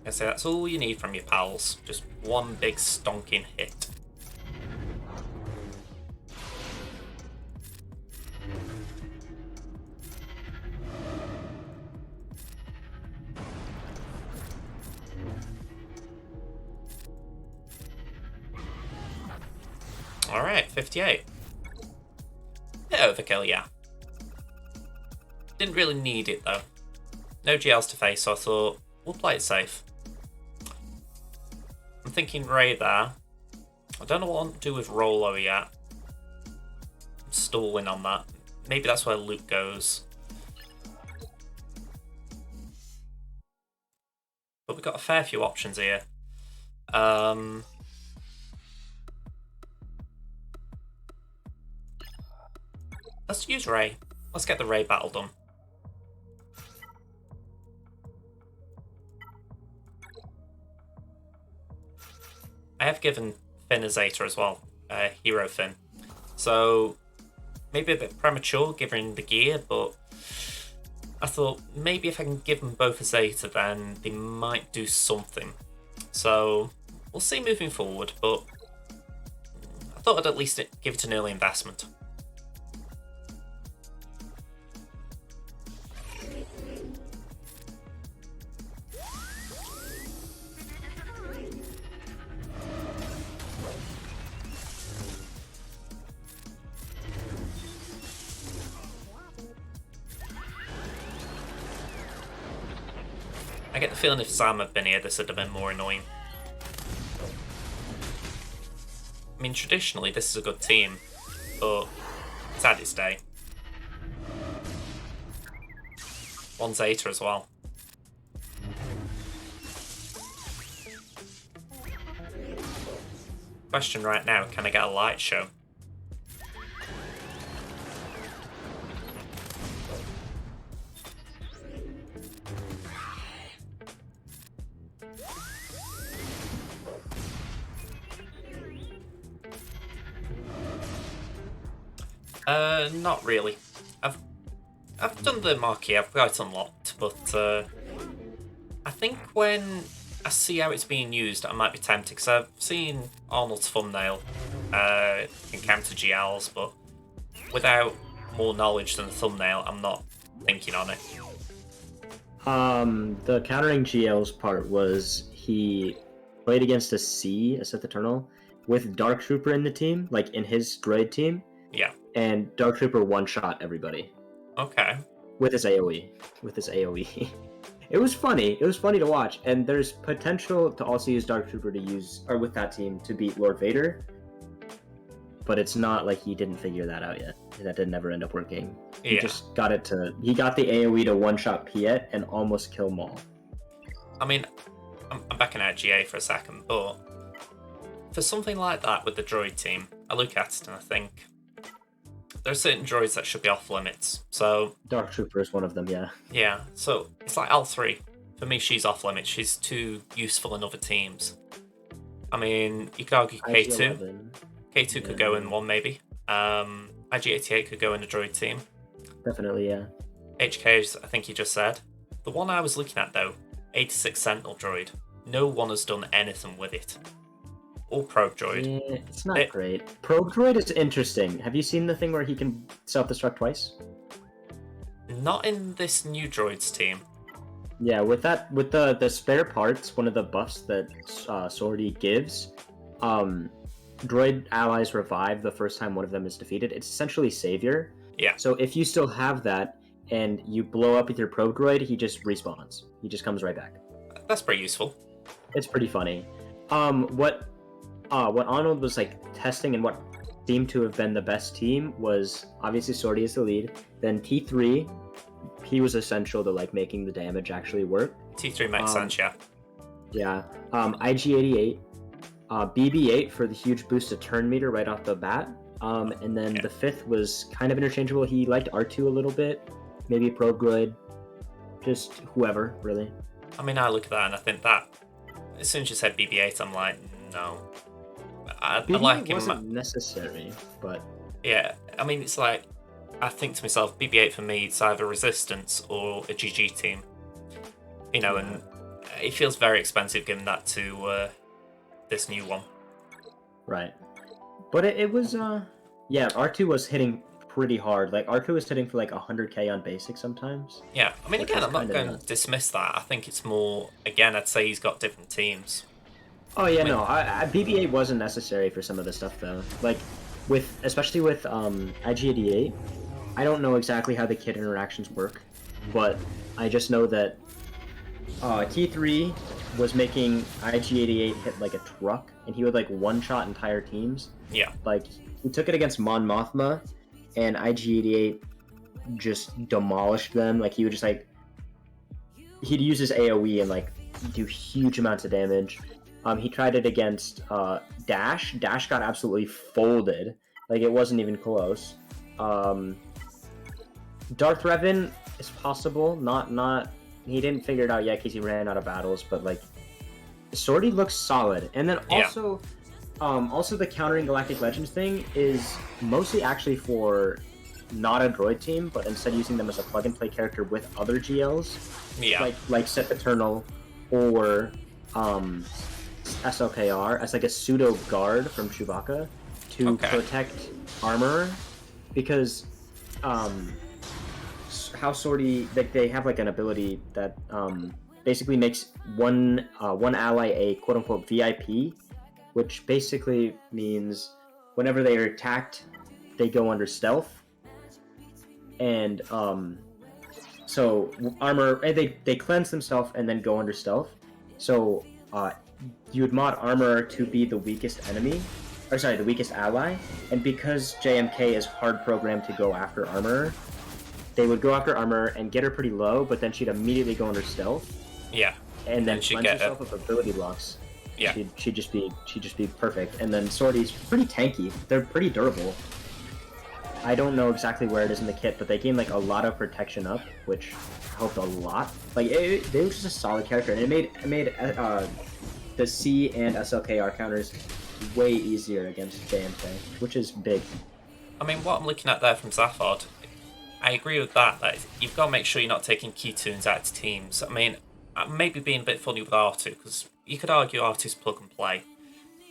So that's all you need from your pals. Just one big stonking hit. Alright, 58. Bit overkill, yeah. Didn't really need it though. No GLs to face, so I thought we'll play it safe. I'm thinking Ray there. I don't know what I want to do with Rollo yet. I'm stalling on that. Maybe that's where Luke goes. But we've got a fair few options here. Let's use Ray. Let's get the Ray battle done. I have given Finn as Zeta as well, Hero Finn. So maybe a bit premature given the gear, but I thought maybe if I can give them both a Zeta, then they might do something. So we'll see moving forward, but I thought I'd at least give it an early investment. I get the feeling if Sam had been here, this would have been more annoying. I mean, traditionally, this is a good team, but it's had its day. One Zeta as well. Question right now, can I get a light show? Not really. I've done the marquee, I've got it unlocked, but I think when I see how it's being used, I might be tempted, because I've seen Arnold's thumbnail encounter GLs, but without more knowledge than the thumbnail, I'm not thinking on it. The countering GLs part was he played against a Sith Eternal with Dark Trooper in the team, like in his droid team. Yeah. And Dark Trooper one-shot everybody. Okay. With his AoE. It was funny. It was funny to watch, and there's potential to also use Dark Trooper to use, or with that team, to beat Lord Vader. But it's not like he didn't figure that out yet. That didn't ever end up working. He just got it to... He got the AoE to one-shot Piet and almost kill Maul. I mean, I'm backing out GA for a second, but for something like that with the droid team, I look at it and I think there are certain droids that should be off limits. So Dark Trooper is one of them, yeah. Yeah, so it's like L3. For me, she's off limits. She's too useful in other teams. I mean, you could argue K2. IG-11. K2 could go in one, maybe. IG-88 could go in a droid team. Definitely, yeah. HK, I think you just said. The one I was looking at, though, 86 Sentinel droid. No one has done anything with it. All Probe droid. Yeah, it's not great. Probe droid is interesting. Have you seen the thing where he can self-destruct twice? Not in this new droids team. Yeah, with the spare parts, one of the buffs that Sortie gives, droid allies revive the first time one of them is defeated. It's essentially Savior. Yeah. So if you still have that and you blow up with your probe droid, he just respawns. He just comes right back. That's pretty useful. It's pretty funny. What Arnold was like testing and what seemed to have been the best team was obviously Sortie is the lead. Then T3, he was essential to like making the damage actually work. T3 makes sense, yeah. Yeah. IG-88, BB-8 for the huge boost to turn meter right off the bat. And then the fifth was kind of interchangeable. He liked R2 a little bit, maybe Probe Droid, just whoever, really. I mean, I look at that and I think that, as soon as you said BB-8, I'm like, no. I like him. Wasn't necessary, but... Yeah, I mean, it's like, I think to myself, BB-8 for me, it's either Resistance or a GG team. You know, and it feels very expensive giving that to this new one. Right. But it was, yeah, R2 was hitting pretty hard. Like, R2 was hitting for like 100k on basic sometimes. Yeah, I mean, again, I'm not going to dismiss that. I think it's more, again, I'd say he's got different teams. Oh, yeah, no, BB-8 wasn't necessary for some of the stuff, though. Like, especially with IG-88, I don't know exactly how the kit interactions work, but I just know that T3 was making IG-88 hit like a truck, and he would like one-shot entire teams. Yeah. Like, he took it against Mon Mothma, and IG-88 just demolished them. Like, he would just like... He'd use his AoE and like do huge amounts of damage. He tried it against Dash. Dash got absolutely folded. Like, it wasn't even close. Darth Revan is possible. Not. He didn't figure it out yet because he ran out of battles. But like, Sortie looks solid. And then also, Also, the countering Galactic Legends thing is mostly actually for not a droid team, but instead using them as a plug-and-play character with other GLs, Yeah. like Sith Eternal or SLKR as like a pseudo guard from Chewbacca to protect Armorer, because how Sortie, like, they have like an ability that basically makes one ally a quote-unquote VIP, which basically means whenever they are attacked, they go under stealth. And so Armor, they cleanse themselves and then go under stealth. So you would mod Armor to be the weakest enemy, or sorry, the weakest ally. And because JMK is hard programmed to go after Armor, they would go after Armor and get her pretty low, but then she'd immediately go under stealth. Yeah. And then she'd cleanse get herself with ability blocks. Yeah. She'd just be perfect. And then Sortie's pretty tanky. They're pretty durable. I don't know exactly where it is in the kit, but they gained like a lot of protection up, which helped a lot. Like they were just a solid character, and it made the C and SLKR counters way easier against JMK, which is big. I mean, what I'm looking at there from Zaphod, I agree with that. That you've got to make sure you're not taking key tunes out to teams. I mean, I'm maybe being a bit funny with R2, because you could argue R2's plug and play,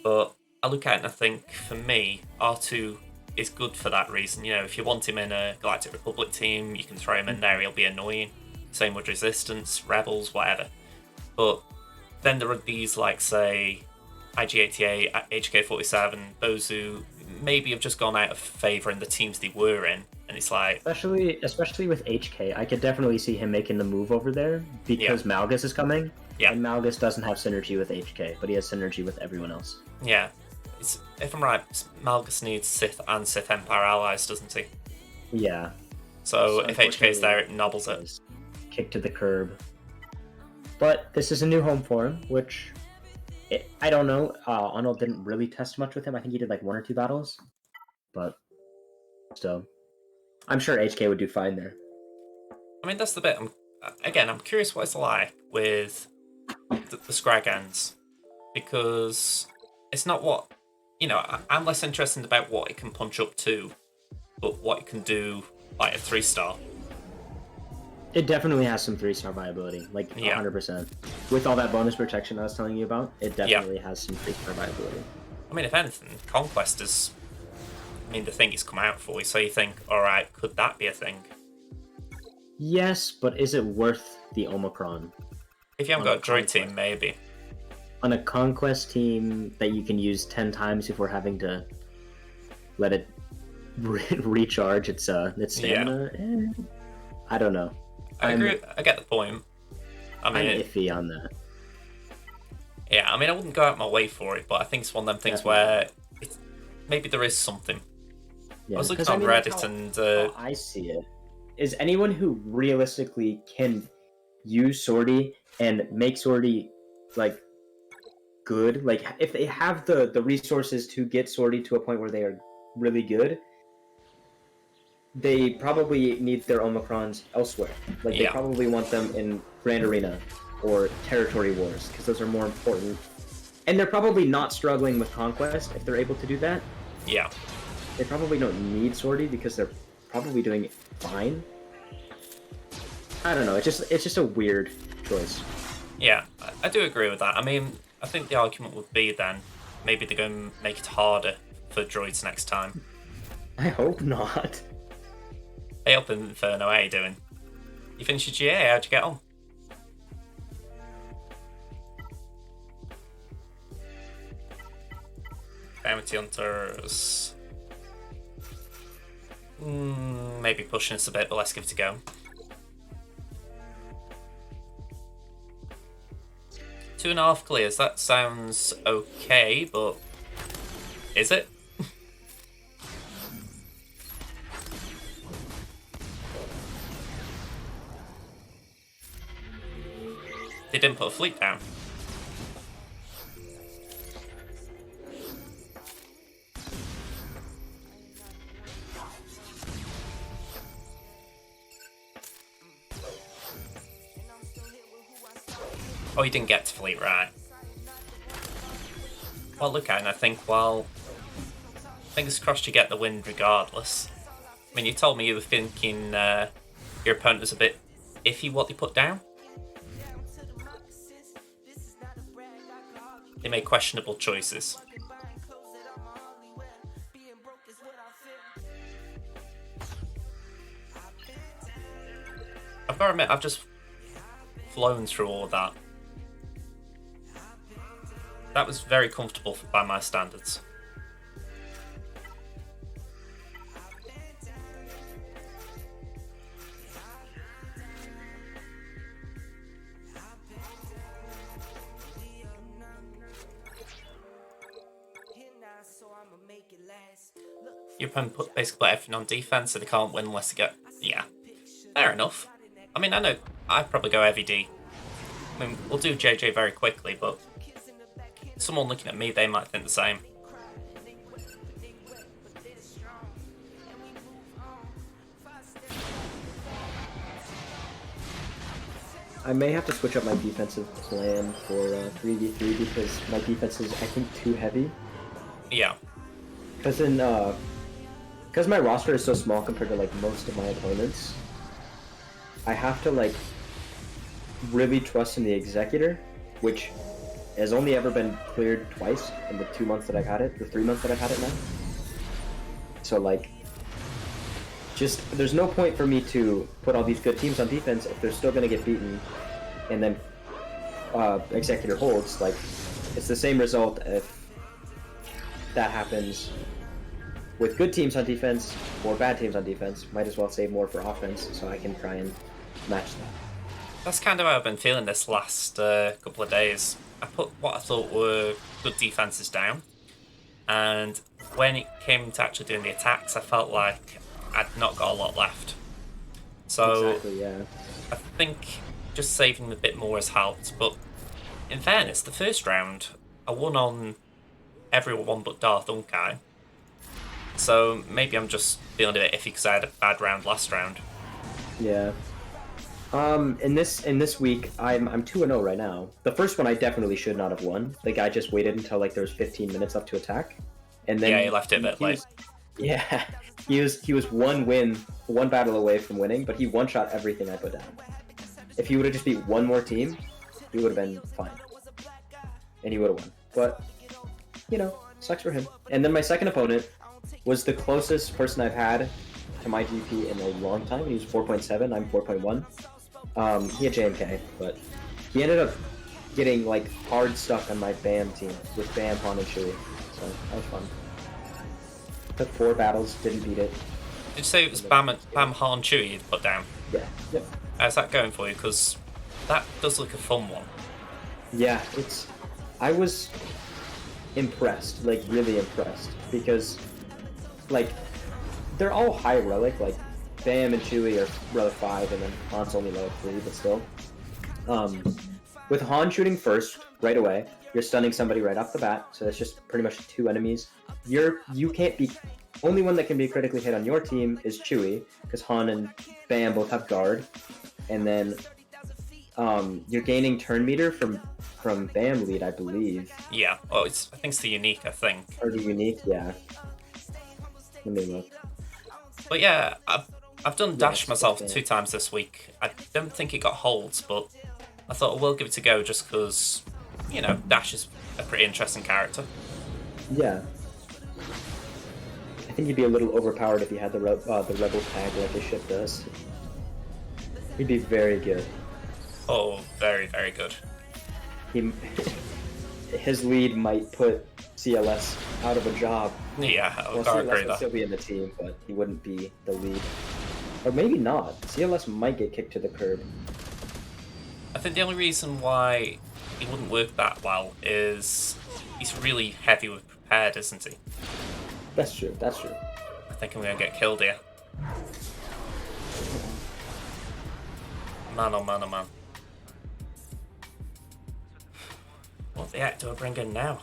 but I look at it and I think, for me, R2 is good for that reason. You know, if you want him in a Galactic Republic team, you can throw him in there, he'll be annoying. Same with Resistance, Rebels, whatever. But then there are these, like, say, IG-88, HK-47, those who maybe have just gone out of favour in the teams they were in, and it's like... Especially with HK, I could definitely see him making the move over there, because Malgus is coming, and Malgus doesn't have synergy with HK, but he has synergy with everyone else. Yeah. If I'm right, Malgus needs Sith and Sith Empire allies, doesn't he? Yeah. So if HK's there, it nobbles it. Kick to the curb. But this is a new home for him, which I don't know. Arnold didn't really test much with him. I think he did like 1 or 2 battles, but still, I'm sure HK would do fine there. I mean, that's the bit. I'm curious what it's like with the Scragans, because it's not what, you know, I'm less interested about what it can punch up to, but what it can do like a 3-star. It definitely has some 3-star viability, like 100%. With all that bonus protection I was telling you about, it definitely has some 3-star viability. I mean, if anything, Conquest is, I mean, the thing is come out for you, so you think, alright, could that be a thing? Yes, but is it worth the Omicron? If you haven't got a droid team, maybe. On a Conquest team that you can use 10 times before having to let it recharge its stamina, I don't know. I agree. I get the point. I'm iffy on that. Yeah, I mean, I wouldn't go out my way for it, but I think it's one of them things where maybe there is something. Yeah, I was looking on Reddit and... how I see it is anyone who realistically can use Sortie and make Sortie, like, good, like, if they have the resources to get Sortie to a point where they are really good, they probably need their Omicrons elsewhere. Like, they probably want them in Grand Arena or Territory Wars, because those are more important. And they're probably not struggling with Conquest if they're able to do that. Yeah. They probably don't need Sortie because they're probably doing fine. I don't know, it's just a weird choice. Yeah, I do agree with that. I mean, I think the argument would be then, maybe they're going to make it harder for droids next time. I hope not. Hey up, Inferno, how you doing? You finished your GA, how'd you get on? Bounty Hunters... maybe pushing us a bit, but let's give it a go. 2.5 clears, that sounds okay, but... is it? They didn't put a fleet down. Oh, you didn't get to fleet, right. Well, look at it and I think, well, fingers crossed you get the win regardless. I mean, you told me you were thinking your opponent was a bit iffy what they put down. They made questionable choices. I've got to admit, I've just flown through all of that. That was very comfortable by my standards. Your opponent basically put everything on defense, so they can't win unless they get... Yeah, fair enough. I mean, I know I'd probably go heavy D. I mean, we'll do JJ very quickly, but someone looking at me, they might think the same. I may have to switch up my defensive plan for 3v3 because my defense is, I think, too heavy. Yeah. Because my roster is so small compared to like most of my opponents, I have to like really trust in the Executor, which has only ever been cleared twice in the 2 months that I've had it, the 3 months that I've had it now. So like, just there's no point for me to put all these good teams on defense if they're still gonna get beaten, and then Executor holds. Like, it's the same result if that happens with good teams on defense or bad teams on defense. Might as well save more for offense so I can try and match that. That's kind of how I've been feeling this last couple of days. I put what I thought were good defenses down, and when it came to actually doing the attacks, I felt like I'd not got a lot left. So Exactly, yeah. I think just saving a bit more has helped, but in fairness, the first round, I won on everyone but DarthUnkei. So maybe I'm just feeling a bit iffy because I had a bad round last round. Yeah. In this week, I'm 2-0 right now. The first one I definitely should not have won. The guy just waited until like there was 15 minutes up to attack, and then Yeah, he left it a bit late. Yeah, he was one battle away from winning, but he one-shot everything I put down. If he would have just beat one more team, he would have been fine, and he would have won. But you know, sucks for him. And then my second opponent was the closest person I've had to my GP in a long time. He was 4.7, I'm 4.1. He had JMK, but he ended up getting like hard stuck on my BAM team with BAM, Han, and Chewie. So that was fun. Took 4 battles, didn't beat it. Did you say it was Bam, Han, Chewie you'd put down? Yeah. Yep. How's that going for you? Because that does look a fun one. Yeah, I was impressed, like really impressed, because like they're all high relic, like Bam and Chewie are relic 5 and then Han's only level 3, but still. With Han shooting first right away, you're stunning somebody right off the bat, so that's just pretty much 2 enemies. You can't be, only one that can be critically hit on your team is Chewie, because Han and Bam both have guard, and then you're gaining turn meter from Bam lead, I believe. Yeah, well, I think it's the unique, I think. Or the unique, yeah. Let me look. But yeah, I've done dash it's myself definitely- 2 times this week. I don't think it got holds, but I thought I will give it a go just because, you know, Dash is a pretty interesting character. Yeah. I think he'd be a little overpowered if he had the rebel tag like his ship does. He'd be very good. Oh, very, very good. His lead might put CLS out of a job. Yeah, I Well, gotta CLS agree would with still that. be in the team, but he wouldn't be the lead. Or maybe not. CLS might get kicked to the curb. I think the only reason why he wouldn't work that well is he's really heavy with prepared, isn't he? That's true, that's true. I think I'm gonna get killed here. Man, oh man, oh man. What the heck do I bring in now?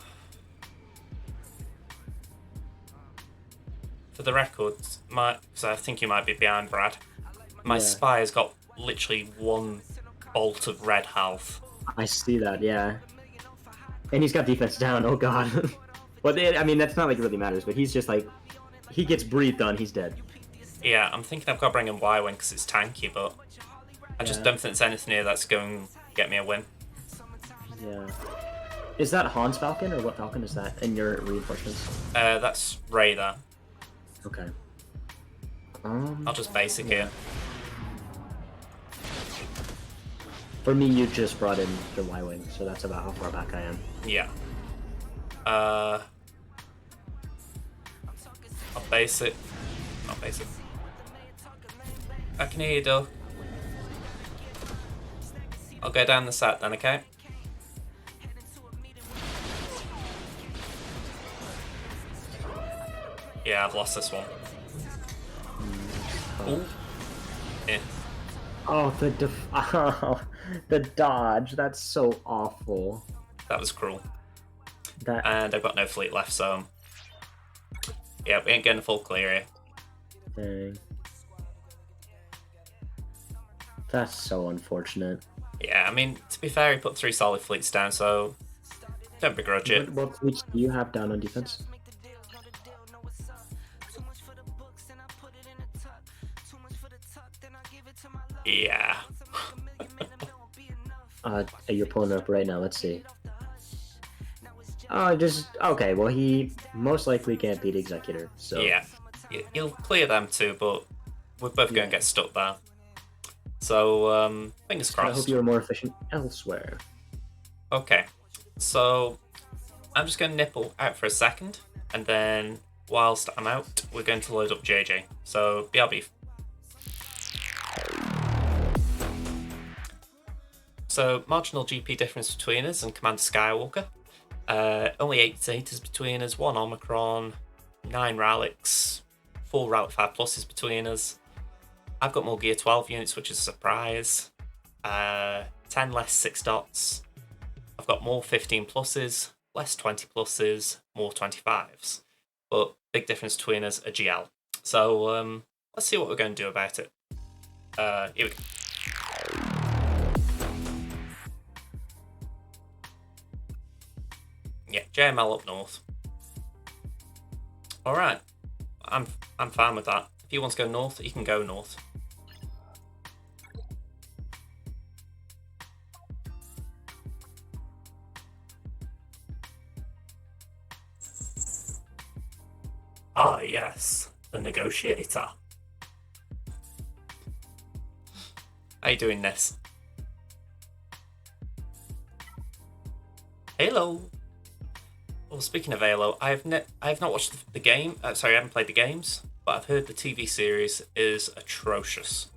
For the record, because I think you might be behind, Brad. My Yeah. spy has got literally 1 bolt of red health. I see that, yeah. And he's got defense down, oh god. But I mean, that's not like it really matters. But he's just like, he gets breathed on, he's dead. Yeah, I'm thinking I've got to bring in Y-Wing because it's tanky, but I just don't think there's anything here that's going to get me a win. Yeah. Is that Han's Falcon, or what Falcon is that in your reinforcements? That's Ray there. Okay. I'll just basic here. For me, you just brought in the Y-Wing, so that's about how far back I am. Yeah. I'll base it. Not base it. I can hear you, though. I'll go down the set then, okay? Yeah, I've lost this one. Ooh. Yeah. Oh, the dodge. That's so awful. That was cruel. That. And I've got no fleet left, so... Yeah, we ain't getting a full clear here. Dang. That's so unfortunate. Yeah, I mean, to be fair, he put 3 solid fleets down, so... Don't begrudge it. What fleets do you have down on defense? Yeah. You're pulling it up right now. Let's see. Okay. Well, he most likely can't beat Executor. So Yeah. You'll clear them too, but we're both going to get stuck there. So, fingers I crossed. hope you're more efficient elsewhere. Okay. So, I'm just going to nipple out for a second, and then whilst I'm out, we're going to load up JJ. So, BRB. So, marginal GP difference between us and CommanderSkywalker. Only 8 Zetas between us, 1 Omicron, 9 Rallics, 4 Rallic 5 pluses between us. I've got more Gear 12 units, which is a surprise. 10 less 6 dots. I've got more 15 pluses, less 20 pluses, more 25s. But big difference between us, a GL. So let's see what we're going to do about it. Here we go. Yeah, JML up north. Alright. I'm fine with that. If he wants to go north, he can go north. Ah, yes, the negotiator. How you doing, Ness? Halo. Well, speaking of Halo, I have not watched the game. Sorry, I haven't played the games, but I've heard the TV series is atrocious.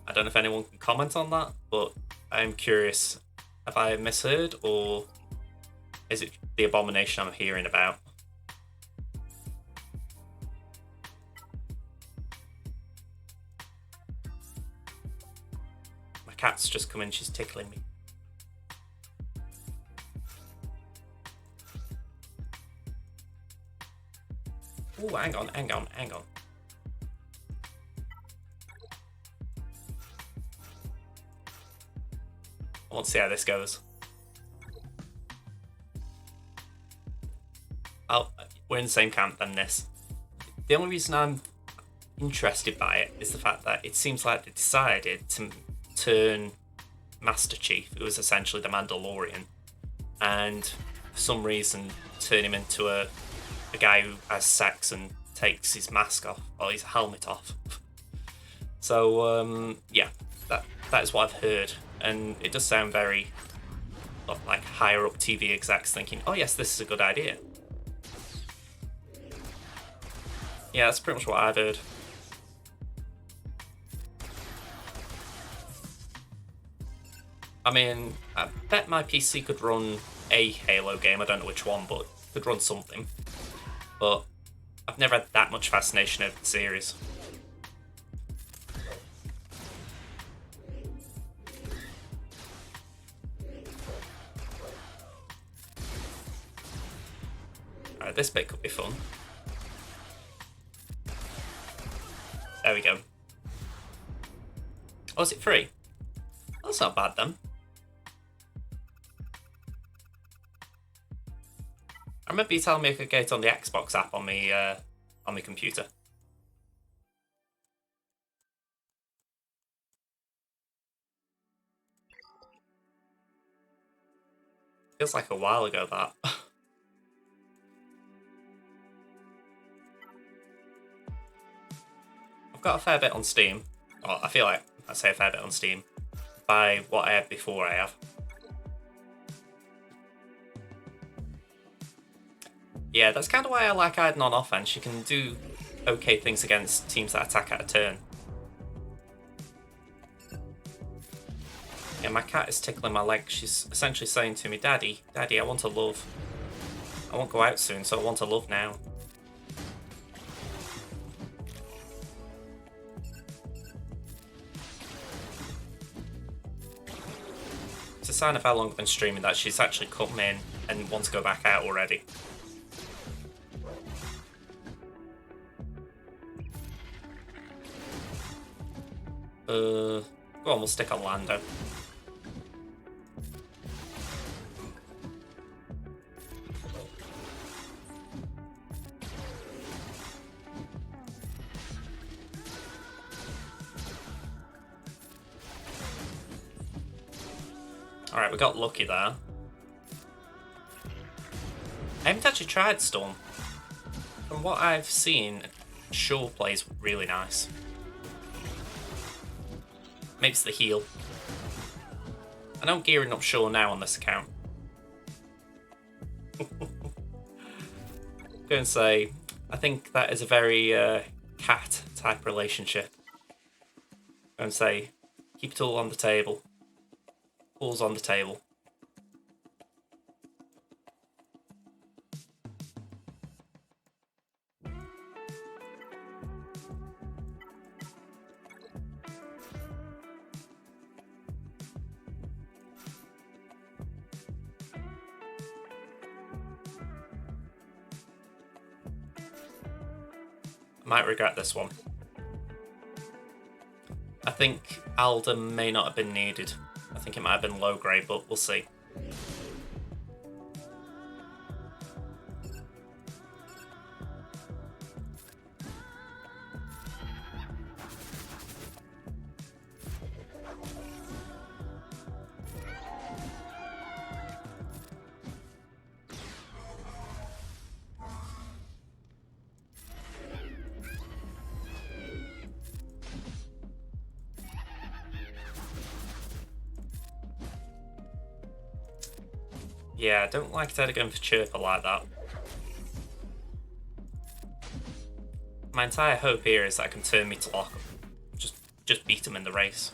I don't know if anyone can comment on that, but I'm curious. Have I misheard, or is it the abomination I'm hearing about? My cat's just come in, she's tickling me. Oh, hang on. I want to see how this goes. We're in the same camp then, this. The only reason I'm interested by it is the fact that it seems like they decided to turn Master Chief, who was essentially the Mandalorian, and for some reason turn him into a guy who has sex and takes his mask off, or his helmet off. So, yeah, that is what I've heard, and it does sound very like higher up TV execs thinking, oh yes, this is a good idea. Yeah, that's pretty much what I've heard. I mean, I bet my PC could run a Halo game, I don't know which one, but could run something. But I've never had that much fascination over the series. Alright, this bit could be fun. There we go. Oh, is it free? That's not bad then. remember you telling me I could get it on the Xbox app on my computer. Feels like a while ago, that. I've got a fair bit on Steam. Well, I feel like I say a fair bit on Steam. By what I had before, I have. Yeah, that's kind of why I like Aiden on offense. You can do okay things against teams that attack at a turn. Yeah, my cat is tickling my leg. She's essentially saying to me, Daddy, Daddy, I want to love. I won't go out soon, so I want to love now. It's a sign of how long I've been streaming that she's actually come in and wants to go back out already. Go on, we'll stick on Lando. Alright, we got lucky there. I haven't actually tried Storm. From what I've seen, Shaw plays really nice. Makes the heal. I know I'm gearing up Shaw now on this account. I'm going to say, I think that is a very cat type relationship. I'm going to say, keep it all on the table. All's on the table. Might regret this one. I think Alder may not have been needed. I think it might have been low grade, but we'll see. Yeah, I don't like Teddy going for Chirper like that. My entire hope here is that I can turn me to lock him. Just beat him in the race.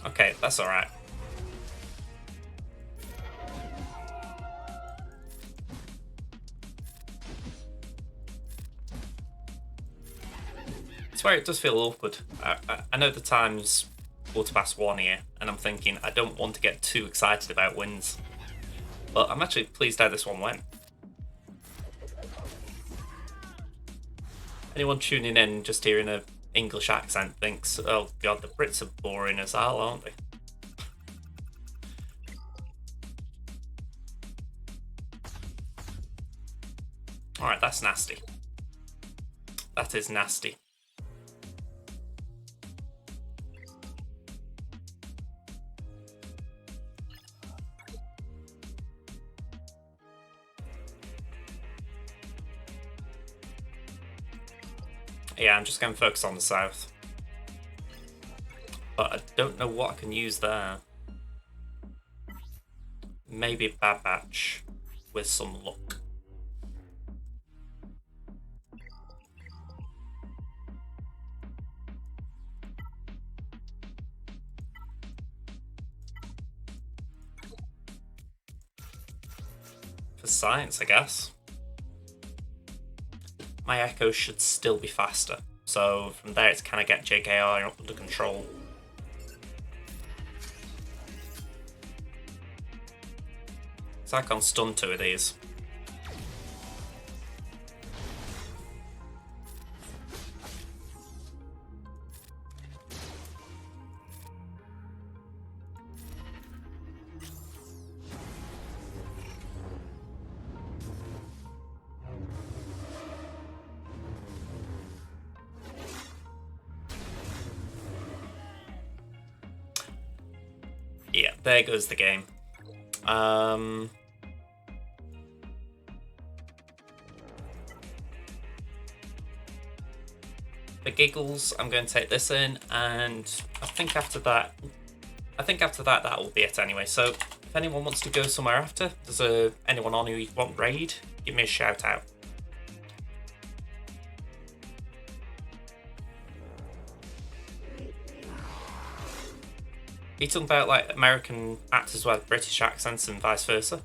Okay, that's alright. It's where it does feel awkward. I know the time's 1:15 here, and I'm thinking I don't want to get too excited about wins. But I'm actually pleased how this one went. Anyone tuning in just hearing an English accent thinks, oh god, the Brits are boring as hell, aren't they? Alright, that's nasty. That is nasty. Yeah, I'm just going to focus on the south. But I don't know what I can use there. Maybe a Bad Batch with some luck. For science, I guess. My Echo should still be faster, so from there it's kind of get JKI under control. So I can stun 2 of these. there goes the game. For giggles, I'm going to take this in, and I think after that that will be it anyway. So if anyone wants to go somewhere after, there's anyone on who you want raid, give me a shout out. Are you talking about like American actors with British accents and vice versa?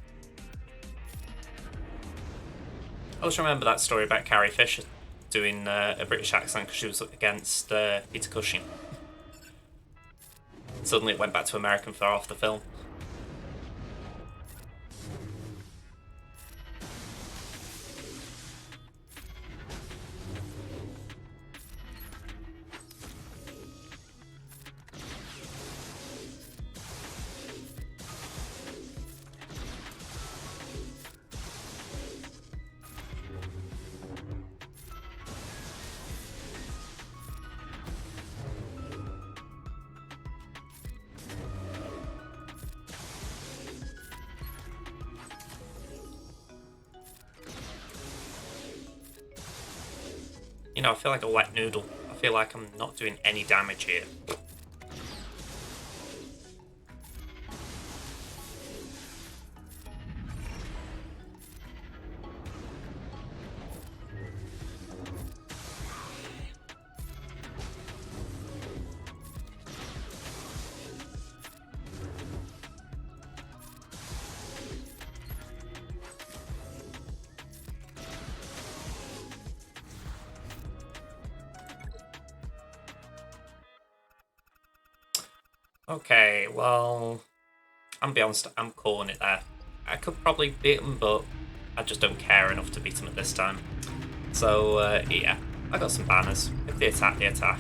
I always remember that story about Carrie Fisher doing a British accent because she was up against Peter Cushing. Suddenly it went back to American for half the film. You know, I feel like a wet noodle. I feel like I'm not doing any damage here. Okay, well, I'm gonna be honest, I'm calling it there. I could probably beat him, but I just don't care enough to beat him at this time. So, yeah, I got some banners. If they attack, they attack.